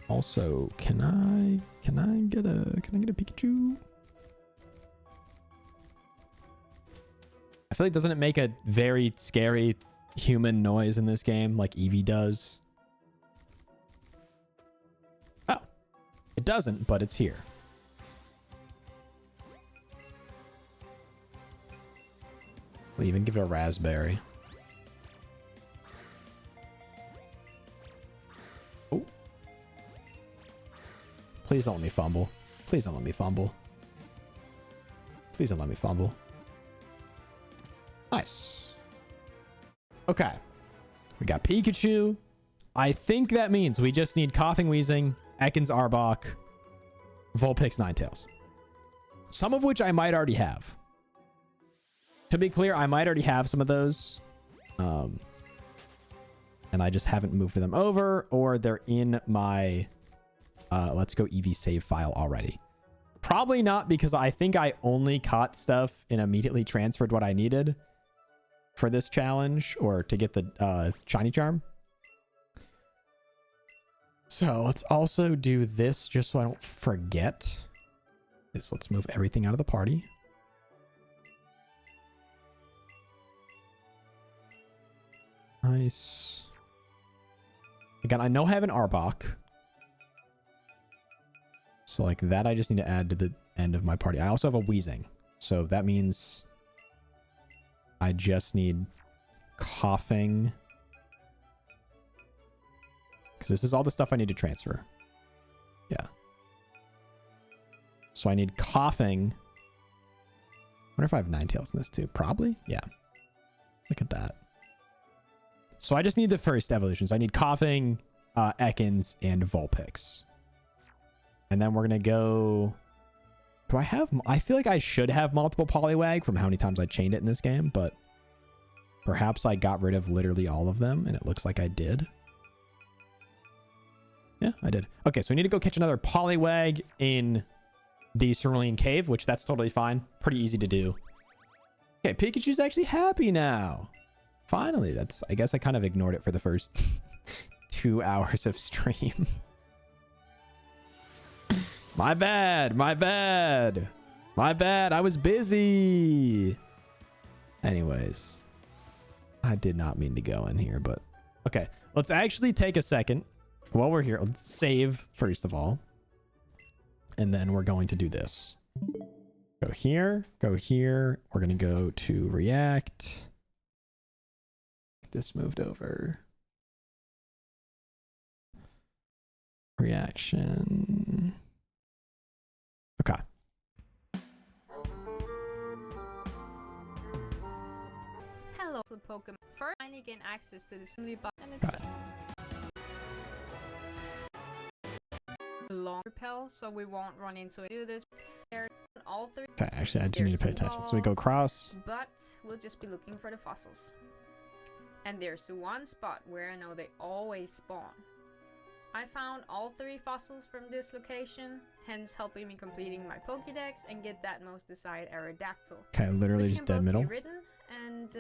Also, can I get a Pikachu? I feel like doesn't it make a very scary human noise in this game like Eevee does? Oh, it doesn't, but it's here. We'll even give it a raspberry. Oh. Please don't let me fumble. Please don't let me fumble. Please don't let me fumble. Nice. Okay. We got Pikachu. I think that means we just need Coughing Wheezing, Ekans Arbok, Vulpix Ninetales. Some of which I might already have. To be clear, I might already have some of those. And I just haven't moved them over, or they're in my Let's Go Eevee save file already. Probably not, because I think I only caught stuff and immediately transferred what I needed for this challenge, or to get the shiny charm. So let's also do this just so I don't forget. Let's move everything out of the party. Nice. Again, I know I have an Arbok. So like that, I just need to add to the end of my party. I also have a Wheezing. So that means I just need Coughing. Because this is all the stuff I need to transfer. Yeah. So I need Coughing. I wonder if I have Ninetales in this too. Probably. Yeah. Look at that. So I just need the first evolutions. I need Coughing, Ekans, and Vulpix. And then we're going to go... Do I have... I feel like I should have multiple Poliwag from how many times I chained it in this game, but perhaps I got rid of literally all of them, and it looks like I did. Yeah, I did. Okay, so we need to go catch another Poliwag in the Cerulean Cave, which that's totally fine. Pretty easy to do. Okay, Pikachu's actually happy now. Finally, I guess I kind of ignored it for the first 2 hours of stream. My bad. I was busy. Anyways, I did not mean to go in here, but okay. Let's actually take a second while we're here. Let's save first of all. And then we're going to do this. Go here, go here. We're going to go to React. This moved over. Reaction. Okay. Hello, Pokemon. First, I gain access to the assembly button, and it's long repel, so we won't run into it. Do this. All three. Okay, actually, I do need to pay attention. So we go across. But we'll just be looking for the fossils. And there's one spot where I know they always spawn. I found all 3 fossils from this location, hence helping me completing my Pokédex and get that most desired Aerodactyl. Okay, literally just dead middle. Written and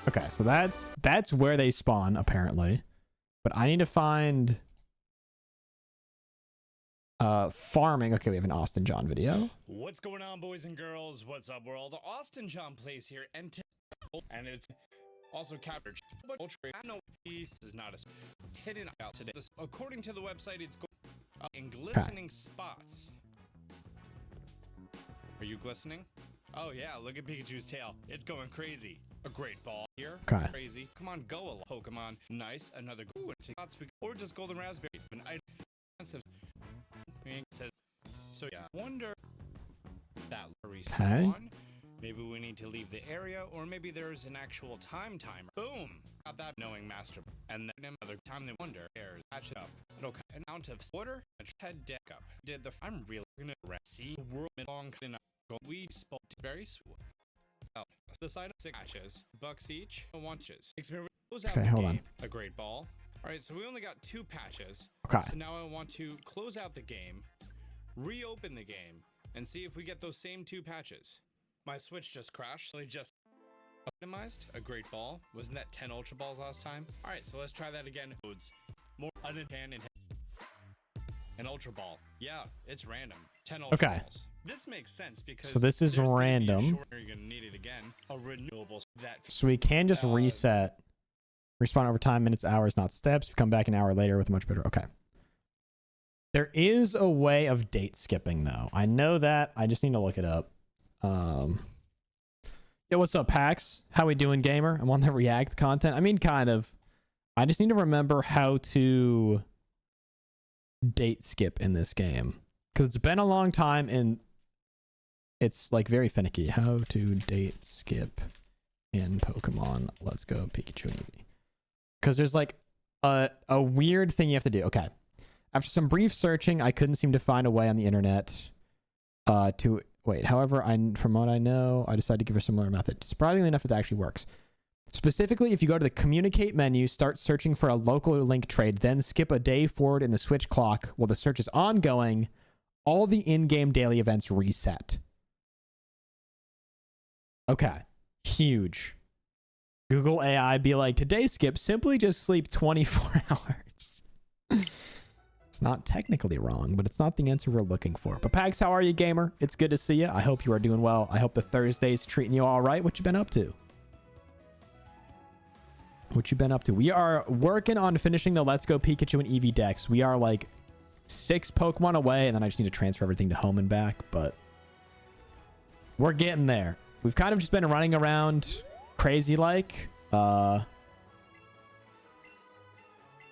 Okay, so that's where they spawn apparently. But I need to find farming. Okay, we have an Austin John video. What's going on, boys and girls? What's up, world? Austin John plays here, and it's also captured. But ultra, I know this is not a hidden out today. According to the website, it's going in glistening spots. Are you glistening? Oh yeah, look at Pikachu's tail. It's going crazy. A great ball here. Okay. Crazy. Come on, go along. Pokemon. Nice. Another good or just golden raspberry. An item. So yeah, wonder that respawn. Maybe we need to leave the area, or maybe there's an actual time timer. Boom! Got that knowing master. And then another time they wonder. Patch it up. It'll an amount of water. Head deck up. I'm really gonna see the world long enough. We spoke very sweet. The side of 6 matches, bucks each, watches. Okay, hold on. A great ball. All right, so we only got 2 patches. Okay. So now I want to close out the game, reopen the game, and see if we get those same 2 patches. My Switch just crashed. So just optimized. A great ball. Wasn't that 10 Ultra Balls last time? All right, so let's try that again. More unintended. An Ultra Ball. Yeah, it's random. 10 Ultra Balls. This makes sense because so this is random. You're gonna need it again. A renewable that. So we can just reset. Respawn over time, minutes, hours, not steps. Come back an hour later with a much better. Okay. There is a way of date skipping though. I know that. I just need to look it up. Yo, what's up, Pax? How we doing, gamer? I'm on the React content. I mean, kind of. I just need to remember how to date skip in this game because it's been a long time and it's like very finicky. How to date skip in Pokemon Let's Go Pikachu and Eevee. Because there's like a weird thing you have to do. Okay. After some brief searching, I couldn't seem to find a way on the internet to wait. However, from what I know, I decided to give her a similar method. Surprisingly enough, it actually works. Specifically, if you go to the communicate menu, start searching for a local link trade, then skip a day forward in the Switch clock while the search is ongoing, all the in-game daily events reset. Okay. Huge. Google AI be like, today skip, simply just sleep 24 hours. It's not technically wrong, but it's not the answer we're looking for. But Pags, how are you, gamer? It's good to see you. I hope you are doing well. I hope the Thursday's treating you all right. What you been up to? What you been up to? We are working on finishing the Let's Go Pikachu and Eevee decks. We are like 6 Pokemon away, and then I just need to transfer everything to home and back, but we're getting there. We've kind of just been running around crazy like.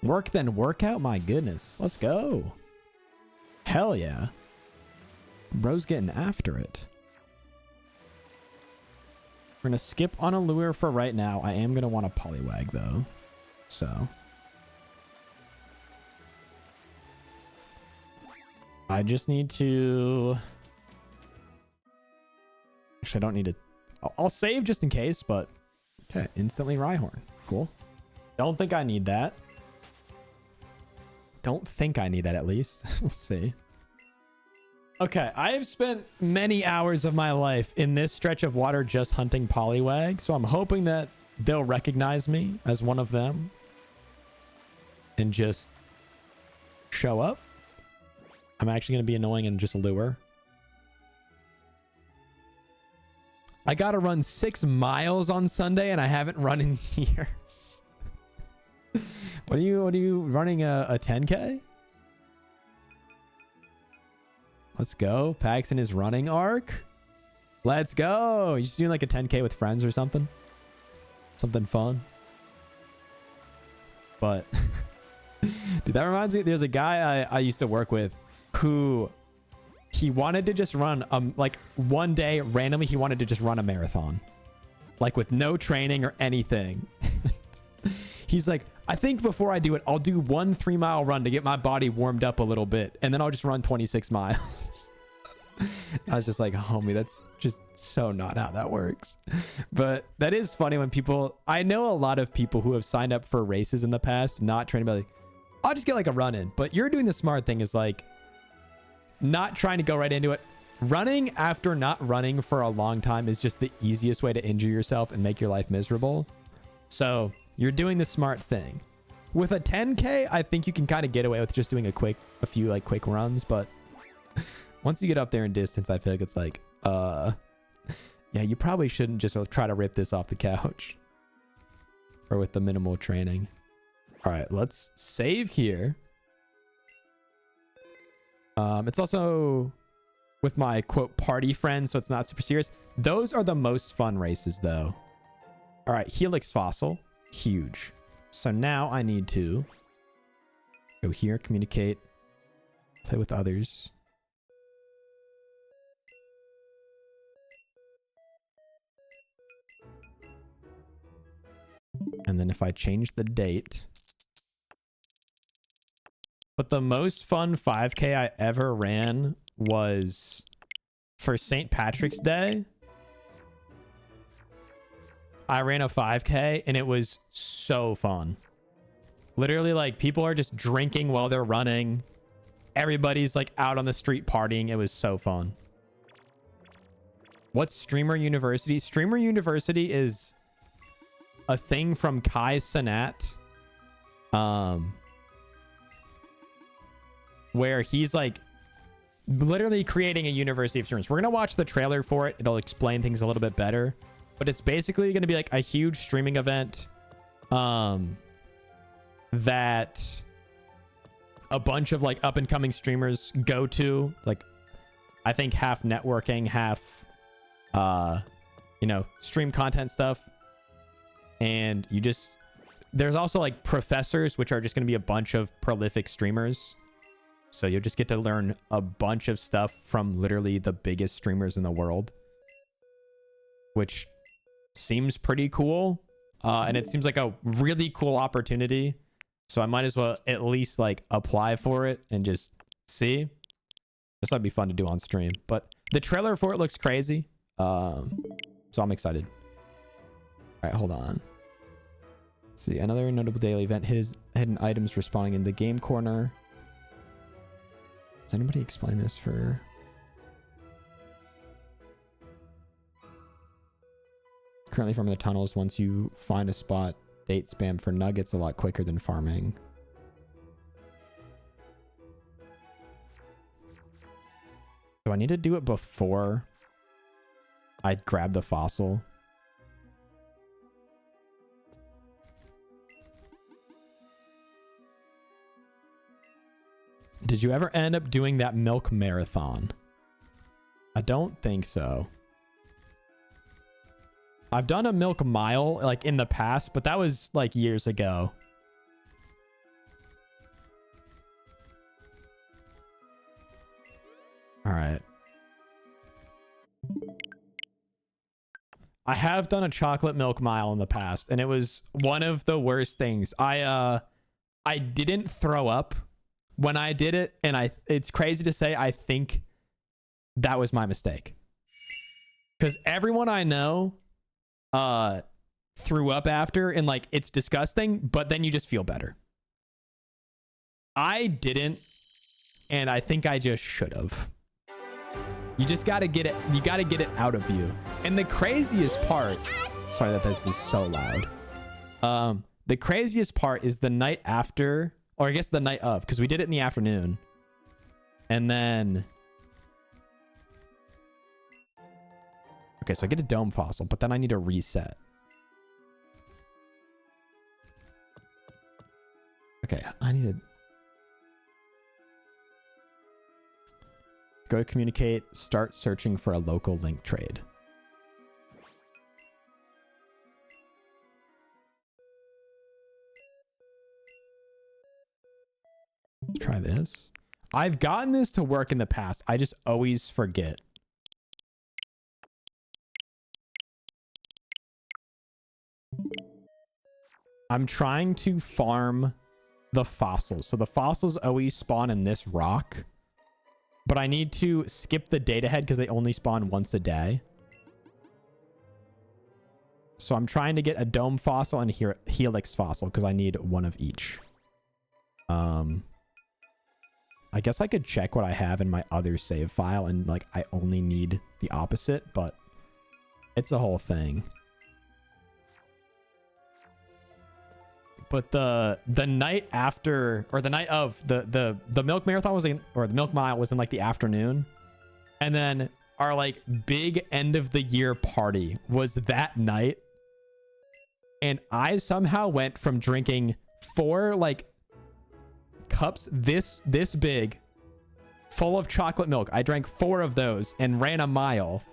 Work then workout? My goodness. Let's go. Hell yeah. Bro's getting after it. We're going to skip on a lure for right now. I am going to want a Poliwag though. So. I just need to... Actually, I don't need to... I'll save just in case, but... Okay, instantly Rhyhorn. Cool. Don't think I need that. Don't think I need that at least. We'll see. Okay, I have spent many hours of my life in this stretch of water just hunting Poliwag, so I'm hoping that they'll recognize me as one of them and just show up. I'm actually going to be annoying and just lure. I got to run 6 miles on Sunday and I haven't run in years. What are you running a 10K? Let's go. Pax in his running arc. Let's go. You just doing like a 10K with friends or something? Something fun. But dude, that reminds me, there's a guy I used to work with who he wanted to just run like one day randomly he wanted to just run a marathon. Like with no training or anything. He's like, I think before I do it, I'll do 1 3-mile run to get my body warmed up a little bit. And then I'll just run 26 miles. I was just like, homie, that's just so not how that works. But that is funny when people, I know a lot of people who have signed up for races in the past, not training, but like, I'll just get like a run in. But you're doing the smart thing is like not trying to go right into it. Running after not running for a long time is just the easiest way to injure yourself and make your life miserable. So you're doing the smart thing. With a 10K, I think you can kind of get away with just doing a few like quick runs, but once you get up there in distance, I feel like it's like, yeah, you probably shouldn't just try to rip this off the couch or with the minimal training. All right, let's save here. It's also with my quote party friends, so it's not super serious. Those are the most fun races though. All right, Helix Fossil, huge. So now I need to go here, communicate, play with others. And then if I change the date. But the most fun 5K I ever ran was for St. Patrick's Day. I ran a 5K and it was so fun. Literally, like, people are just drinking while they're running. Everybody's like out on the street partying. It was so fun. What's Streamer University? Streamer University is a thing from Kai Cenat. Where he's like literally creating a university of streamers. We're going to watch the trailer for it. It'll explain things a little bit better. But it's basically going to be like a huge streaming event that a bunch of like up and coming streamers go to. Like, I think half networking, half, you know, stream content stuff. And you just, there's also like professors, which are just going to be a bunch of prolific streamers. So you'll just get to learn a bunch of stuff from literally the biggest streamers in the world, which seems pretty cool. And it seems like a really cool opportunity. So I might as well at least like apply for it and just see. This would be fun to do on stream. But the trailer for it looks crazy. So I'm excited. All right, hold on. Let's see, another notable daily event. Hidden items respawning in the game corner. Does anybody explain this for... Currently from the tunnels, once you find a spot, date spam for nuggets a lot quicker than farming. Do I need to do it before I grab the fossil? Did you ever end up doing that milk marathon? I don't think so. I've done a milk mile like in the past, but that was like years ago. All right. I have done a chocolate milk mile in the past, and it was one of the worst things. I didn't throw up when I did it, and it's crazy to say I think that was my mistake. Because everyone I know threw up after, and like it's disgusting, but then you just feel better. I didn't, and I think I just should have. You just got to get it. You got to get it out of you. And the craziest part, sorry that this is so loud. The craziest part is the night after, or I guess the night of, because we did it in the afternoon. And then, okay, so I get a dome fossil, but then I need a reset. Okay, I need to go to communicate, start searching for a local link trade. Let's try this. I've gotten this to work in the past. I just always forget. I'm trying to farm the fossils. So the fossils always spawn in this rock. But I need to skip the data head because they only spawn once a day. So I'm trying to get a dome fossil and a helix fossil because I need one of each. I guess I could check what I have in my other save file and like I only need the opposite, but it's a whole thing. But the night after, or the night of the milk marathon was in, or the milk mile was in like the afternoon. And then our like big end of the year party was that night. And I somehow went from drinking 4 like cups this big full of chocolate milk. I drank 4 of those and ran a mile.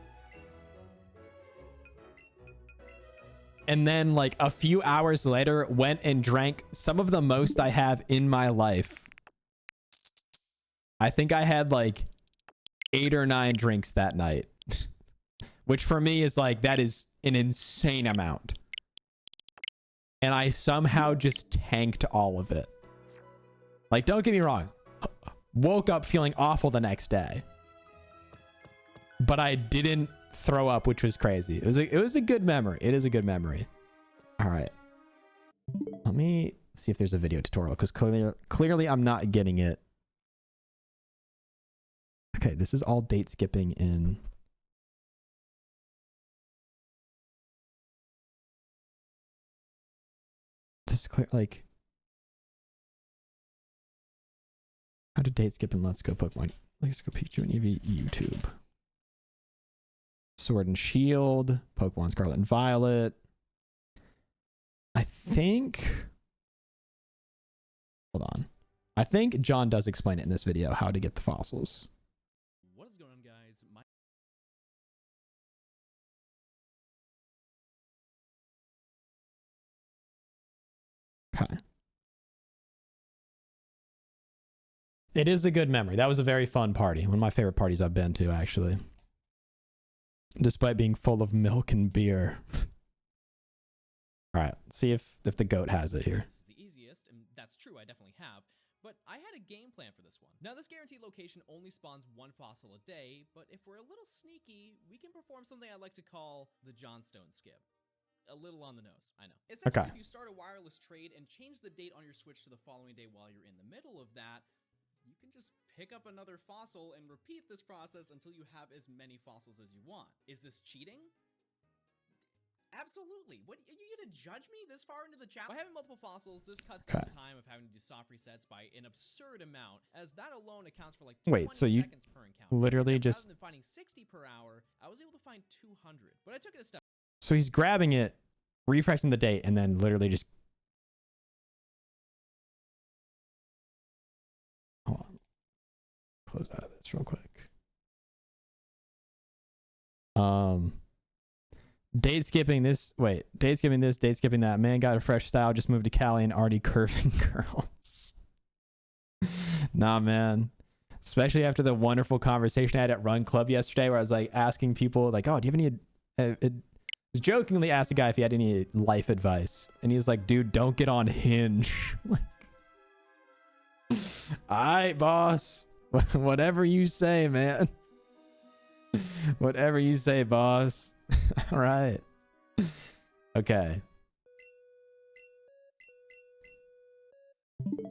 And then like a few hours later went and drank some of the most I have in my life. I think I had like 8 or 9 drinks that night, which for me is like, that is an insane amount. And I somehow just tanked all of it. Like, don't get me wrong. Woke up feeling awful the next day. But I didn't throw up, which was crazy. It was a good memory. It is a good memory. All right. Let me see if there's a video tutorial, because clearly I'm not getting it. Okay, this is all date skipping in. This is clear, like, how to date skip in Let's Go Pokemon. Let's Go Pikachu and Eevee YouTube. Sword and Shield, Pokemon Scarlet and Violet. I think, hold on. I think John does explain it in this video, how to get the fossils. What is going on, guys? Okay. It is a good memory. That was a very fun party. One of my favorite parties I've been to, actually. Despite being full of milk and beer. All right, see if the goat has it here. This is the easiest, and that's true, I definitely have. But I had a game plan for this one. Now, this guaranteed location only spawns 1 fossil a day, but if we're a little sneaky, we can perform something I like to call the Johnstone skip. A little on the nose, I know. Essentially, if you start a wireless trade and change the date on your Switch to the following day while you're in the middle of that, you can just pick up another fossil and repeat this process until you have as many fossils as you want. Is this cheating? Absolutely. What, are you gonna judge me this far into the chat? By having multiple fossils, this cuts down the time of having to do soft resets by an absurd amount, as that alone accounts for like 20 seconds per encounter. Literally just, rather than finding 60 per hour, I was able to find 200. But I took it a step. So he's grabbing it, refreshing the date, and then literally just, hold on. Close out of this real quick. Date skipping this, date skipping this, date skipping that. Man got a fresh style, just moved to Cali and already curving girls. Nah, man. Especially after the wonderful conversation I had at Run Club yesterday, where I was like asking people, like, oh, do you have any, jokingly asked a guy if he had any life advice. And he was like, dude, don't get on Hinge. Like, all right, boss. Whatever you say, man. Whatever you say, boss. All right. Okay.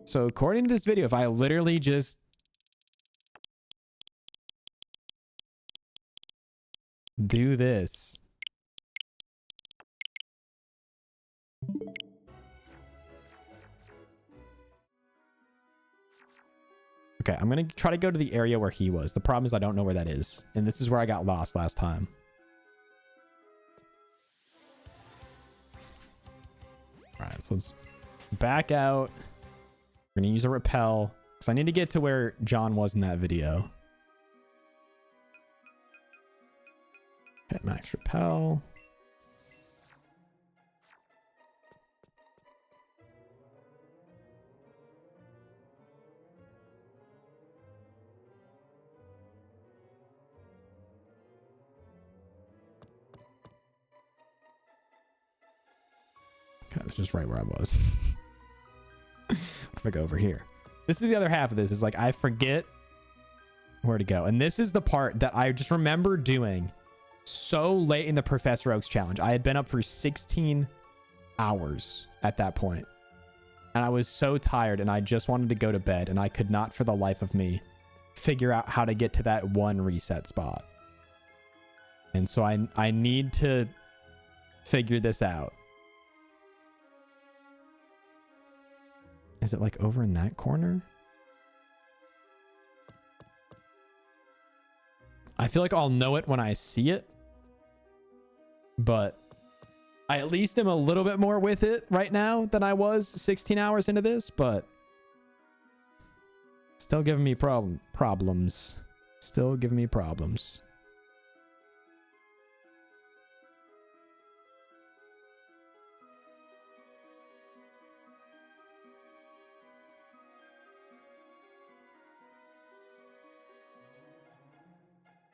So according to this video, if I literally just do this. Okay, I'm going to try to go to the area where he was. The problem is I don't know where that is. And this is where I got lost last time. All right, so let's back out. We're going to use a repel because I need to get to where John was in that video. Okay, max repel. Okay, that's just right where I was. If I go over here. This is the other half of this. Is like I forget where to go. And this is the part that I just remember doing so late in the Professor Oaks challenge. I had been up for 16 hours at that point. And I was so tired and I just wanted to go to bed. And I could not for the life of me figure out how to get to that one reset spot. And so I need to figure this out. Is it like over in that corner? I feel like I'll know it when I see it. But I at least am a little bit more with it right now than I was 16 hours into this, but still giving me problems. Still giving me problems.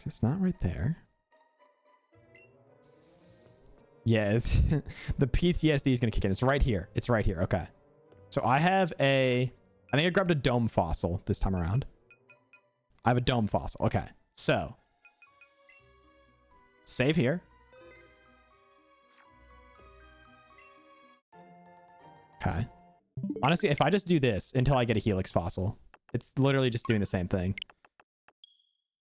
It's not right there. Yeah, it's the PTSD is going to kick in. It's right here. It's right here. Okay. So I have I think I grabbed a dome fossil this time around. I have a dome fossil. Okay. So save here. Okay. Honestly, if I just do this until I get a helix fossil, it's literally just doing the same thing.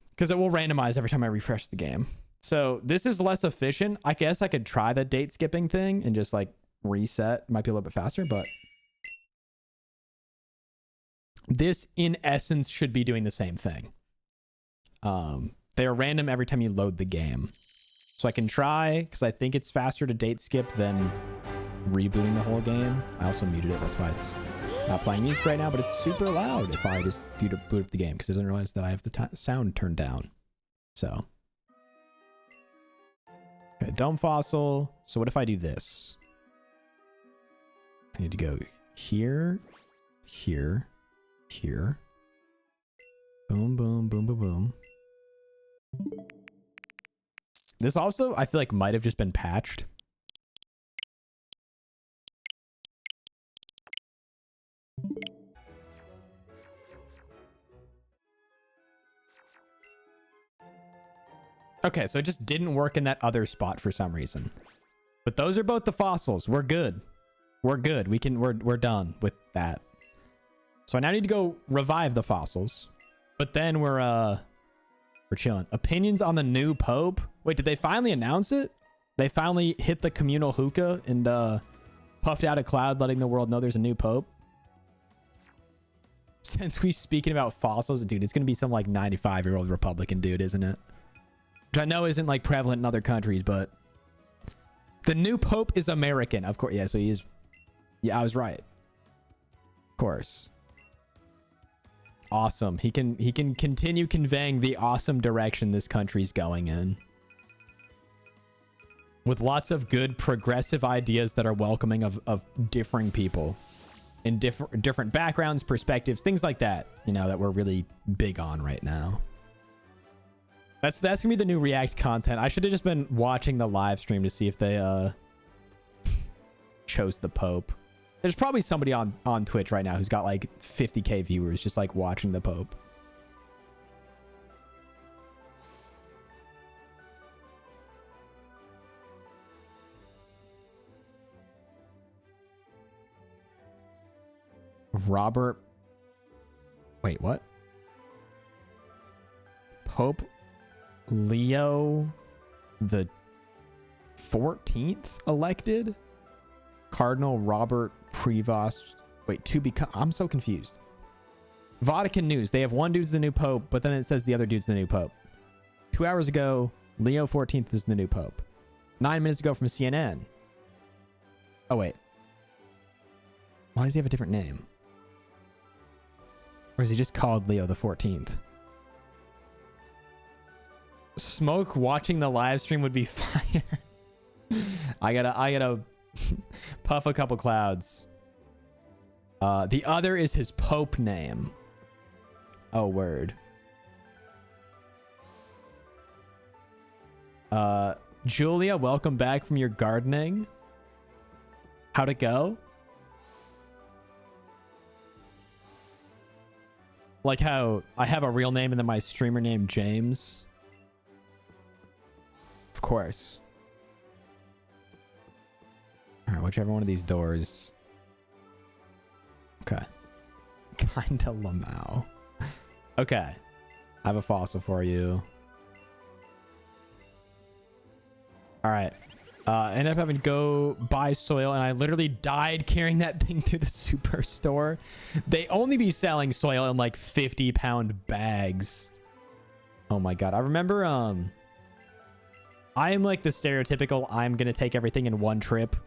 Because it will randomize every time I refresh the game. So this is less efficient. I guess I could try the date skipping thing and just like reset. Might be a little bit faster, but this in essence should be doing the same thing. They are random every time you load the game. So I can try, because I think it's faster to date skip than rebooting the whole game. I also muted it. That's why it's not playing music right now, but it's super loud if I just boot up the game, because it doesn't realize that I have the sound turned down. So, okay, dome fossil. So what if I do this? I need to go here, here, here. Boom, boom, boom, boom, boom. This also, I feel like, might have just been patched. Okay, so it just didn't work in that other spot for some reason. But those are both the fossils. We're good. We're good. We're done with that. So I now need to go revive the fossils. But then we're chilling. Opinions on the new Pope? Wait, did they finally announce it? They finally hit the communal hookah and puffed out a cloud letting the world know there's a new Pope? Since we speaking about fossils, dude, it's gonna be some like 95-year-old Republican dude, isn't it? Which I know isn't like prevalent in other countries, but the new Pope is American, of course. Yeah, so he is. Yeah, I was right. Of course. Awesome. He can continue conveying the awesome direction this country's going in, with lots of good progressive ideas that are welcoming of differing people in different backgrounds, perspectives, things like that, you know, that we're really big on right now. That's gonna be the new React content. I should have just been watching the live stream to see if they chose the Pope. There's probably somebody on Twitch right now who's got like 50k viewers just like watching the Pope. Robert. Wait, what? Pope Leo the 14th elected? Cardinal Robert Prevost. Wait, to become. I'm so confused. Vatican News. They have one dude's the new Pope, but then it says the other dude's the new Pope. 2 hours ago, Leo 14th is the new Pope. 9 minutes ago from CNN. Oh, wait. Why does he have a different name? Or is he just called Leo the 14th? Smoke watching the live stream would be fire. I gotta puff a couple clouds. The other is his Pope name. Oh, word. Julia, welcome back from your gardening. How'd it go? Like how I have a real name and then my streamer name James. Of course. All right, whichever one of these doors. Okay. Kinda Lamau. Okay. I have a fossil for you. All right. Ended up having to go buy soil, and I literally died carrying that thing to the superstore. They only be selling soil in like 50-pound bags. Oh my god. I remember I am like the stereotypical I'm gonna take everything in one trip.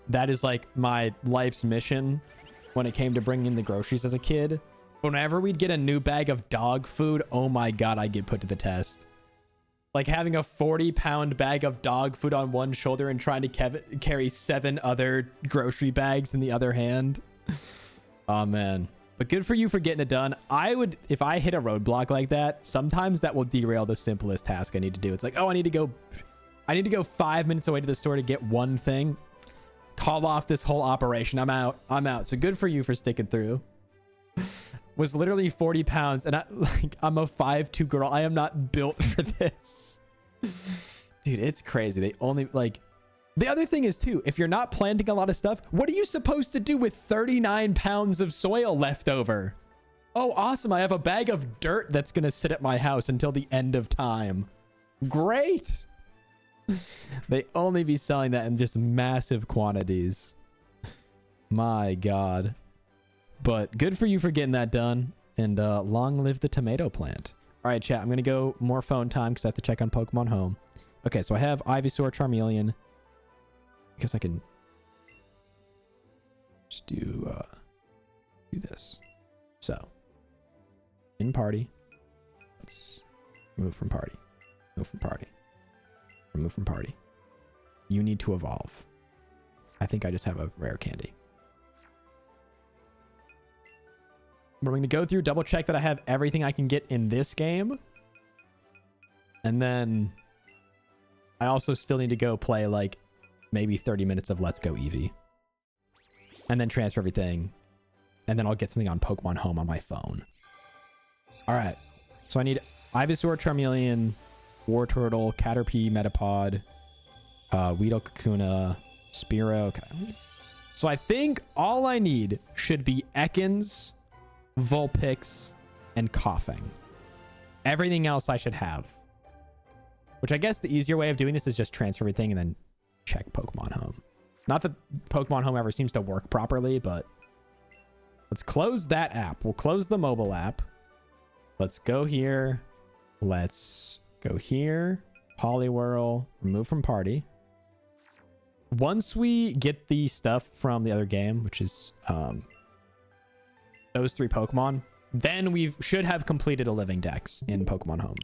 That is like my life's mission when it came to bringing in the groceries as a kid. Whenever we'd get a new bag of dog food, oh my god, I'd get put to the test. Like having a 40-pound bag of dog food on one shoulder and trying to carry 7 other grocery bags in the other hand. Oh, man. But good for you for getting it done. I would, if I hit a roadblock like that, sometimes that will derail the simplest task I need to do. It's like, oh, I need to go 5 minutes away to the store to get one thing. Call off this whole operation. I'm out. So good for you for sticking through. Was literally 40 pounds, and I'm a 5'2" girl. I am not built for this. Dude, it's crazy. They only, like... The other thing is, too, if you're not planting a lot of stuff, what are you supposed to do with 39 pounds of soil left over? Oh, awesome. I have a bag of dirt that's going to sit at my house until the end of time. Great. They only be selling that in just massive quantities. My God. But good for you for getting that done. And long live the tomato plant. All right, chat. I'm going to go more phone time because I have to check on Pokemon Home. Okay, so I have Ivysaur, Charmeleon. I guess I can just do this. So, in party. Let's remove from party. Remove from party. Remove from party. You need to evolve. I think I just have a rare candy. But I'm going to go through, double check that I have everything I can get in this game. And then I also still need to go play like maybe 30 minutes of Let's Go Eevee. And then transfer everything. And then I'll get something on Pokemon Home on my phone. All right. So I need Ivysaur, Charmeleon, Wartortle, Caterpie, Metapod, Weedle, Kakuna, Spearow. Okay. So I think all I need should be Ekans, Vulpix, and Coughing. Everything else I should have. Which I guess the easier way of doing this is just transfer everything and then check Pokemon Home. Not that Pokemon Home ever seems to work properly, but let's close that app. We'll close the mobile app. Let's go here. Let's go here. Poliwhirl. Remove from party. Once we get the stuff from the other game, which is those 3 Pokemon, then we should have completed a living dex in Pokemon Home.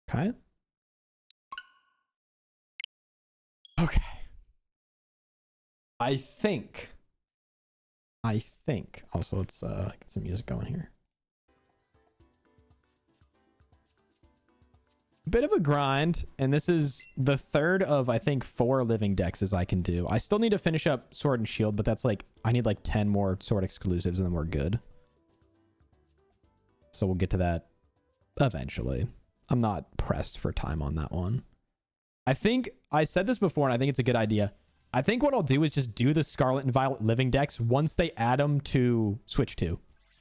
Okay. Okay. I think. Also, let's get some music going here. Bit of a grind, and this is the 3rd of, I think, 4 living dexes I can do. I still need to finish up Sword and Shield, but that's like, I need like 10 more Sword exclusives and then we're good. So we'll get to that eventually. I'm not pressed for time on that one. I think, I said this before and I think it's a good idea. I think what I'll do is just do the Scarlet and Violet living dex once they add them to Switch 2.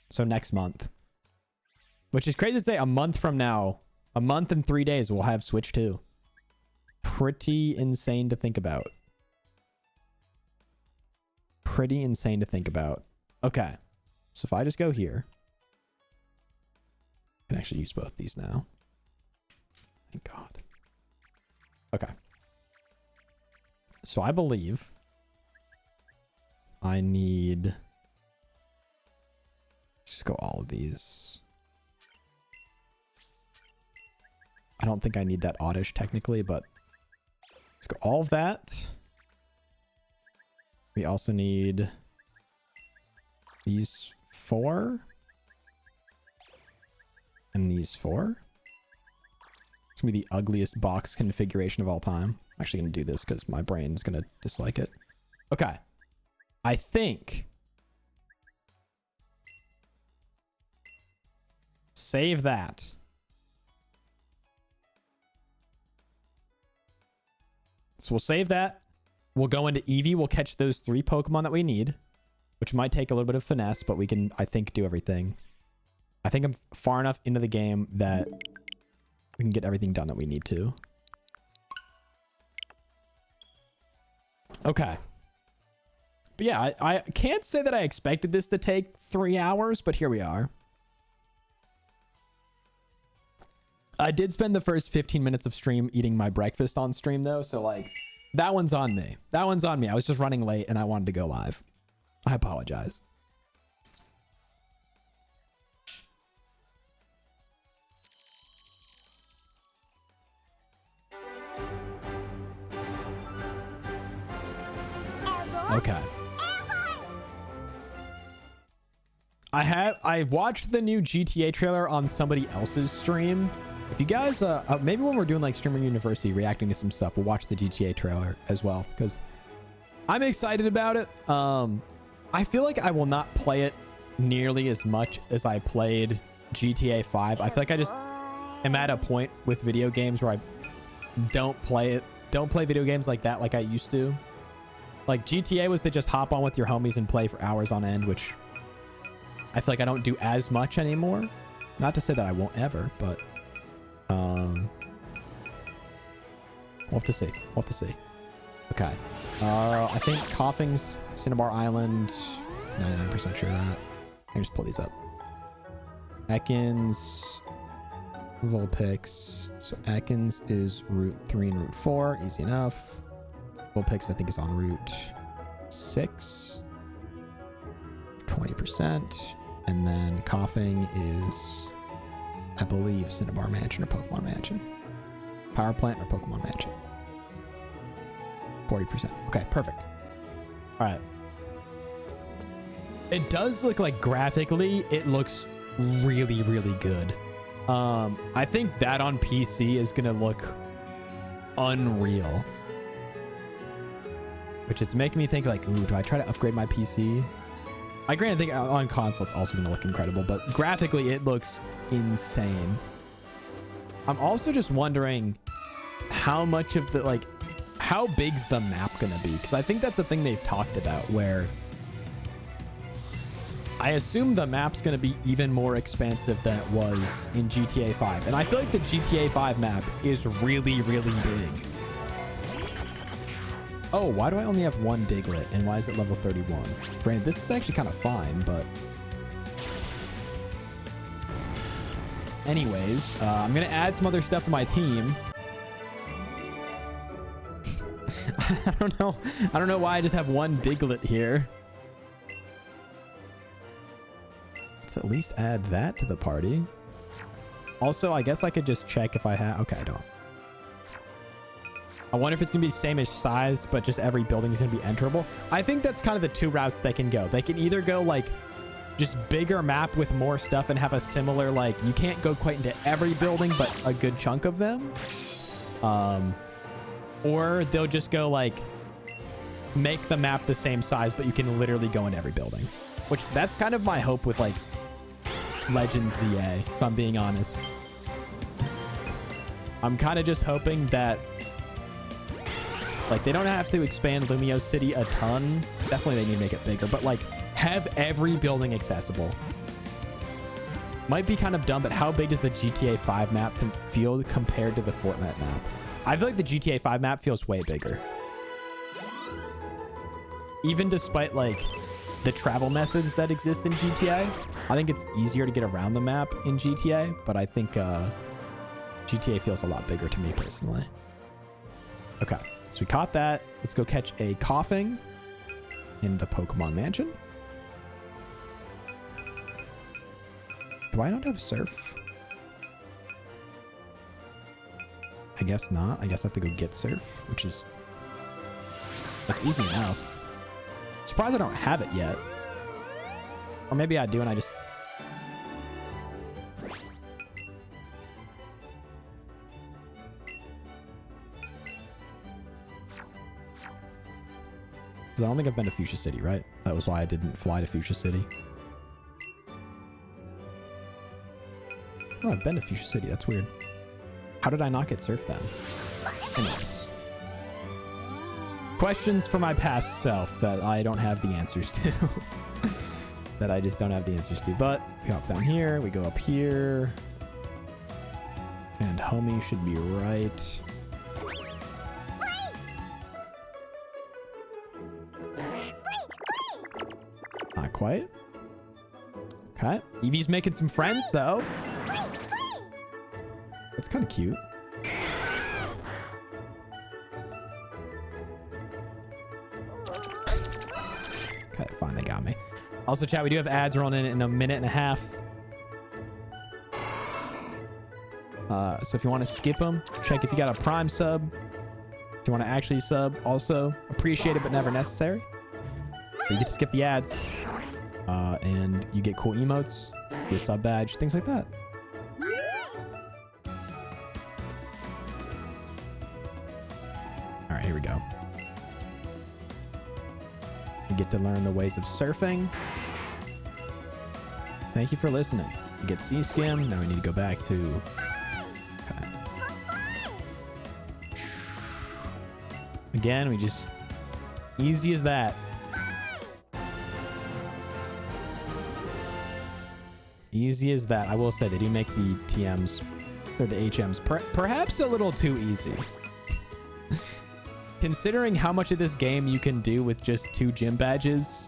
So next month. Which is crazy to say, a month from now. A month and 3 days we'll have Switch 2. Pretty insane to think about. Pretty insane to think about. Okay. So if I just go here. I can actually use both these now. Thank God. Okay. So I believe I need... Let's just go all of these. I don't think I need that Oddish technically, but let's go all of that. We also need these 4 and these 4. It's gonna be the ugliest box configuration of all time. I'm actually gonna do this because my brain's gonna dislike it. Okay. I think. Save that. So we'll save that. We'll go into Eevee. We'll catch those 3 Pokemon that we need, which might take a little bit of finesse, but we can, I think, do everything. I think I'm far enough into the game that we can get everything done that we need to. Okay. But yeah, I can't say that I expected this to take 3 hours, but here we are. I did spend the first 15 minutes of stream eating my breakfast on stream though, so like that one's on me. That one's on me. I was just running late and I wanted to go live. I apologize. Okay. I watched the new GTA trailer on somebody else's stream. If you guys, maybe when we're doing like Streamer University, reacting to some stuff, we'll watch the GTA trailer as well, because I'm excited about it. I feel like I will not play it nearly as much as I played GTA 5. I feel like I just am at a point with video games where I don't play video games like that like I used to. Like GTA was to just hop on with your homies and play for hours on end, which I feel like I don't do as much anymore. Not to say that I won't ever, but we'll have to see. We'll have to see. Okay. I think Coughing's Cinnabar Island. 99% sure of that. I can just pull these up. Ekans, Vulpix. So Ekans is Route 3 and Route 4. Easy enough. Vulpix, I think, is on Route 6. 20%. And then Coughing is, I believe, Cinnabar Mansion or Pokemon Mansion. Power Plant or Pokemon Mansion. 40%. Okay, perfect. All right. It does look like graphically, it looks really, really good. I think that on PC is going to look unreal. Which it's making me think like, ooh, do I try to upgrade my PC? I granted think on console it's also going to look incredible, but graphically it looks insane. I'm also just wondering how much of the, like, how big's the map going to be? Because I think that's the thing they've talked about, where I assume the map's going to be even more expansive than it was in GTA 5. And I feel like the GTA 5 map is really, really big. Oh, why do I only have one Diglett? And why is it level 31? Granted, this is actually kind of fine, but... Anyways, I'm going to add some other stuff to my team. I don't know. I don't know why I just have one Diglett here. Let's at least add that to the party. Also, I guess I could just check if I have... Okay, I don't. I wonder if it's going to be the same-ish size, but just every building is going to be enterable. I think that's kind of the two routes they can go. They can either go, like, just bigger map with more stuff and have a similar, like, you can't go quite into every building, but a good chunk of them. Or they'll just go, like, make the map the same size, but you can literally go in every building. Which, that's kind of my hope with, like, Legends ZA, if I'm being honest. I'm kind of just hoping that, like, they don't have to expand Lumio City a ton. Definitely they need to make it bigger, but, like, have every building accessible. Might be kind of dumb, but how big does the GTA 5 map feel compared to the Fortnite map? I feel like the GTA 5 map feels way bigger. Even despite, like, the travel methods that exist in GTA, I think it's easier to get around the map in GTA, but I think GTA feels a lot bigger to me personally. Okay. So we caught that. Let's go catch a Coughing in the Pokemon Mansion. Do I not have Surf? I guess not. I guess I have to go get Surf, which is like easy enough. Surprised I don't have it yet. Or maybe I do and I just... Because I don't think I've been to Fuchsia City, right? That was why I didn't fly to Fuchsia City. Oh, I've been to Fuchsia City. That's weird. How did I not get Surf then? Anyways. Questions for my past self that I don't have the answers to. That I just don't have the answers to. But we hop down here. We go up here. And homie should be right. Not quite. Okay. Eevee's making some friends, though. That's kind of cute. Okay, fine. They got me. Also, chat, we do have ads rolling in a minute and a half. So if you want to skip them, check if you got a Prime sub. If you want to actually sub, also appreciate it, but never necessary. So you get to skip the ads. And you get cool emotes, your sub badge, things like that. All right, here we go. You get to learn the ways of surfing. Thank you for listening. You get sea skim. Now we need to go back to... Okay. Again, we just... Easy as that. Easy as that. I will say they do make the TMs or the HMs perhaps a little too easy. Considering how much of this game you can do with just 2 gym badges,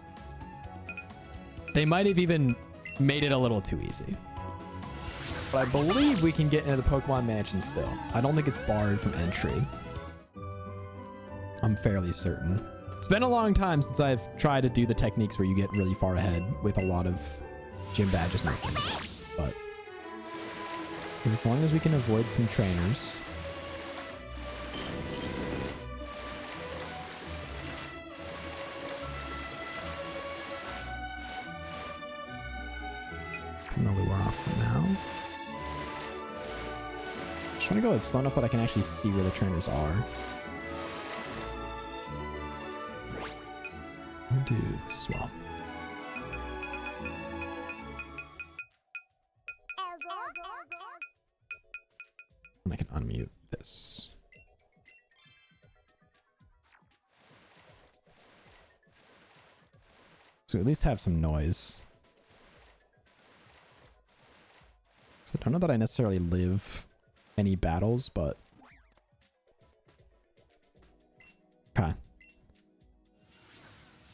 they might have even made it a little too easy. But I believe we can get into the Pokemon Mansion still. I don't think it's barred from entry. I'm fairly certain. It's been a long time since I've tried to do the techniques where you get really far ahead with a lot of gym badges missing, but as long as we can avoid some trainers. Turn the lure off for now. Just trying to go slow enough that I can actually see where the trainers are. I'll do this as well. I can unmute this. So at least have some noise. So I don't know that I necessarily live any battles, but... Okay.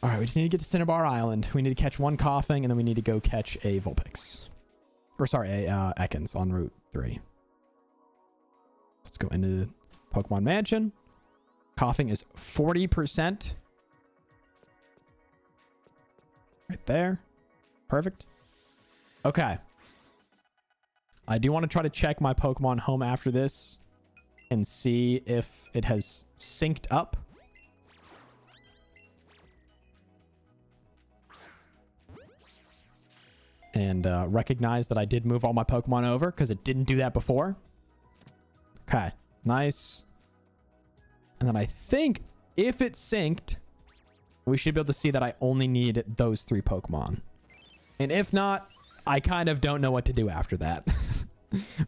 Alright, we just need to get to Cinnabar Island. We need to catch 1 Coughing, and then we need to go catch a Vulpix. Or sorry, a Ekans on Route 3. Let's go into Pokemon Mansion. Coughing is 40%. Right there. Perfect. Okay. I do want to try to check my Pokemon home after this and see if it has synced up. And recognize that I did move all my Pokemon over because it didn't do that before. Okay, nice. And then I think if it's synced, we should be able to see that I only need those 3 Pokemon. And if not, I kind of don't know what to do after that.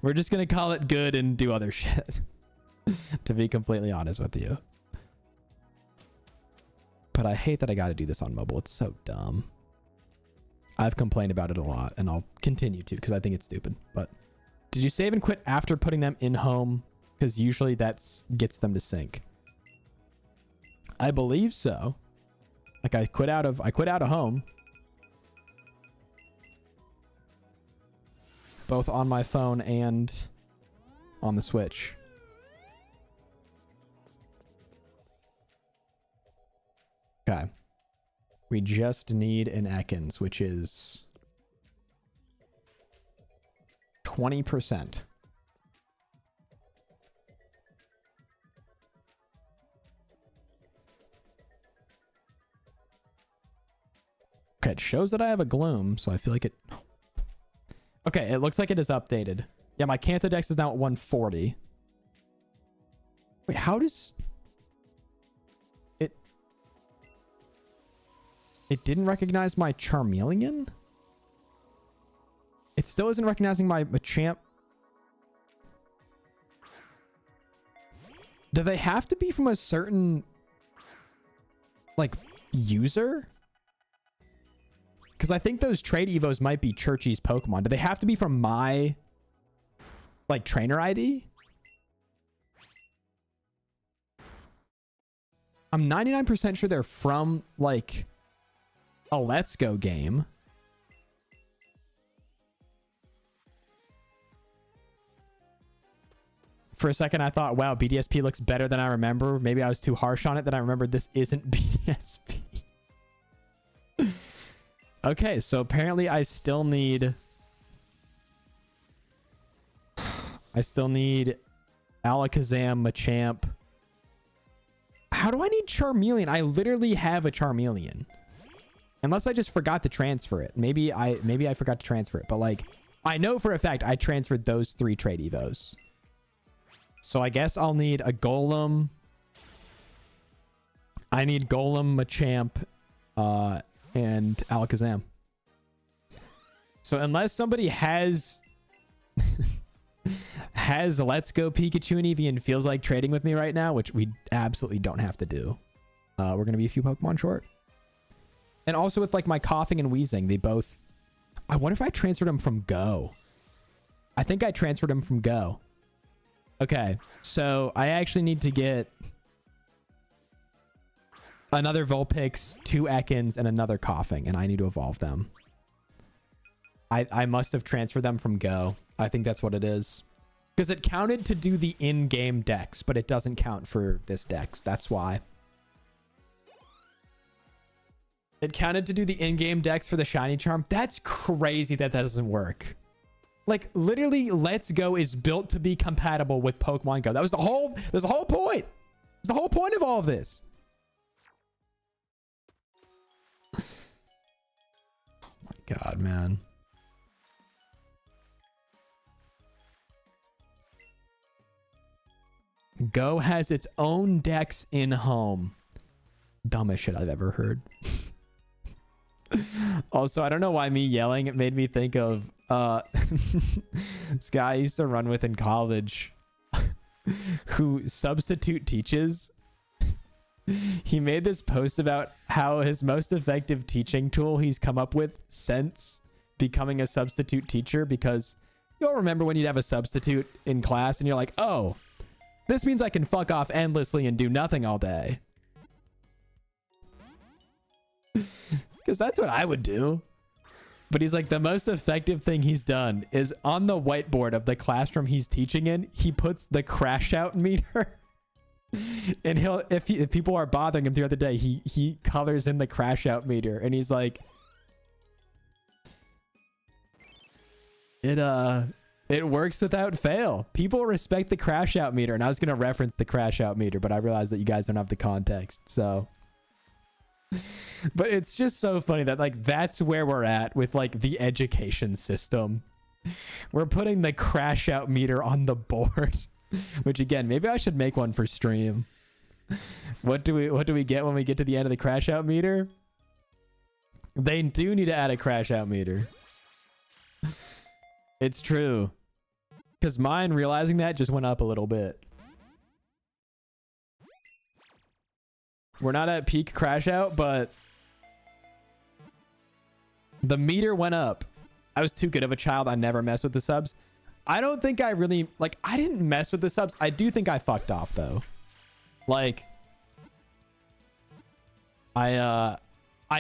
We're just going to call it good and do other shit. To be completely honest with you. But I hate that I got to do this on mobile. It's so dumb. I've complained about it a lot, and I'll continue to because I think it's stupid. But did you save and quit after putting them in home? Because usually that gets them to sync. I believe so. Like I quit out of home. Both on my phone and on the Switch. Okay. We just need an Ekans, which is 20%. Okay, it shows that I have a Gloom, so I feel like it... Okay, it looks like it is updated. Yeah, my Kanto Dex is now at 140. Wait, how does... It didn't recognize my Charmeleon? It still isn't recognizing my Machamp. Do they have to be from a certain, like, user? Because I think those trade evos might be Churchy's Pokemon. Do they have to be from my Like trainer ID? I'm 99% sure they're from like a Let's Go game. For a second, I thought, wow, BDSP looks better than I remember. Maybe I was too harsh on it. Then I remembered this isn't BDSP. Okay, so apparently I still need Alakazam, Machamp. How do I need Charmeleon? I literally have a Charmeleon. Unless I just forgot to transfer it. Maybe I forgot to transfer it. But like, I know for a fact I transferred those 3 trade evos. So I guess I'll need a Golem. I need Golem, Machamp, and Alakazam. So unless somebody has Let's Go Pikachu and Eevee and feels like trading with me right now, which we absolutely don't have to do, we're gonna be a few Pokemon short. And also with like my coughing and wheezing, they both... I wonder if I transferred them from Go. I think I transferred them from Go. Okay, so I actually need to get another Vulpix, 2 Ekans, and another coughing, and I need to evolve them. I must have transferred them from Go. I think that's what it is. Because it counted to do the in-game dex, but it doesn't count for this dex. That's why. It counted to do the in-game dex for the shiny charm. That's crazy that doesn't work. Like, literally, Let's Go is built to be compatible with Pokemon Go. That was the whole... There's the whole point. It's the whole point of all of this. Oh my god, man. Go has its own dex in home. Dumbest shit I've ever heard. Also, I don't know why me yelling, it made me think of this guy I used to run with in college who substitute teaches. He made this post about how his most effective teaching tool he's come up with since becoming a substitute teacher, because you'll remember when you'd have a substitute in class and you're like, oh, this means I can fuck off endlessly and do nothing all day. Because that's what I would do. But he's like, the most effective thing he's done is on the whiteboard of the classroom he's teaching in, he puts the crash out meter. And he'll, if people are bothering him throughout the day, he colors in the crash out meter. And he's like, it works without fail. People respect the crash out meter. And I was going to reference the crash out meter, but I realized that you guys don't have the context. So... But it's just so funny that like that's where we're at with like the education system. We're putting the crash out meter on the board, which again, maybe I should make one for stream. What do we get when we get to the end of the crash out meter? They do need to add a crash out meter. It's true. Because mine, realizing that, just went up a little bit. We're not at peak crash out, but the meter went up. I was too good of a child. I never messed with the subs. I don't think I really, like, I didn't mess with the subs. I do think I fucked off, though. Like, I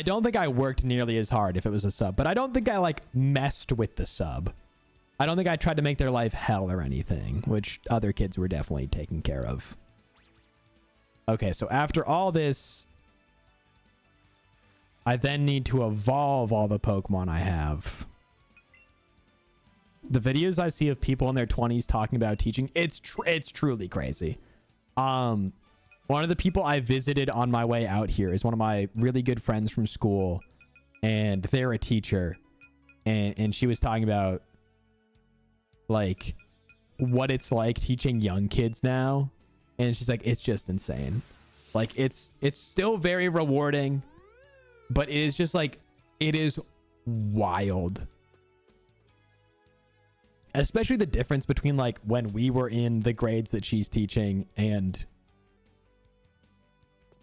don't think I worked nearly as hard if it was a sub, but I don't think I, like, messed with the sub. I don't think I tried to make their life hell or anything, which other kids were definitely taken care of. Okay, so after all this, I then need to evolve all the Pokemon I have. The videos I see of people in their 20s talking about teaching, it's truly crazy. One of the people I visited on my way out here is one of my really good friends from school, and they're a teacher, and she was talking about like what it's like teaching young kids now. And she's like, it's just insane. Like, it's still very rewarding, but it is just like, it is wild. Especially the difference between like when we were in the grades that she's teaching and,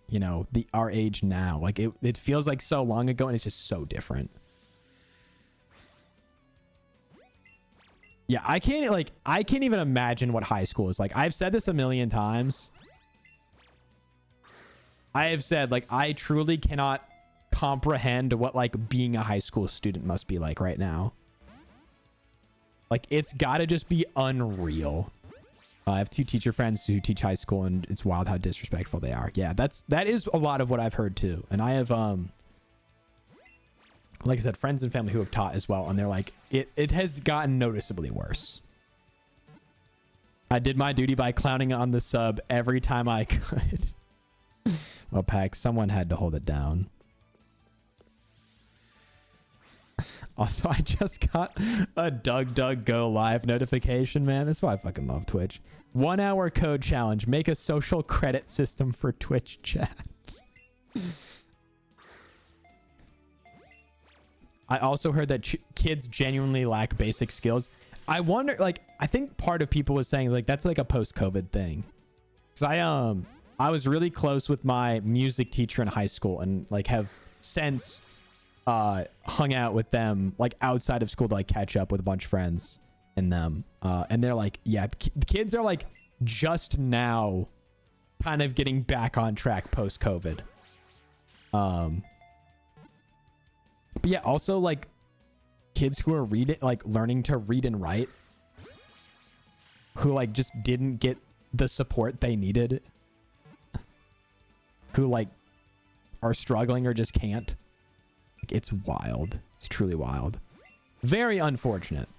you know, our age now. Like, it feels like so long ago, and it's just so different. Yeah, I can't even imagine what high school is like. I've said this a million times. I have said, like, I truly cannot comprehend what, like, being a high school student must be like right now. Like, it's gotta just be unreal. I have 2 teacher friends who teach high school, and it's wild how disrespectful they are. Yeah, that is a lot of what I've heard too. And I have, like I said, friends and family who have taught as well, and they're like, it has gotten noticeably worse. I did my duty by clowning on the sub every time I could. Well, Pax, someone had to hold it down. Also, I just got a Doug Go live notification, man. That's why I fucking love Twitch. 1 hour code challenge. Make a social credit system for Twitch chats. I also heard that kids genuinely lack basic skills. I wonder, like, I think part of people was saying, like, that's like a post-COVID thing. Because I was really close with my music teacher in high school, and, like, have since hung out with them, like, outside of school to, like, catch up with a bunch of friends and them. And they're like, yeah, the kids are, like, just now kind of getting back on track post-COVID. But yeah, also, like, kids who are learning to read and write, who, like, just didn't get the support they needed, who, like, are struggling or just can't. Like, it's wild. It's truly wild. Very unfortunate.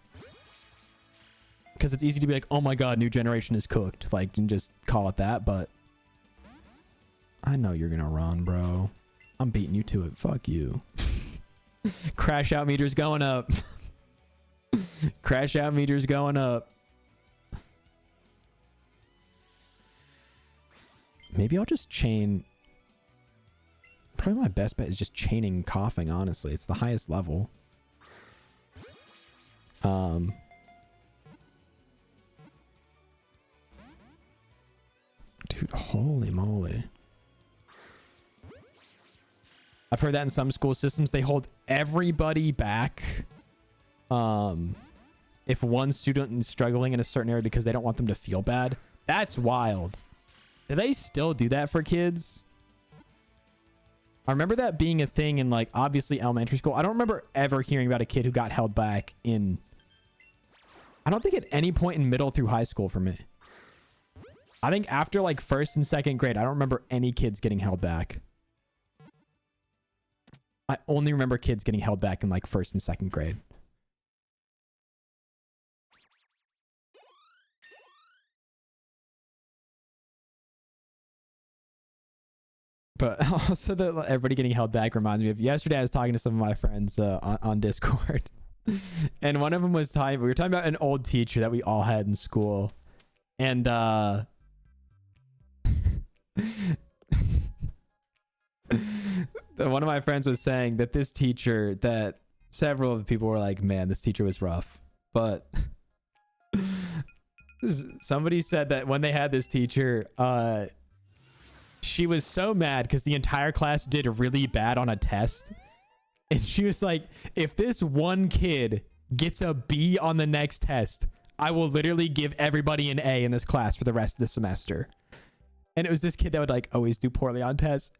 Because it's easy to be like, oh my god, new generation is cooked. Like, and just call it that, but I know you're gonna run, bro. I'm beating you to it. Fuck you. Crash out meters going up. Crash out meters going up. Maybe I'll just chain. Probably my best bet is just chaining coughing, honestly. It's the highest level. Dude, holy moly. I've heard that in some school systems, they hold everybody back if one student is struggling in a certain area because they don't want them to feel bad. That's wild. Do they still do that for kids? I remember that being a thing in, like, obviously elementary school. I don't remember ever hearing about a kid who got held back in... I don't think at any point in middle through high school for me. I think after, like, 1st and 2nd grade, I don't remember any kids getting held back. I only remember kids getting held back in, like, 1st and 2nd grade. But also that everybody getting held back reminds me of yesterday. I was talking to some of my friends on Discord, and one of them was we were talking about an old teacher that we all had in school, and one of my friends was saying that this teacher, that several of the people were like, man, this teacher was rough. But somebody said that when they had this teacher, she was so mad because the entire class did really bad on a test. And she was like, if this one kid gets a B on the next test, I will literally give everybody an A in this class for the rest of the semester. And it was this kid that would, like, always do poorly on tests.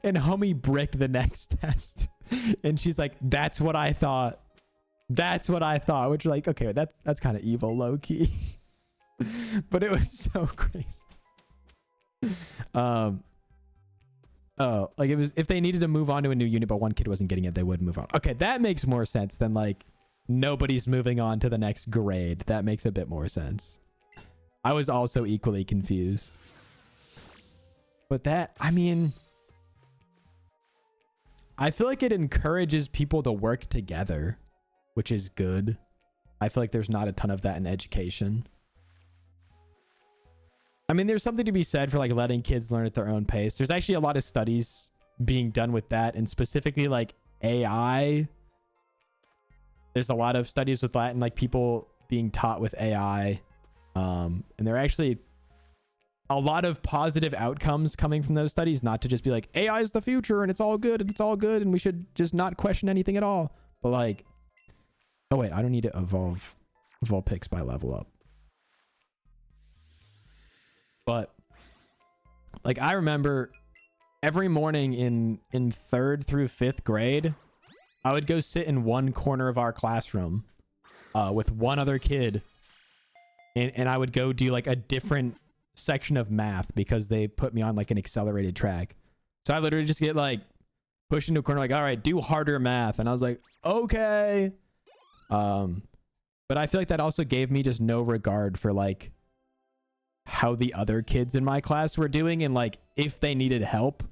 And homie bricked the next test. And she's like, that's what I thought. That's what I thought. Which, like, okay, that's kind of evil, low key. But it was so crazy. Oh, like, it was, if they needed to move on to a new unit but one kid wasn't getting it, they would move on. Okay, that makes more sense than, like, nobody's moving on to the next grade. That makes a bit more sense. I was also equally confused. But that, I mean, I feel like it encourages people to work together, which is good. I feel like there's not a ton of that in education. I mean, there's something to be said for, like, letting kids learn at their own pace. There's actually a lot of studies being done with that, and specifically, like, AI. There's a lot of studies with that and, like, people being taught with AI. And there are actually a lot of positive outcomes coming from those studies, not to just be like, AI is the future and it's all good and it's all good and we should just not question anything at all. But, like, oh wait, I don't need to evolve Vulpix by level up. But like I remember every morning in 3rd through 5th grade, I would go sit in one corner of our classroom with one other kid, and I would go do like a different section of math because they put me on like an accelerated track. So I literally just get like pushed into a corner like, all right, do harder math. And I was like, okay. But I feel like that also gave me just no regard for like how the other kids in my class were doing and like if they needed help.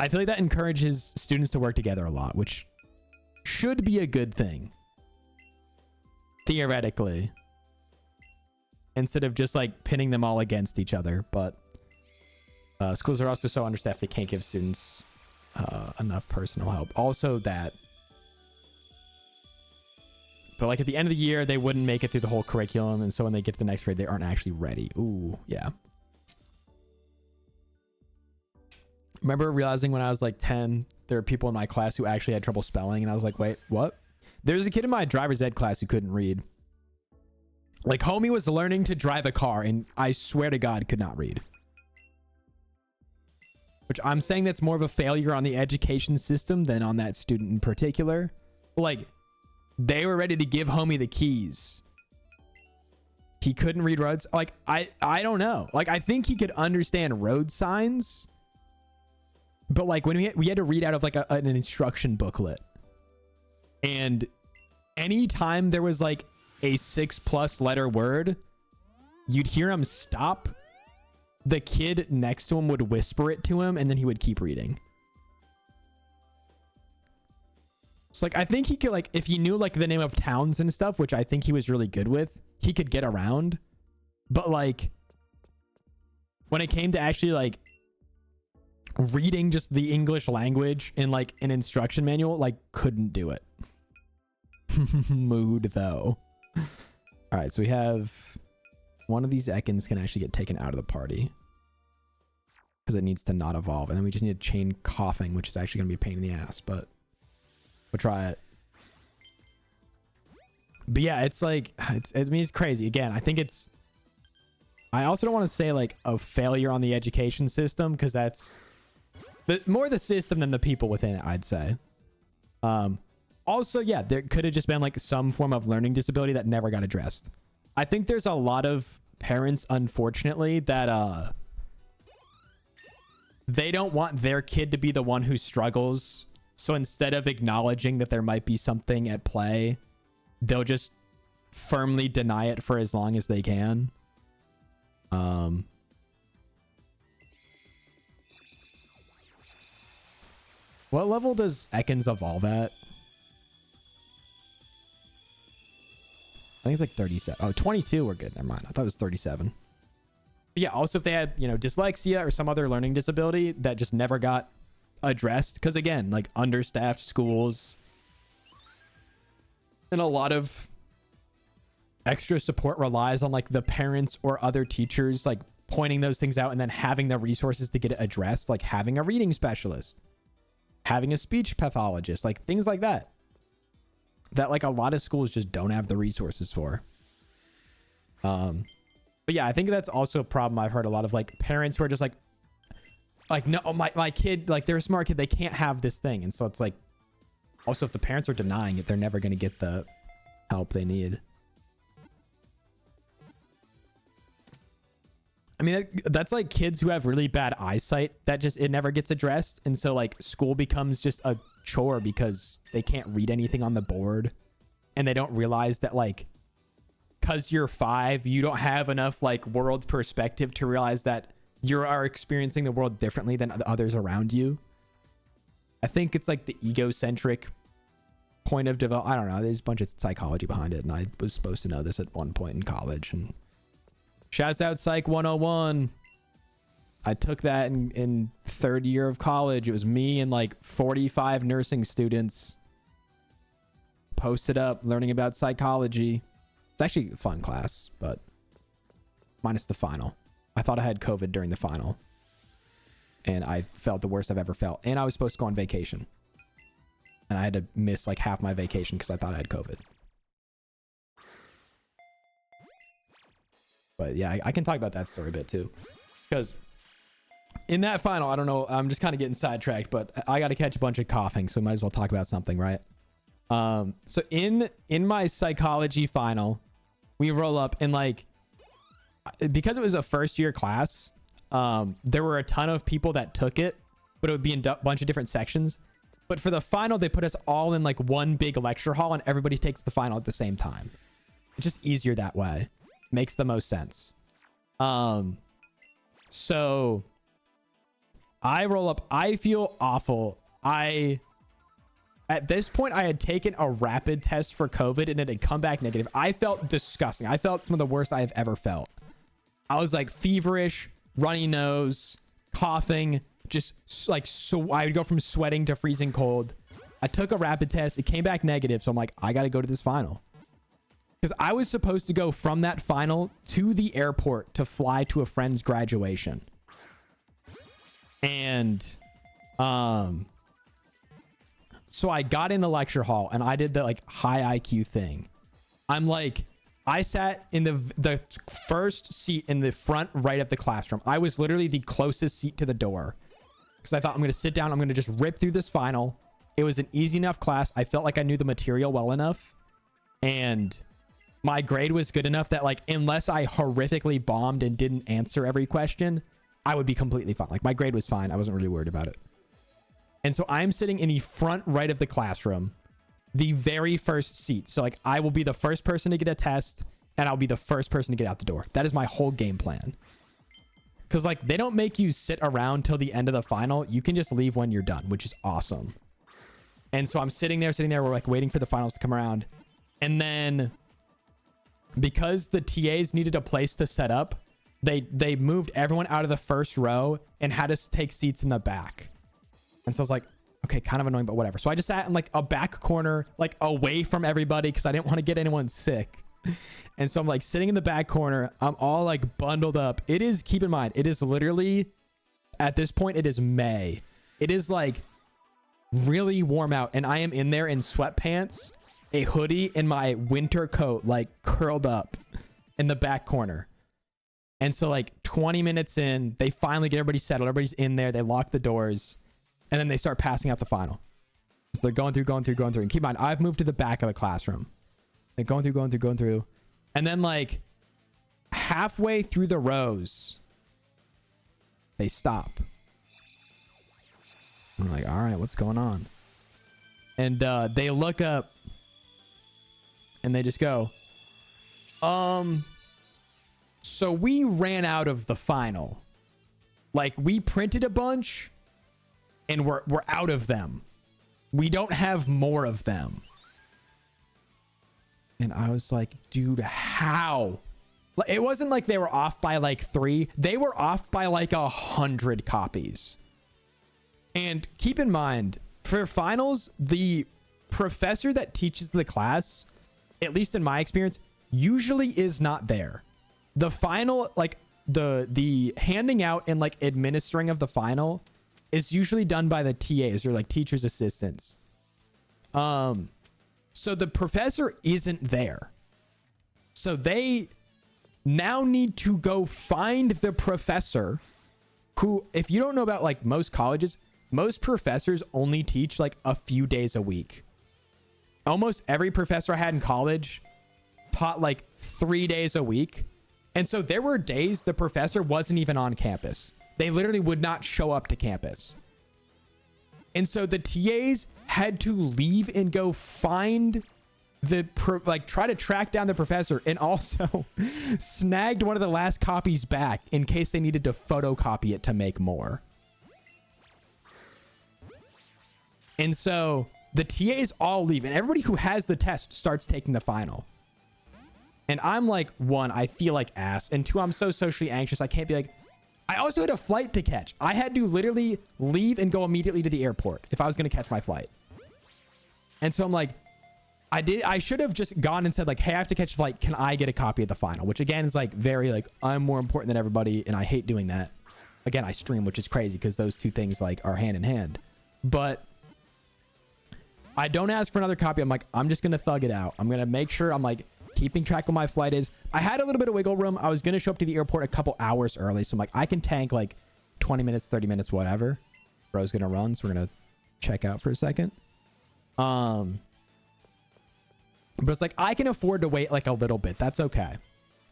I feel like that encourages students to work together a lot, which should be a good thing. Theoretically. Instead of just like pinning them all against each other. But schools are also so understaffed they can't give students enough personal help. Also that. But like at the end of the year, they wouldn't make it through the whole curriculum. And so when they get to the next grade, they aren't actually ready. Ooh, yeah. Remember realizing when I was like 10, there were people in my class who actually had trouble spelling. And I was like, wait, what? There's a kid in my driver's ed class who couldn't read. Like homie was learning to drive a car and I swear to God could not read. Which I'm saying that's more of a failure on the education system than on that student in particular. But like they were ready to give homie the keys. He couldn't read roads. Like I don't know. Like I think he could understand road signs. But like when we had to read out of like an instruction booklet. And anytime there was like a 6+ letter word, you'd hear him stop. The kid next to him would whisper it to him and then he would keep reading. So like I think he could like if he knew like the name of towns and stuff, which I think he was really good with, he could get around. But like when it came to actually like reading just the English language in like an instruction manual, like couldn't do it. Mood though. All right, so we have one of these Ekans can actually get taken out of the party because it needs to not evolve, and then we just need to chain coughing, which is actually going to be a pain in the ass, but we'll try it. But yeah, it's like I mean it's crazy. Again, I think it's I also don't want to say like a failure on the education system because that's more the system than the people within it, I'd say. Also, yeah, there could have just been like some form of learning disability that never got addressed. I think there's a lot of parents, unfortunately, that they don't want their kid to be the one who struggles. So instead of acknowledging that there might be something at play, they'll just firmly deny it for as long as they can. What level does Ekans evolve at? I think it's like 37. Oh, 22. We're good. Never mind. I thought it was 37. But yeah, also if they had, you know, dyslexia or some other learning disability that just never got addressed. Because again, like understaffed schools and a lot of extra support relies on like the parents or other teachers like pointing those things out and then having the resources to get it addressed, like having a reading specialist, having a speech pathologist, like things like that. That like a lot of schools just don't have the resources for. But yeah, I think that's also a problem. I've heard a lot of like parents who are just like no, my kid, like they're a smart kid, they can't have this thing. And so it's like, also if the parents are denying it, they're never going to get the help they need. I mean, that's like kids who have really bad eyesight that just, it never gets addressed. And so like school becomes just a chore because they can't read anything on the board and they don't realize that like, cause you're 5, you don't have enough like world perspective to realize that you are experiencing the world differently than the others around you. I think it's like the egocentric point of development. I don't know. There's a bunch of psychology behind it. And I was supposed to know this at one point in college, and shouts out Psych 101. I took that in 3rd year of college. It was me and like 45 nursing students posted up learning about psychology. It's actually a fun class, but minus the final. I thought I had COVID during the final, and I felt the worst I've ever felt. And I was supposed to go on vacation. and I had to miss like half my vacation because I thought I had COVID. But yeah, I can talk about that story a bit too, because in that final, I don't know, I'm just kind of getting sidetracked, but I got to catch a bunch of coughing, so we might as well talk about something, right? So in my psychology final, we roll up and like, because it was a first year class, there were a ton of people that took it, but it would be in a bunch of different sections. But for the final, they put us all in like one big lecture hall and everybody takes the final at the same time. It's just easier that way. Makes the most sense. So I roll up. I feel awful. At this point, I had taken a rapid test for COVID and it had come back negative. I felt disgusting. I felt some of the worst I have ever felt. I was like feverish, runny nose, coughing, just like, so I would go from sweating to freezing cold. I took a rapid test. It came back negative. So I'm like, I got to go to this final. Because I was supposed to go from that final to the airport to fly to a friend's graduation. And so I got in the lecture hall and I did the like high IQ thing. I'm like, I sat in the first seat in the front right of the classroom. I was literally the closest seat to the door because I thought I'm going to sit down. I'm going to just rip through this final. It was an easy enough class. I felt like I knew the material well enough. And my grade was good enough that like, unless I horrifically bombed and didn't answer every question, I would be completely fine. Like my grade was fine. I wasn't really worried about it. And so I'm sitting in the front right of the classroom, the very first seat. So like I will be the first person to get a test and I'll be the first person to get out the door. That is my whole game plan. Cause like they don't make you sit around till the end of the final. You can just leave when you're done, which is awesome. And so I'm sitting there, we're like waiting for the finals to come around. And then because the TAs needed a place to set up, they moved everyone out of the first row and had us take seats in the back. And so I was like, okay, kind of annoying, but whatever. So I just sat in like a back corner, like away from everybody because I didn't want to get anyone sick. And so I'm like sitting in the back corner. I'm all like bundled up. It is, keep in mind, it is literally, at this point, it is May. It is like really warm out. And I am in there in sweatpants, a hoodie, and my winter coat, like curled up in the back corner. And so like 20 minutes in, they finally get everybody settled. Everybody's in there. They lock the doors. And then they start passing out the final. So they're going through. And keep in mind, I've moved to the back of the classroom. They're going through. And then like halfway through the rows, they stop. I'm like, all right, what's going on? And they look up and they just go, so we ran out of the final. Like we printed a bunch and we're out of them. We don't have more of them. And I was like, dude, how? It wasn't like they were off by like 3. They were off by like 100 copies. And keep in mind, for finals, the professor that teaches the class, at least in my experience, usually is not there. The final, like the handing out and like administering of the final is usually done by the TAs or like teacher's assistants. So the professor isn't there. So they now need to go find the professor who, if you don't know about like most colleges, most professors only teach like a few days a week. Almost every professor I had in college taught like 3 days a week. And so there were days the professor wasn't even on campus. They literally would not show up to campus. And so the TAs had to leave and go find try to track down the professor, and also snagged one of the last copies back in case they needed to photocopy it to make more. And so the TAs all leave and everybody who has the test starts taking the final. And I'm like, 1, I feel like ass. And 2, I'm so socially anxious. I can't be like, I also had a flight to catch. I had to literally leave and go immediately to the airport if I was going to catch my flight. And so I'm like, I should have just gone and said like, hey, I have to catch a flight. Can I get a copy of the final? Which again is like very like, I'm more important than everybody. And I hate doing that. Again, I stream, which is crazy because those two things like are hand in hand. But I don't ask for another copy. I'm like, I'm just going to thug it out. I'm going to make sure I'm like keeping track of my flight is. I had a little bit of wiggle room. I was going to show up to the airport a couple hours early. So I'm like, I can tank like 20 minutes, 30 minutes, whatever. Bro's going to run. So we're going to check out for a second. But it's like, I can afford to wait like a little bit. That's okay.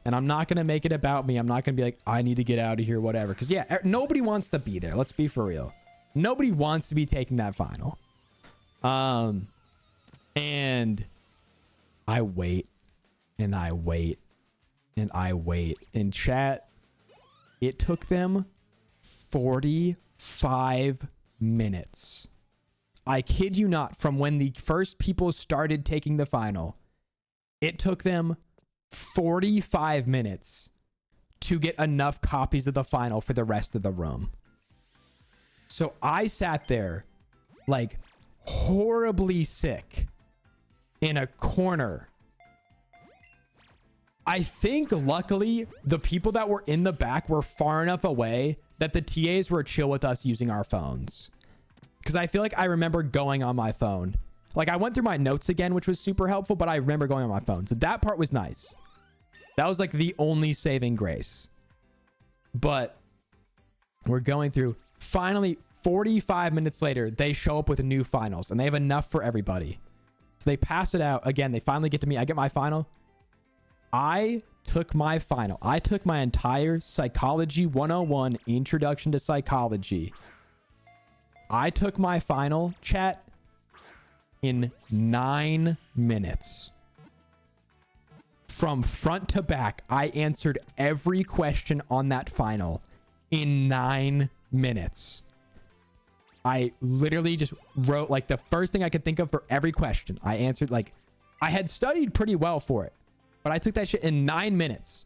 And I'm not going to make it about me. I'm not going to be like, I need to get out of here, whatever. Because yeah, nobody wants to be there. Let's be for real. Nobody wants to be taking that final. And I wait and I wait and I wait. In chat, it took them 45 minutes. I kid you not, from when the first people started taking the final, it took them 45 minutes to get enough copies of the final for the rest of the room. So I sat there like horribly sick in a corner. I think luckily the people that were in the back were far enough away that the TAs were chill with us using our phones. Because I feel like I remember going on my phone. Like I went through my notes again, which was super helpful, but I remember going on my phone. So that part was nice. That was like the only saving grace. But we're going through. Finally, 45 minutes later, they show up with new finals and they have enough for everybody. So they pass it out. Again, they finally get to me. I get my final. I took my final. I took my entire Psychology 101 Introduction to Psychology. I took my final, chat, in 9 minutes. From front to back, I answered every question on that final in 9 minutes. I literally just wrote like the first thing I could think of for every question. I answered like, I had studied pretty well for it, but I took that shit in 9 minutes.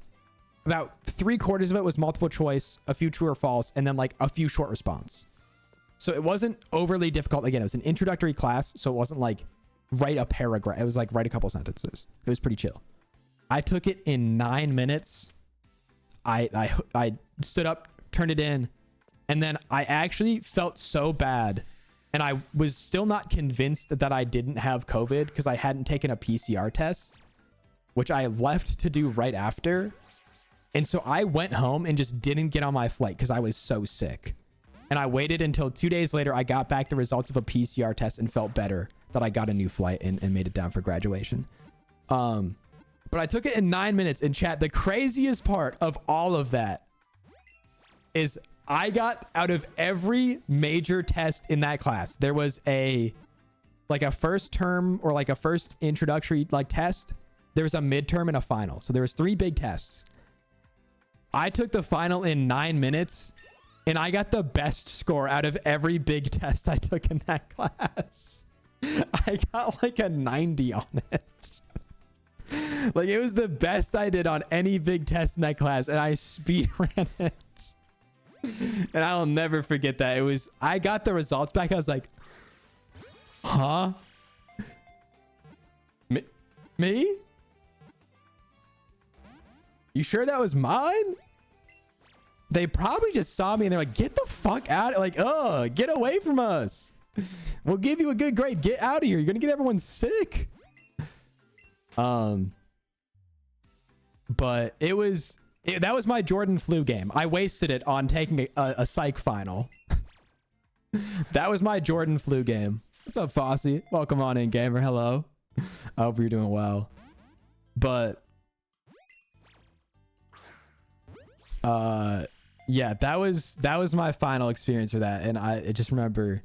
About 3/4 of it was multiple choice, a few true or false, and then like a few short response. So it wasn't overly difficult. Again, it was an introductory class, so it wasn't like write a paragraph. It was like write a couple sentences. It was pretty chill. I took it in 9 minutes. I stood up, turned it in, and then I actually felt so bad. And I was still not convinced that I didn't have COVID because I hadn't taken a PCR test, which I left to do right after. And so I went home and just didn't get on my flight because I was so sick. And I waited until 2 days later. I got back the results of a PCR test and felt better that I got a new flight and made it down for graduation. But I took it in 9 minutes. In chat, the craziest part of all of that is I got out of every major test in that class. There was a first term or like a first introductory like test. There was a midterm and a final. So there was 3 big tests. I took the final in 9 minutes and I got the best score out of every big test I took in that class. I got like a 90 on it. Like it was the best I did on any big test in that class, and I speed ran it. And I'll never forget that. I got the results back. I was like, huh? Me? You sure that was mine? They probably just saw me and they're like, get the fuck out. Like, oh, get away from us. We'll give you a good grade. Get out of here. You're going to get everyone sick. But that was my Jordan flu game. I wasted it on taking a psych final. That was my Jordan flu game. What's up, Fossey? Welcome on in, gamer. Hello. I hope you're doing well. But yeah, that was my final experience for that. And I just remember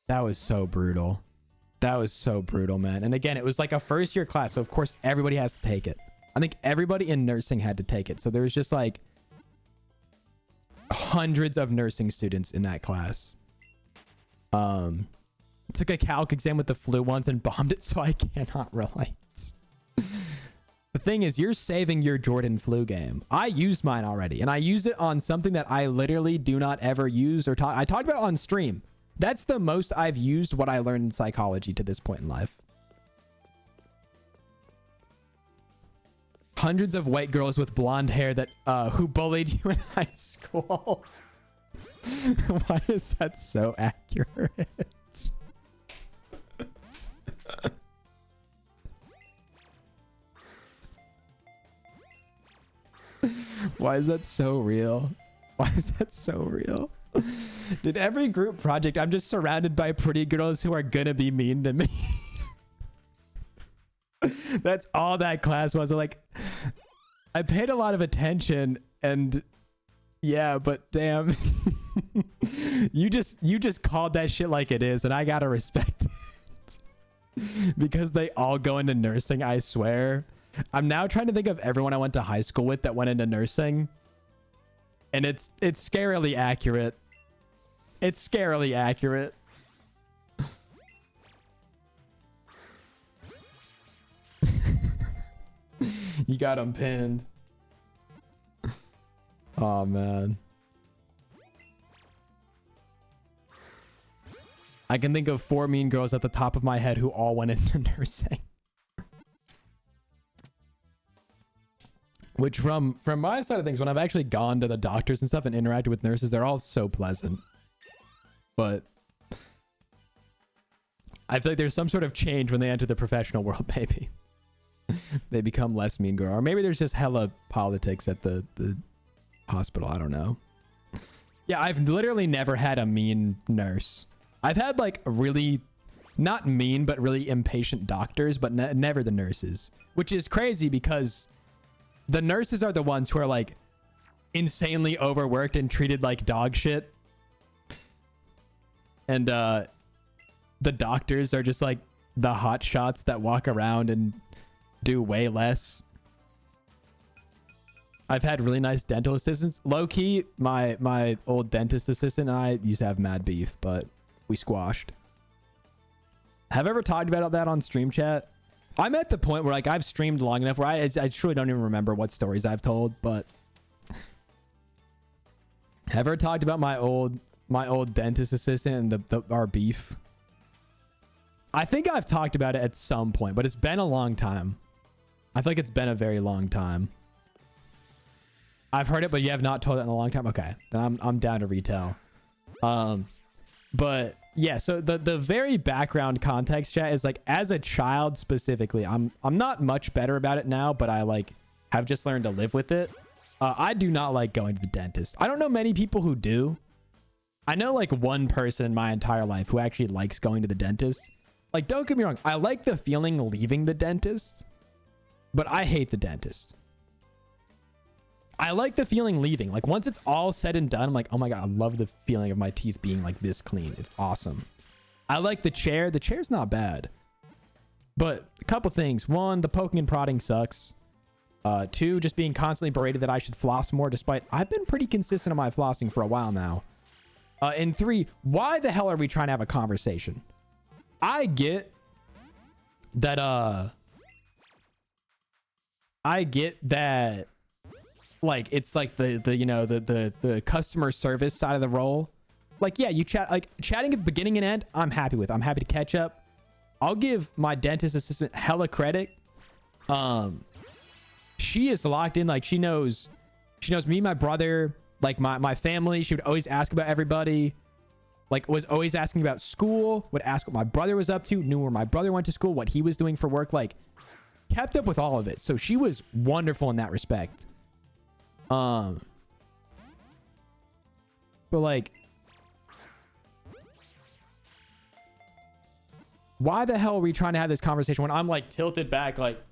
that was so brutal. That was so brutal, man. And again, it was like a first year class. So of course everybody has to take it. I think everybody in nursing had to take it. So there was just like hundreds of nursing students in that class. Took a calc exam with the flu once and bombed it, so I cannot relate. The thing is, you're saving your Jordan flu game. I used mine already, and I used it on something that I literally do not ever use or talk. I talked about it on stream. That's the most I've used what I learned in psychology to this point in life. Hundreds of white girls with blonde hair that who bullied you in high school. Why is that so accurate? Why is that so real? Why is that so real? Did every group project, I'm just surrounded by pretty girls who are gonna be mean to me. That's all that class was. Like, I paid a lot of attention and yeah, but damn. you just called that shit like it is, and I gotta respect it. Because they all go into nursing, I swear. I'm now trying to think of everyone I went to high school with that went into nursing. And it's scarily accurate. It's scarily accurate. You got him pinned. Oh, man. I can think of 4 mean girls at the top of my head who all went into nursing. Which from my side of things, when I've actually gone to the doctors and stuff and interacted with nurses, they're all so pleasant. But I feel like there's some sort of change when they enter the professional world, maybe. They become less mean girl. Or maybe there's just hella politics at the hospital. I don't know. Yeah, I've literally never had a mean nurse. I've had like really, not mean, but really impatient doctors, but never the nurses. Which is crazy because the nurses are the ones who are like insanely overworked and treated like dog shit. And the doctors are just like the hot shots that walk around and do way less. I've had really nice dental assistants. Low key, my old dentist assistant and I used to have mad beef, but we squashed. Have I ever talked about that on stream chat? I'm at the point where like I've streamed long enough where I truly don't even remember what stories I've told, but have I ever talked about my old dentist assistant and our beef? I think I've talked about it at some point, but it's been a long time. I feel like it's been a very long time. I've heard it, but you have not told it in a long time. Okay, then I'm down to retell. But yeah, so the very background context, chat, is like as a child specifically, I'm not much better about it now, but I like have just learned to live with it. I do not like going to the dentist. I don't know many people who do. I know like one person in my entire life who actually likes going to the dentist. Like, don't get me wrong, I like the feeling leaving the dentist, but I hate the dentist. I like the feeling leaving. Like once it's all said and done, I'm like, oh my God, I love the feeling of my teeth being like this clean. It's awesome. I like the chair. The chair's not bad. But a couple things. One, the poking and prodding sucks. Two, just being constantly berated that I should floss more, despite I've been pretty consistent on my flossing for a while now. And three, why the hell are we trying to have a conversation? I get that, like it's like the customer service side of the role. Like, yeah, you chat, like chatting at the beginning and end, I'm happy with. I'm happy to catch up. I'll give my dentist assistant hella credit. She is locked in. Like she knows me, my brother, like my family. She would always ask about everybody. Like was always asking about school, would ask what my brother was up to, knew where my brother went to school, what he was doing for work, like kept up with all of it. So she was wonderful in that respect. But like, why the hell are we trying to have this conversation when I'm like tilted back? Like,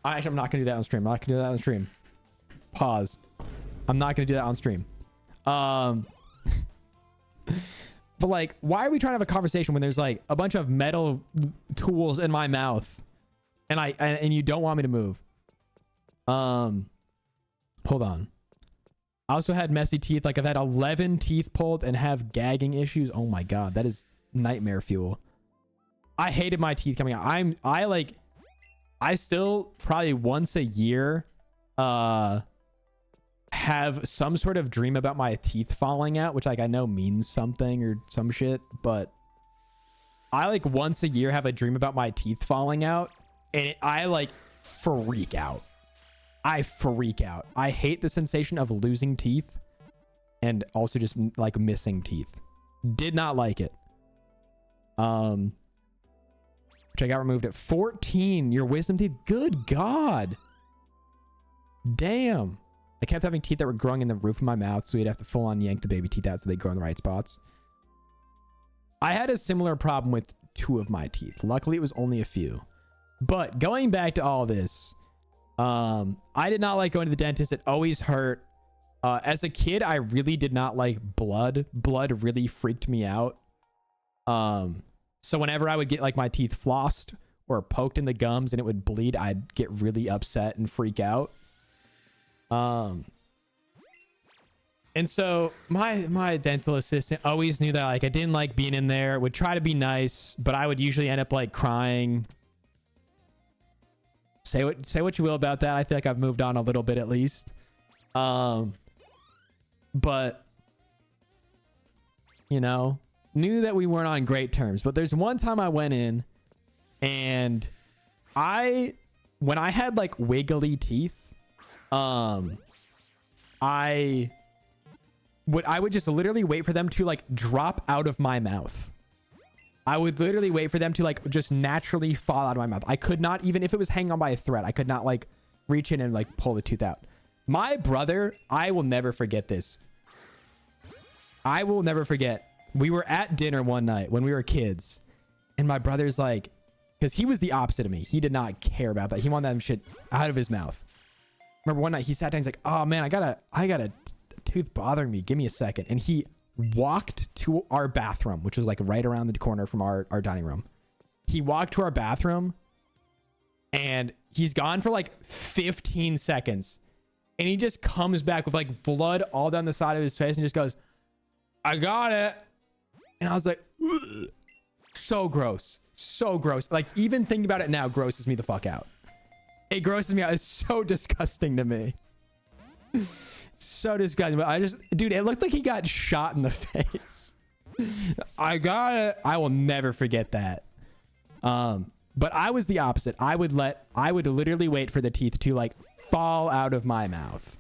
I'm not gonna do that on stream. I'm not gonna do that on stream. Pause. I'm not gonna do that on stream. But like, why are we trying to have a conversation when there's like a bunch of metal tools in my mouth, and you don't want me to move? Hold on. I also had messy teeth. Like I've had 11 teeth pulled and have gagging issues. Oh my God, that is nightmare fuel. I hated my teeth coming out. I still probably once a year, have some sort of dream about my teeth falling out, which like I know means something or some shit, but I like once a year have a dream about my teeth falling out, and I like freak out. I freak out. I hate the sensation of losing teeth and also just like missing teeth. Did not like it. Which I got removed at 14. Your wisdom teeth. Good God. Damn. I kept having teeth that were growing in the roof of my mouth, so we'd have to full on yank the baby teeth out so they grow in the right spots. I had a similar problem with 2 of my teeth. Luckily, it was only a few. But going back to all this, I did not like going to the dentist. It always hurt. As a kid, I really did not like blood. Blood really freaked me out. So whenever I would get like my teeth flossed or poked in the gums and it would bleed, I'd get really upset and freak out. And so my dental assistant always knew that like I didn't like being in there, would try to be nice, but I would usually end up like crying. Say what you will about that. I feel like I've moved on a little bit at least. But you know, knew that we weren't on great terms. But there's one time I went in and when I had like wiggly teeth, I would just literally wait for them to like drop out of my mouth. I would literally wait for them to like just naturally fall out of my mouth. I could not, even if it was hanging on by a thread, I could not like reach in and like pull the tooth out. My brother, I will never forget this. I will never forget. We were at dinner one night when we were kids, and my brother's like, because he was the opposite of me. He did not care about that. He wanted that shit out of his mouth. Remember one night he sat down, he's like, oh man, I got a tooth bothering me. Give me a second. And he walked to our bathroom, which was like right around the corner from our dining room. He walked to our bathroom and he's gone for like 15 seconds. And he just comes back with like blood all down the side of his face and just goes, I got it. And I was like, ugh. So gross. So gross. Like even thinking about it now grosses me the fuck out. It grosses me out. It's so disgusting to me. So disgusting. But dude, it looked like he got shot in the face. I got it. I will never forget that. But I was the opposite. I would literally wait for the teeth to like fall out of my mouth.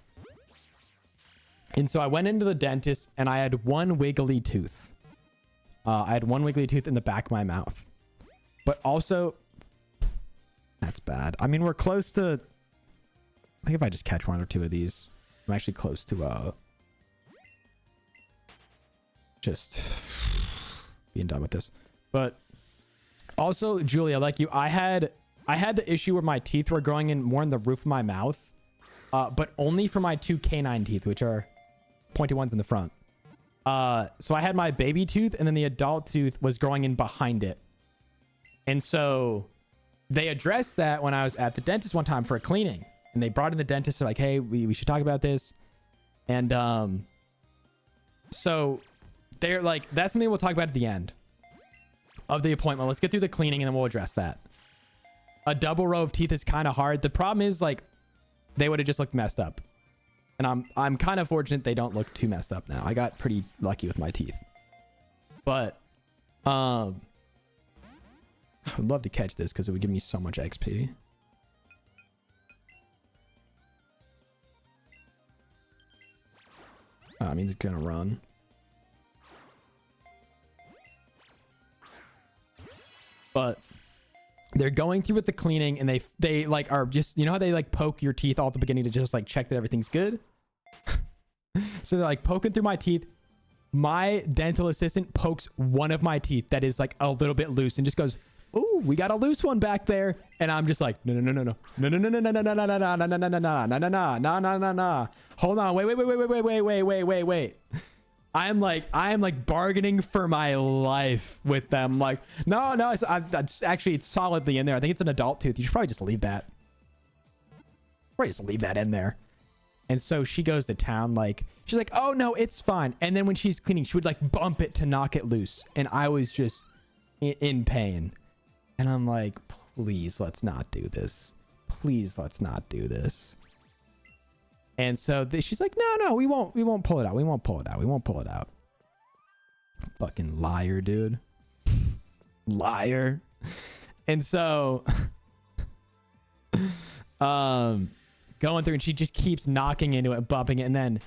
And so I went into the dentist and I had one wiggly tooth. I had one wiggly tooth in the back of my mouth. But also, that's bad. I mean, we're close to, I think if I just catch 1 or 2 of these, I'm actually close to just being done with this. But also, Julia, like you, I had the issue where my teeth were growing in more in the roof of my mouth, but only for my 2 canine teeth, which are pointy ones in the front. So I had my baby tooth and then the adult tooth was growing in behind it. And so they addressed that when I was at the dentist one time for a cleaning, and they brought in the dentist. They're like, hey, we should talk about this. And so they're like, that's something we'll talk about at the end of the appointment. Let's get through the cleaning and then we'll address that. A double row of teeth is kind of hard. The problem is like they would have just looked messed up. And I'm kind of fortunate they don't look too messed up now. I got pretty lucky with my teeth. But I would love to catch this because it would give me so much XP. I mean, it's gonna run. But they're going through with the cleaning and they like are just, you know how they like poke your teeth all at the beginning to just like check that everything's good? So they're like poking through my teeth. My dental assistant pokes one of my teeth that is like a little bit loose and just goes, "Ooh, we got a loose one back there." And I'm just like, no. Hold on, wait. I am like bargaining for my life with them. Like, no, it's solidly in there. I think it's an adult tooth. You should probably just leave that. Probably just leave that in there. And so she goes to town. Like, she's like, oh no, it's fine. And then when she's cleaning, she would like bump it to knock it loose. And I was just in pain. And I'm like, please, let's not do this. Please, let's not do this. And so she's like, no, we won't pull it out. We won't pull it out. Fucking liar, dude. Liar. And so, going through and she just keeps knocking into it and bumping it. And then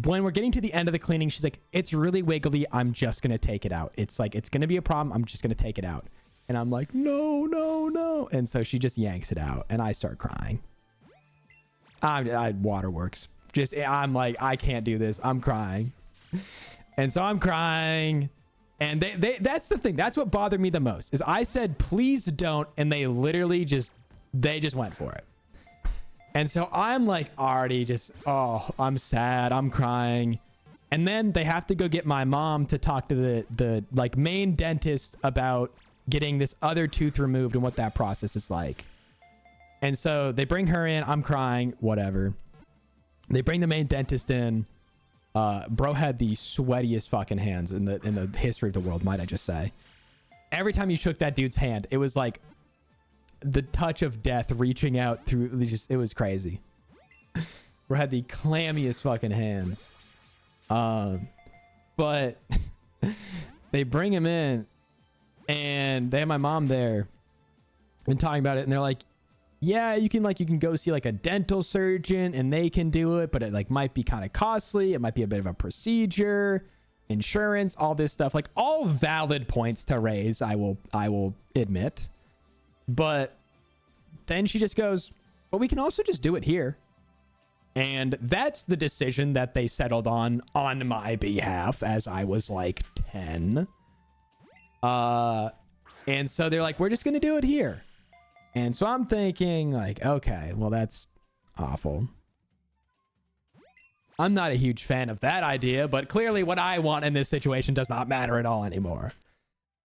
when we're getting to the end of the cleaning, she's like, it's really wiggly. I'm just going to take it out. It's like, it's going to be a problem. I'm just going to take it out. And I'm like, no. And so she just yanks it out and I start crying. Waterworks. I'm like, I can't do this. I'm crying. And so I'm crying. And that's the thing. That's what bothered me the most is I said, please don't. And they literally just went for it. And so I'm like already just, oh, I'm sad. I'm crying. And then they have to go get my mom to talk to the like main dentist about getting this other tooth removed and what that process is like. And so they bring her in. I'm crying, whatever. They bring the main dentist in. Bro had the sweatiest fucking hands in the history of the world, might I just say. Every time you shook that dude's hand, it was like the touch of death reaching out through. It was crazy. Bro had the clammiest fucking hands. But they bring him in and they have my mom there and talking about it, and they're like, yeah, you can go see like a dental surgeon and they can do it, but it like might be kind of costly. It might be a bit of a procedure, insurance, all this stuff, like all valid points to raise. I will admit, but then she just goes, but we can also just do it here. And that's the decision that they settled on my behalf as I was like 10. And so they're like, we're just going to do it here. And so I'm thinking like, okay, well, that's awful. I'm not a huge fan of that idea, but clearly what I want in this situation does not matter at all anymore.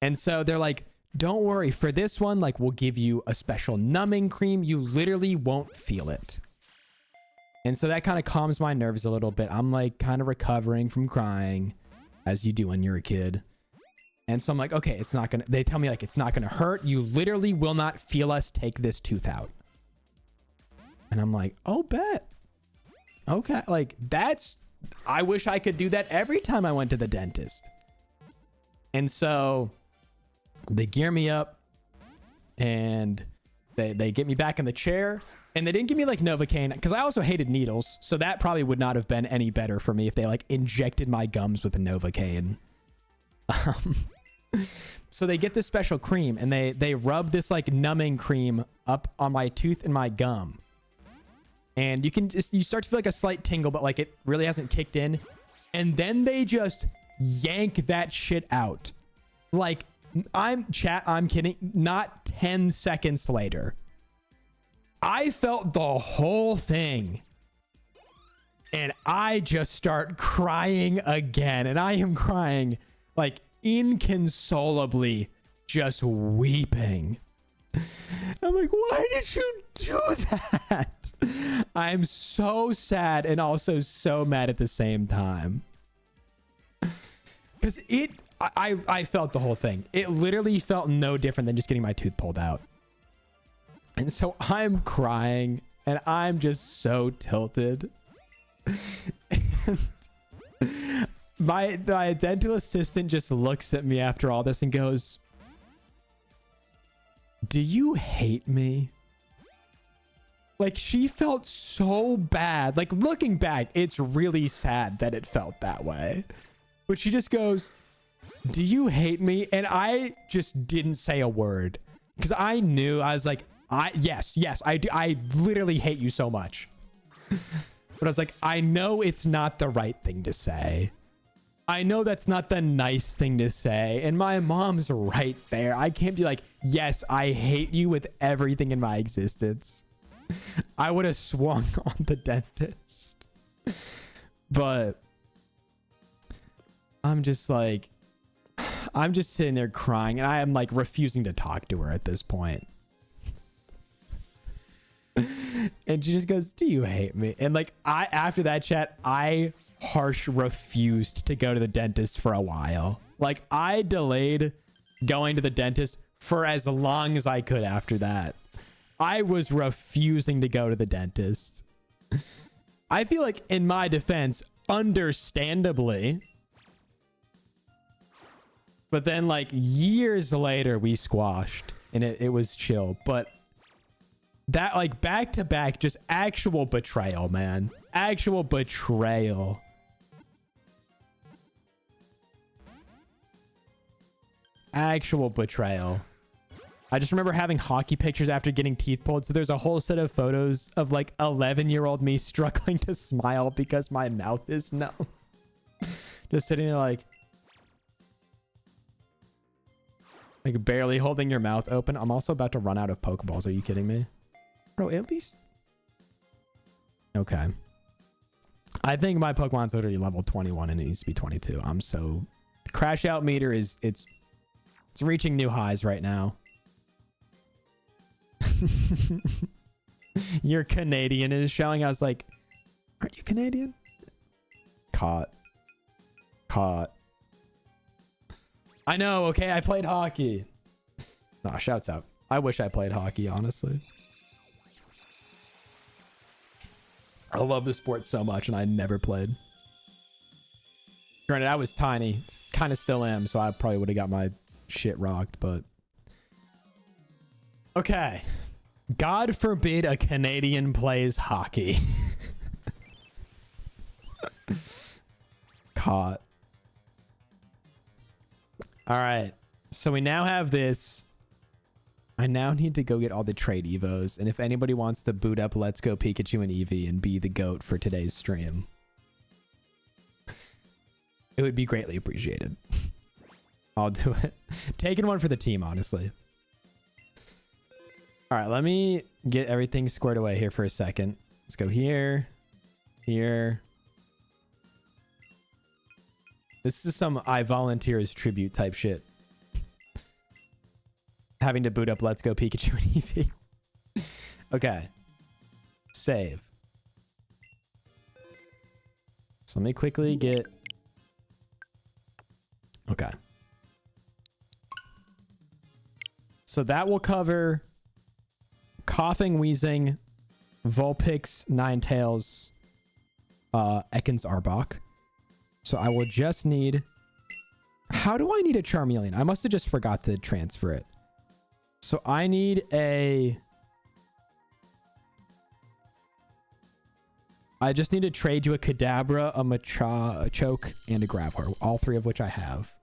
And so they're like, don't worry, for this one, like we'll give you a special numbing cream. You literally won't feel it. And so that kind of calms my nerves a little bit. I'm like kind of recovering from crying as you do when you're a kid. And so I'm like, okay, they tell me like, it's not going to hurt. You literally will not feel us take this tooth out. And I'm like, oh, bet. Okay. Like I wish I could do that every time I went to the dentist. And so they gear me up and they get me back in the chair, and they didn't give me like Novocaine because I also hated needles. So that probably would not have been any better for me if they like injected my gums with a Novocaine. So they get this special cream and they rub this like numbing cream up on my tooth and my gum, and you start to feel like a slight tingle, but like it really hasn't kicked in. And then they just yank that shit out. Like I'm kidding, not 10 seconds later, I felt the whole thing. And I just start crying again, and I am crying like inconsolably, just weeping. I'm like, why did you do that? I'm so sad and also so mad at the same time. Because I felt the whole thing. It literally felt no different than just getting my tooth pulled out. And so I'm crying and I'm just so tilted. And my dental assistant just looks at me after all this and goes, do you hate me? Like, she felt so bad. Like, looking back, it's really sad that it felt that way. But she just goes, do you hate me? And I just didn't say a word because I knew. I was like, yes, I do. I literally hate you so much. But I was like, I know it's not the right thing to say. I know that's not the nice thing to say. And my mom's right there. I can't be like, yes, I hate you with everything in my existence. I would have swung on the dentist. But I'm just like, I'm just sitting there crying, and I am like refusing to talk to her at this point. And she just goes, do you hate me? And like, after that chat, I refused to go to the dentist for a while. Like, I delayed going to the dentist for as long as I could after that. I was refusing to go to the dentist. I feel like, in my defense, understandably. But then like years later, we squashed and it was chill. But that, like, back to back, just actual betrayal, man. Actual betrayal. Actual betrayal. I just remember having hockey pictures after getting teeth pulled. So there's a whole set of photos of like 11-year-old me struggling to smile because my mouth is numb. Just sitting there like barely holding your mouth open. I'm also about to run out of Pokeballs. Are you kidding me? Bro, at least... Okay. I think my Pokemon's literally level 21 and it needs to be 22. I'm so... The crash out meter is... It's reaching new highs right now. You're Canadian is showing. I was like, aren't you Canadian? Caught. I know, okay, I played hockey. Nah, shouts out. I wish I played hockey, honestly. I love the sport so much, and I never played. Granted, I was tiny. Kind of still am, so I probably would have got my shit rocked, but... Okay. God forbid a Canadian plays hockey. Caught. All right. So we now have this. I now need to go get all the trade evos. And if anybody wants to boot up Let's Go Pikachu and Eevee and be the GOAT for today's stream, it would be greatly appreciated. I'll do it. Taking one for the team, honestly. All right, let me get everything squared away here for a second. Let's go here, here. This is some I volunteer as tribute type shit. Having to boot up Let's Go Pikachu and Eevee. Okay. Save. So let me quickly get... Okay. So that will cover Coughing, Wheezing, Vulpix, Ninetales, Ekans Arbok. So I will just need... How do I need a Charmeleon? I must have just forgot to transfer it. So I need a... I just need to trade you a Kadabra, a Machoke, and a Graveler. All three of which I have.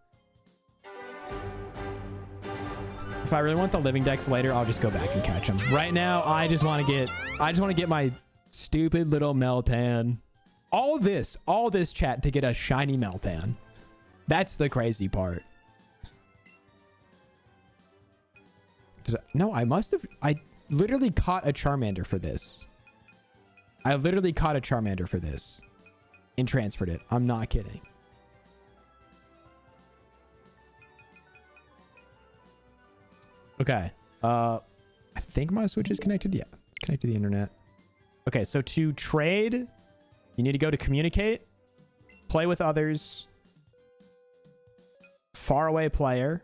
If I really want the living decks later, I'll just go back and catch them. Right now, I just want to get my stupid little Meltan. All this chat to get a shiny Meltan. That's the crazy part. No, I literally caught a Charmander for this. And transferred it. I'm not kidding. Okay. I think my Switch is connected. Yeah, it's connected to the internet. Okay, so to trade, you need to go to communicate, play with others, faraway player,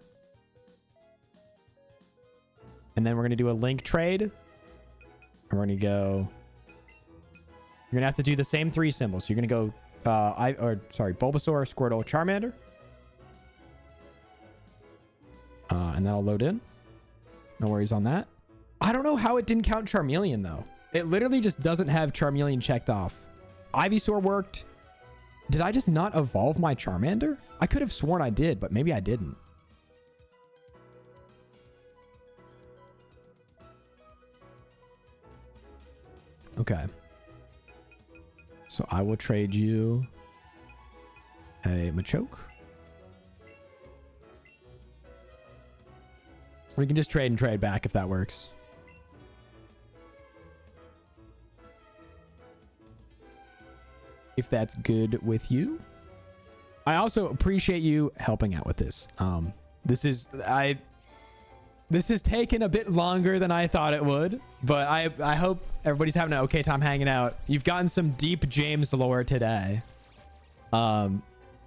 and then we're going to do a link trade. And we're going to go... You're going to have to do the same three symbols. So you're going to go... Bulbasaur, Squirtle, Charmander. And that'll load in. No worries on that. I don't know how it didn't count Charmeleon, though. It literally just doesn't have Charmeleon checked off. Ivysaur worked. Did I just not evolve my Charmander? I could have sworn I did, but maybe I didn't. Okay. So I will trade you a Machoke. We can just trade and trade back if that works. If that's good with you. I also appreciate you helping out with this. This has taken a bit longer than I thought it would, but I hope everybody's having an okay time hanging out. You've gotten some deep James lore today. And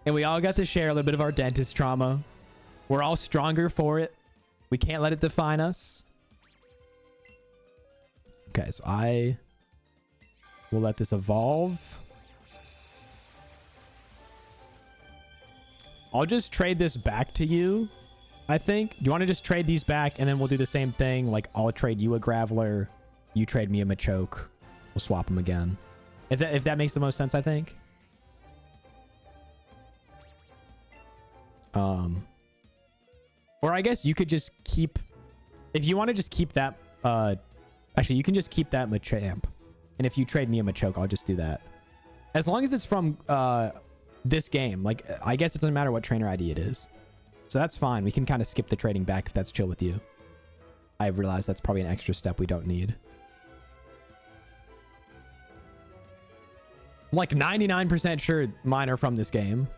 we all got to share a little bit of our dentist trauma. We're all stronger for it. We can't let it define us. Okay, so I will let this evolve. I'll just trade this back to you, I think. Do you want to just trade these back and then we'll do the same thing? Like, I'll trade you a Graveler, you trade me a Machoke. We'll swap them again. If that makes the most sense, I think. Or I guess you could just keep If you want to just keep that, actually, you can just keep that Machamp. And if you trade me a Machoke, I'll just do that. As long as it's from this game. Like, I guess it doesn't matter what trainer ID it is. So that's fine. We can kind of skip the trading back if that's chill with you. I realized that's probably an extra step we don't need. I'm like 99% sure mine are from this game.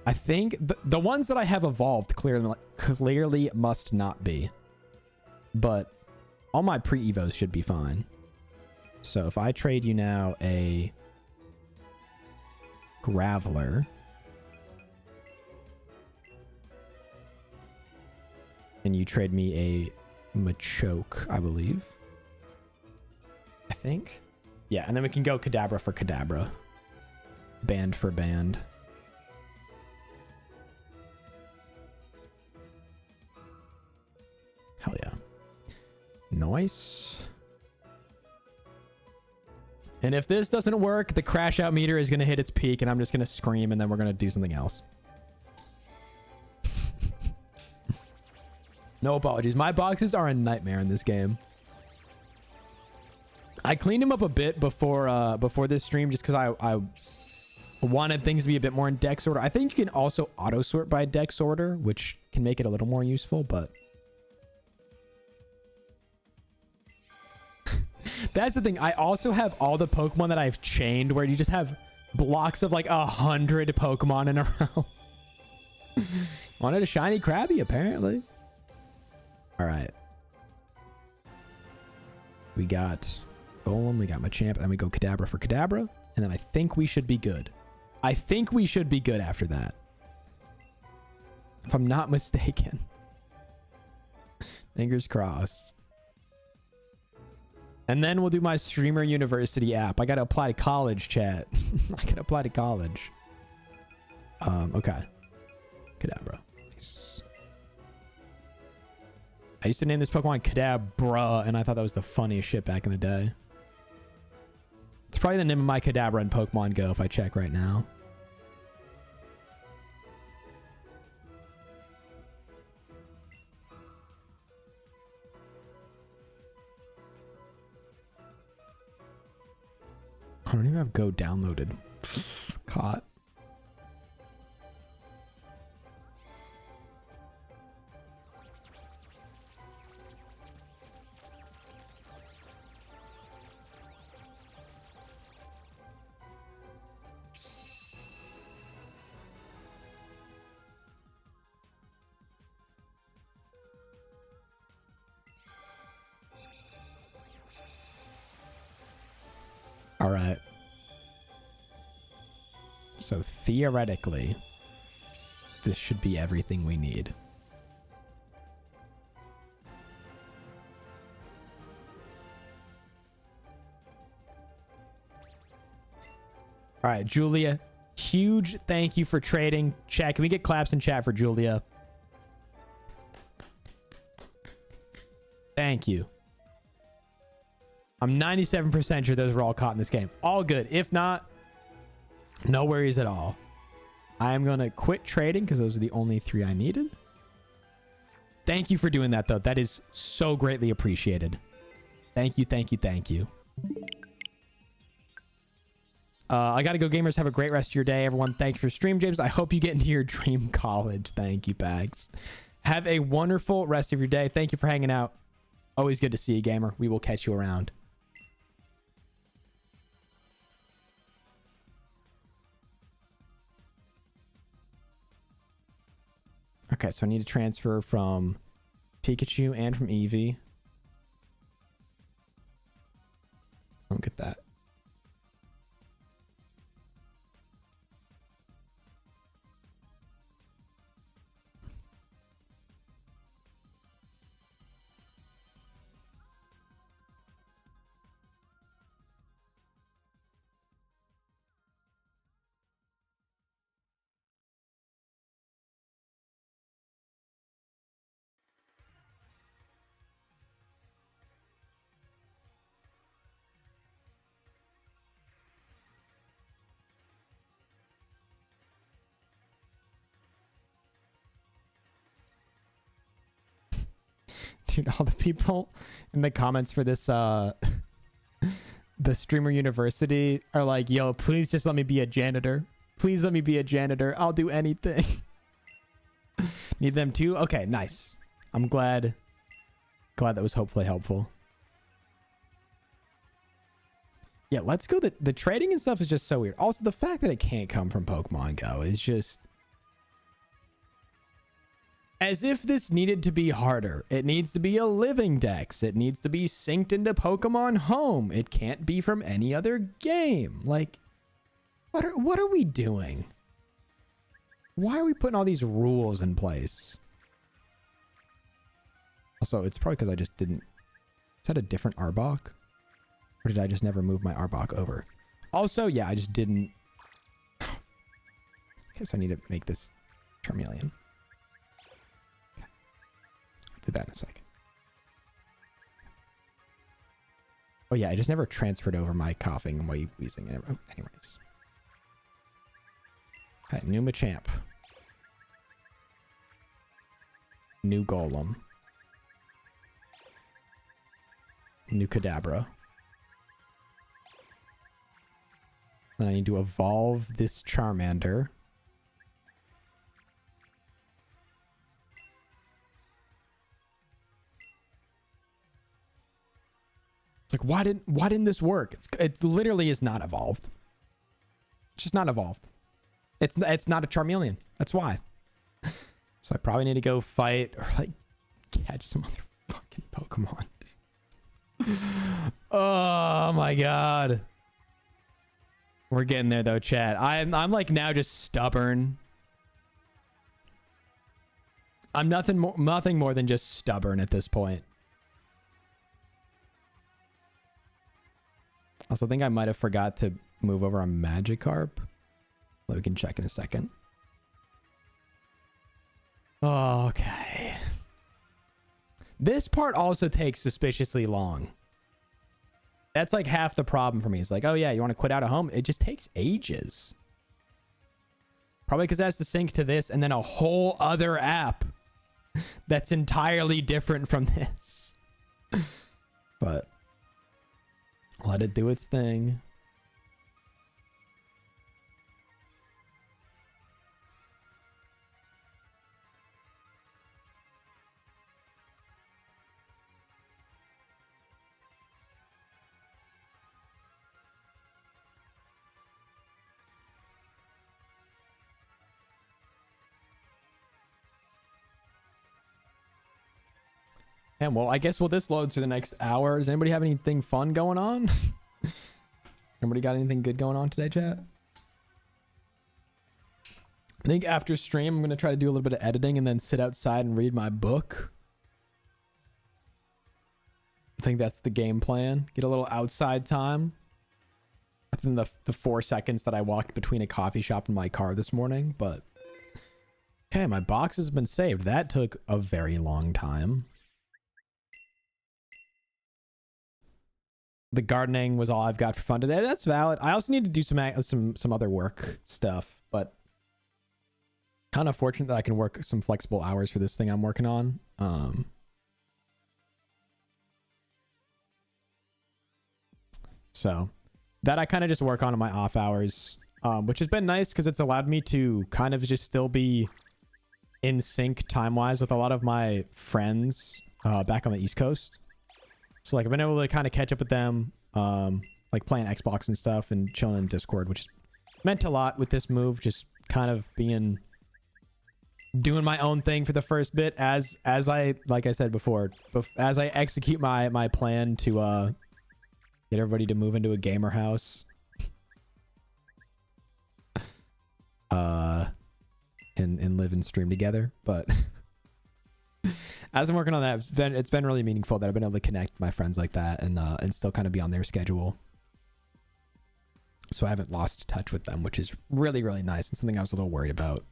I think the ones that I have evolved clearly must not be. But all my pre-evos should be fine. So if I trade you now a Graveler, and you trade me a Machoke, I believe. I think. Yeah, and then we can go Kadabra for Kadabra. Band for band. Hell yeah. Nice. And if this doesn't work, the crash out meter is going to hit its peak and I'm just going to scream and then we're going to do something else. No apologies. My boxes are a nightmare in this game. I cleaned them up a bit before this stream just because I wanted things to be a bit more in dex order. I think you can also auto sort by dex order, which can make it a little more useful, but that's the thing. I also have all the Pokemon that I've chained where you just have blocks of like 100 Pokemon in a row. Wanted a shiny Krabby, apparently. All right. We got Golem, we got Machamp, and we go Kadabra for Kadabra. And then I think we should be good. I think we should be good after that. If I'm not mistaken. Fingers crossed. And then we'll do my Streamer University app. I got to apply to college, chat. I got to apply to college. Okay. Kadabra. Nice. I used to name this Pokemon Kadabra, and I thought that was the funniest shit back in the day. It's probably the name of my Kadabra in Pokemon Go if I check right now. I don't even have Go downloaded. Caught. All right. So theoretically, this should be everything we need. All right, Julia, huge thank you for trading. Chat, can we get claps in chat for Julia? Thank you. I'm 97% sure those were all caught in this game. All good. If not, no worries at all. I am going to quit trading because those are the only 3 I needed. Thank you for doing that, though. That is so greatly appreciated. Thank you, thank you, thank you. I got to go, gamers. Have a great rest of your day, everyone. Thanks for stream, James. I hope you get into your dream college. Thank you, Bags. Have a wonderful rest of your day. Thank you for hanging out. Always good to see you, gamer. We will catch you around. Okay, so I need to transfer from Pikachu and from Eevee. Don't get that. Dude, all the people in the comments for this the streamer university are like, yo, please just let me be a janitor. Please let me be a janitor. I'll do anything. Need them too? Okay, nice. I'm glad that was hopefully helpful. Yeah, let's go. The trading and stuff is just so weird. Also, the fact that it can't come from Pokemon Go is just as if this needed to be harder. It needs to be a living dex. It needs to be synced into Pokemon Home. It can't be from any other game. Like, what are we doing? Why are we putting all these rules in place? Also, it's probably because I just didn't... Is that a different Arbok? Or did I just never move my Arbok over? Also, yeah, I just didn't... I guess I need to make this Charmeleon. Okay. Do that in a second. Oh yeah, I just never transferred over my coughing and wheezing. Oh, anyways. Okay, new Machamp. New Golem. New Kadabra. Then I need to evolve this Charmander. It's like, why didn't this work? It literally is not evolved. It's just not evolved. It's not a Charmeleon. That's why. So I probably need to go fight or like catch some other fucking Pokemon. Oh my god. We're getting there though, chat. I'm like now just stubborn. I'm nothing more than just stubborn at this point. Also, I think I might have forgot to move over on Magikarp. Well, we can check in a second. Okay. This part also takes suspiciously long. That's like half the problem for me. It's like, oh yeah, you want to quit out of home? It just takes ages. Probably because it has to sync to this and then a whole other app that's entirely different from this. But let it do its thing. And well, I guess this loads for the next hour. Does anybody have anything fun going on? Anybody got anything good going on today, chat? I think after stream, I'm going to try to do a little bit of editing and then sit outside and read my book. I think that's the game plan. Get a little outside time. Other than the 4 seconds that I walked between a coffee shop and my car this morning. But okay, my box has been saved. That took a very long time. The gardening was all I've got for fun today. That's valid. I also need to do some other work stuff, but kind of fortunate that I can work some flexible hours for this thing I'm working on. So that I kind of just work on in my off hours, which has been nice because it's allowed me to kind of just still be in sync time-wise with a lot of my friends back on the East Coast. So like I've been able to kind of catch up with them, like playing Xbox and stuff and chilling in Discord, which meant a lot with this move, just kind of doing my own thing for the first bit as I, like I said before, as I execute my plan to get everybody to move into a gamer house. And live and stream together. But as I'm working on that, it's been really meaningful that I've been able to connect with my friends like that and still kind of be on their schedule. So I haven't lost touch with them, which is really, really nice and something I was a little worried about,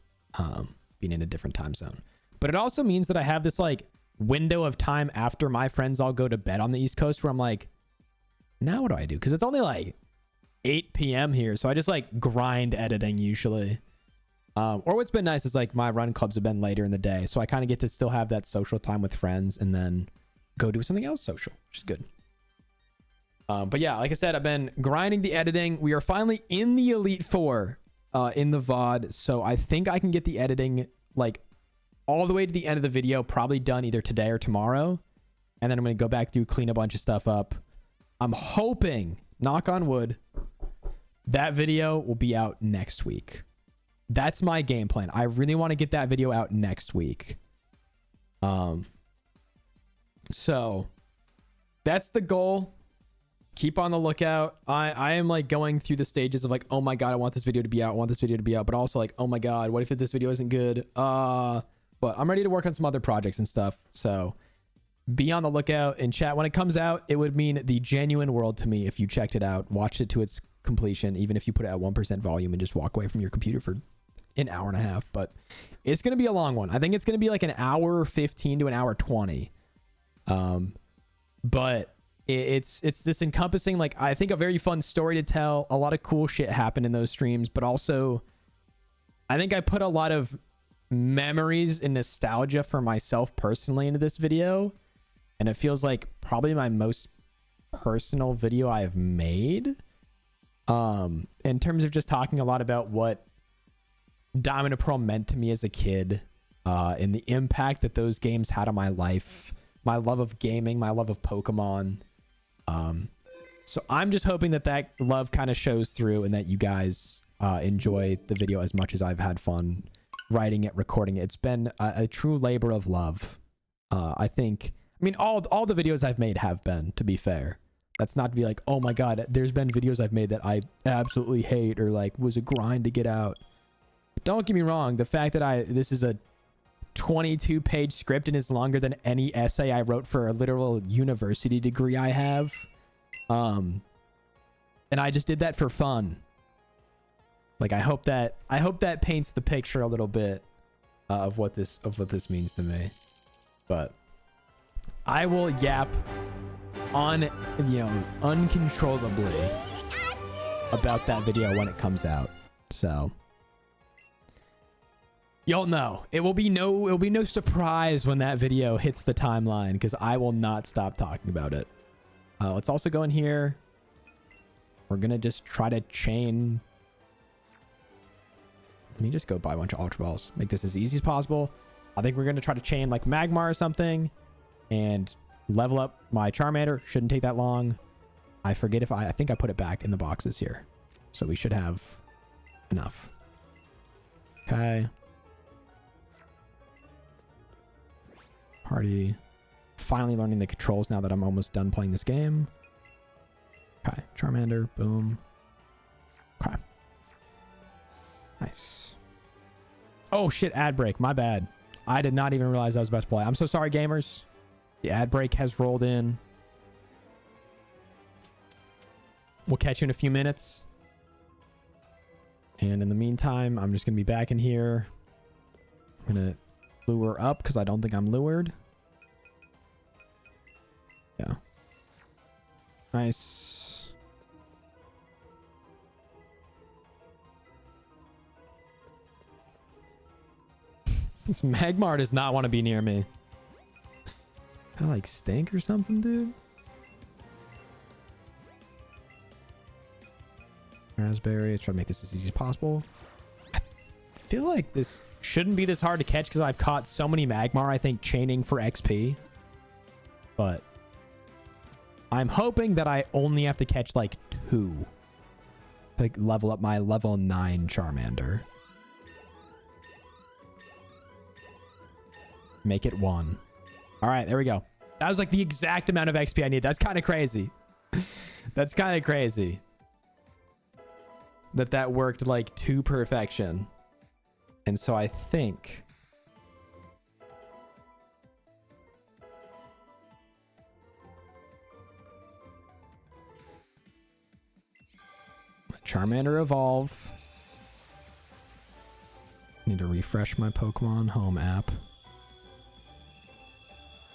being in a different time zone. But it also means that I have this like window of time after my friends all go to bed on the East Coast where I'm like, now what do I do? Because it's only like 8 p.m. here. So I just like grind editing usually. Or what's been nice is like my run clubs have been later in the day. So I kind of get to still have that social time with friends and then go do something else social, which is good. But yeah, like I said, I've been grinding the editing. We are finally in the Elite Four in the VOD. So I think I can get the editing like all the way to the end of the video, probably done either today or tomorrow. And then I'm going to go back through, clean a bunch of stuff up. I'm hoping, knock on wood, that video will be out next week. That's my game plan. I really want to get that video out next week. So that's the goal. Keep on the lookout. I am like going through the stages of like, oh my God, I want this video to be out. I want this video to be out. But also like, oh my God, what if this video isn't good? But I'm ready to work on some other projects and stuff. So be on the lookout in chat. When it comes out, it would mean the genuine world to me if you checked it out, watched it to its completion, even if you put it at 1% volume and just walk away from your computer for an hour and a half. But it's going to be a long one. I think it's going to be like an hour 15 to an hour 20. But it's this encompassing, like, I think a very fun story to tell. A lot of cool shit happened in those streams, but also I think I put a lot of memories and nostalgia for myself personally into this video. And it feels like probably my most personal video I have made. In terms of just talking a lot about what Diamond and Pearl meant to me as a kid, and the impact that those games had on my life, my love of gaming, my love of Pokemon. So I'm just hoping that that love kind of shows through and that you guys enjoy the video as much as I've had fun writing it, recording it. It's been a true labor of love. I mean, all the videos I've made have been, to be fair. That's not to be like, oh my God, there's been videos I've made that I absolutely hate or like was a grind to get out. Don't get me wrong. The fact that this is a 22-page script and is longer than any essay I wrote for a literal university degree I have. And I just did that for fun. Like, I hope that paints the picture a little bit of what this means to me. But I will yap uncontrollably about that video when it comes out. So you'll know. It will be no surprise when that video hits the timeline, because I will not stop talking about it. Let's also go in here. We're gonna just try to chain. Let me just go buy a bunch of Ultra Balls. Make this as easy as possible. I think we're gonna try to chain like Magmar or something and level up my Charmander. Shouldn't take that long. I forget if I think I put it back in the boxes here. So we should have enough. Okay. Party. Finally learning the controls now that I'm almost done playing this game. Okay. Charmander. Boom. Okay. Nice. Oh shit, ad break. My bad. I did not even realize I was about to play. I'm so sorry, gamers. The ad break has rolled in. We'll catch you in a few minutes. And in the meantime, I'm just going to be back in here. I'm going to lure up because I don't think I'm lured. Yeah. Nice. This Magmar does not want to be near me. I like stink or something, dude. Raspberry. Let's try to make this as easy as possible. I feel like this shouldn't be this hard to catch because I've caught so many Magmar, I think, chaining for XP. But I'm hoping that I only have to catch like 2. Like level up my level 9 Charmander. Make it 1. All right, there we go. That was like the exact amount of XP I need. That's kind of crazy. That's kind of crazy. That worked like to perfection. And so I think Charmander evolve. Need to refresh my Pokemon Home app.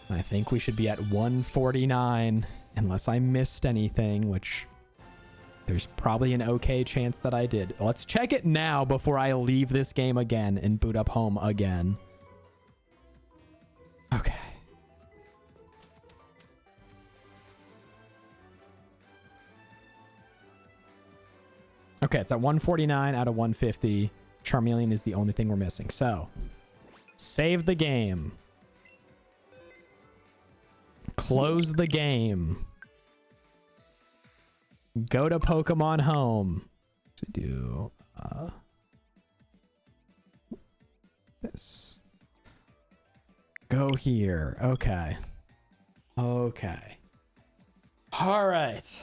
I think we should be at 149 unless I missed anything, which there's probably an okay chance that I did. Let's check it now before I leave this game again and boot up home again. Okay. Okay, it's at 149 out of 150. Charmeleon is the only thing we're missing. So, save the game. Close the game. Go to Pokemon Home. To do this. Go here. Okay. Okay. All right.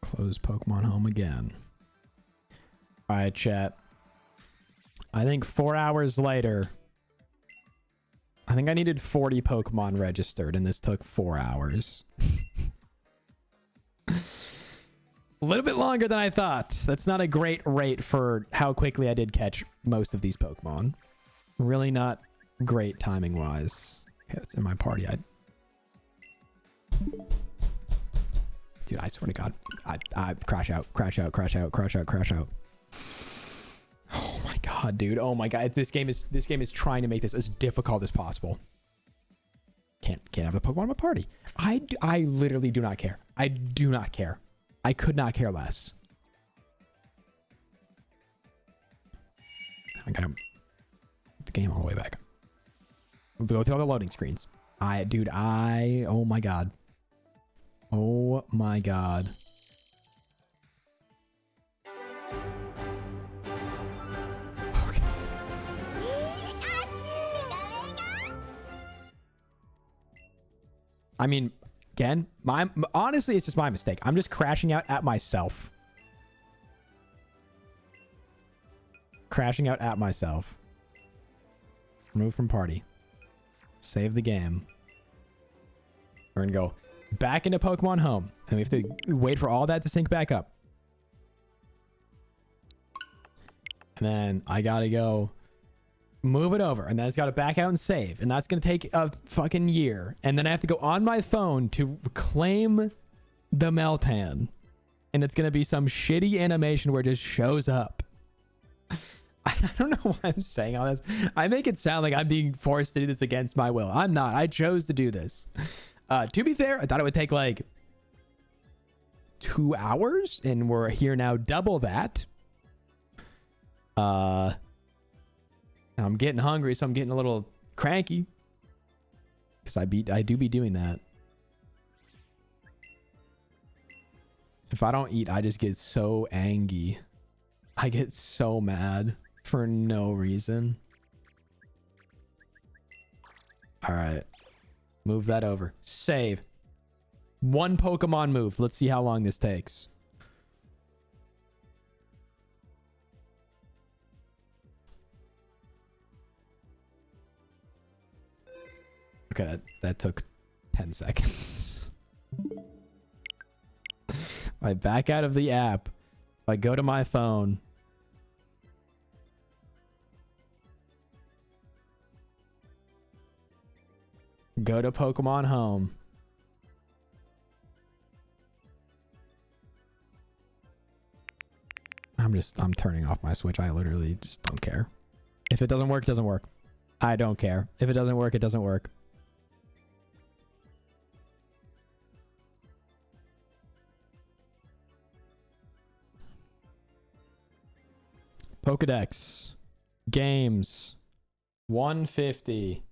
Close Pokemon Home again. All right, chat. I think 4 hours later, I think I needed 40 Pokemon registered, and this took 4 hours. A little bit longer than I thought. That's not a great rate for how quickly I did catch most of these Pokemon. Really not great timing-wise. Okay, that's in my party. Dude, I swear to God. I crash out, crash out, crash out, crash out, crash out. Oh my God, dude. Oh my God. This game is trying to make this as difficult as possible. Can't have a Pokemon in my party. I literally do not care. I do not care. I could not care less. I gotta put the game all the way back. Go through all the loading screens. Oh my God. Oh my God. Okay. I mean, again, honestly, it's just my mistake. I'm just crashing out at myself. Crashing out at myself. Remove from party. Save the game. We're gonna go back into Pokemon Home, and we have to wait for all that to sync back up. And then I gotta go move it over, and then it's gotta back out and save, and that's gonna take a fucking year. And then I have to go on my phone to claim the Meltan, and it's gonna be some shitty animation where it just shows up. I don't know why I'm saying all this. I make it sound like I'm being forced to do this against my will. I'm not. I chose to do this. To be fair, I thought it would take like 2 hours, and we're here now double that. I'm getting hungry, so I'm getting a little cranky. Because I do be doing that. If I don't eat, I just get so angry. I get so mad for no reason. All right. Move that over. Save. 1 Pokemon moved. Let's see how long this takes. Okay, that took 10 seconds. I back out of the app. I go to my phone. Go to Pokemon Home. I'm turning off my Switch. I literally just don't care. If it doesn't work, it doesn't work. I don't care. If it doesn't work, it doesn't work. Pokedex. Games. 150.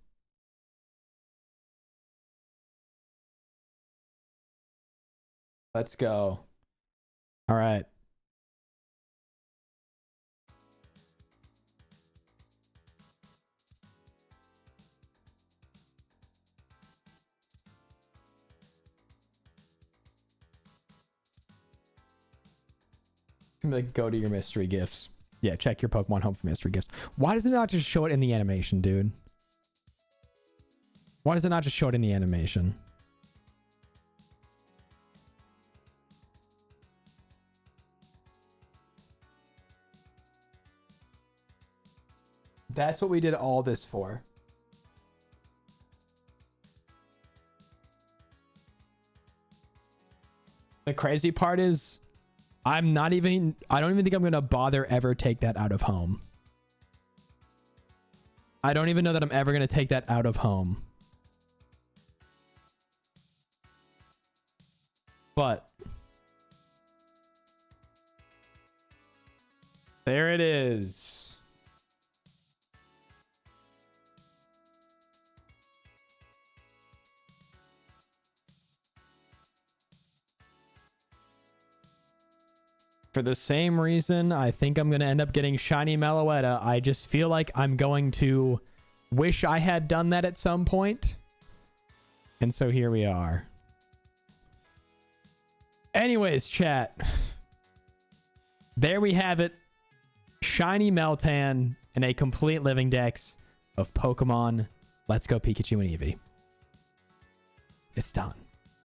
Let's go. All right. Go to your mystery gifts. Yeah, check your Pokemon Home for mystery gifts. Why does it not just show it in the animation, dude? Why does it not just show it in the animation? That's what we did all this for. The crazy part is I don't even think I'm going to bother ever take that out of home. I don't even know that I'm ever going to take that out of home. But there it is. For the same reason, I think I'm going to end up getting Shiny Meloetta. I just feel like I'm going to wish I had done that at some point. And so here we are. Anyways, chat. There we have it. Shiny Meltan and a complete living dex of Pokemon Let's Go Pikachu and Eevee. It's done.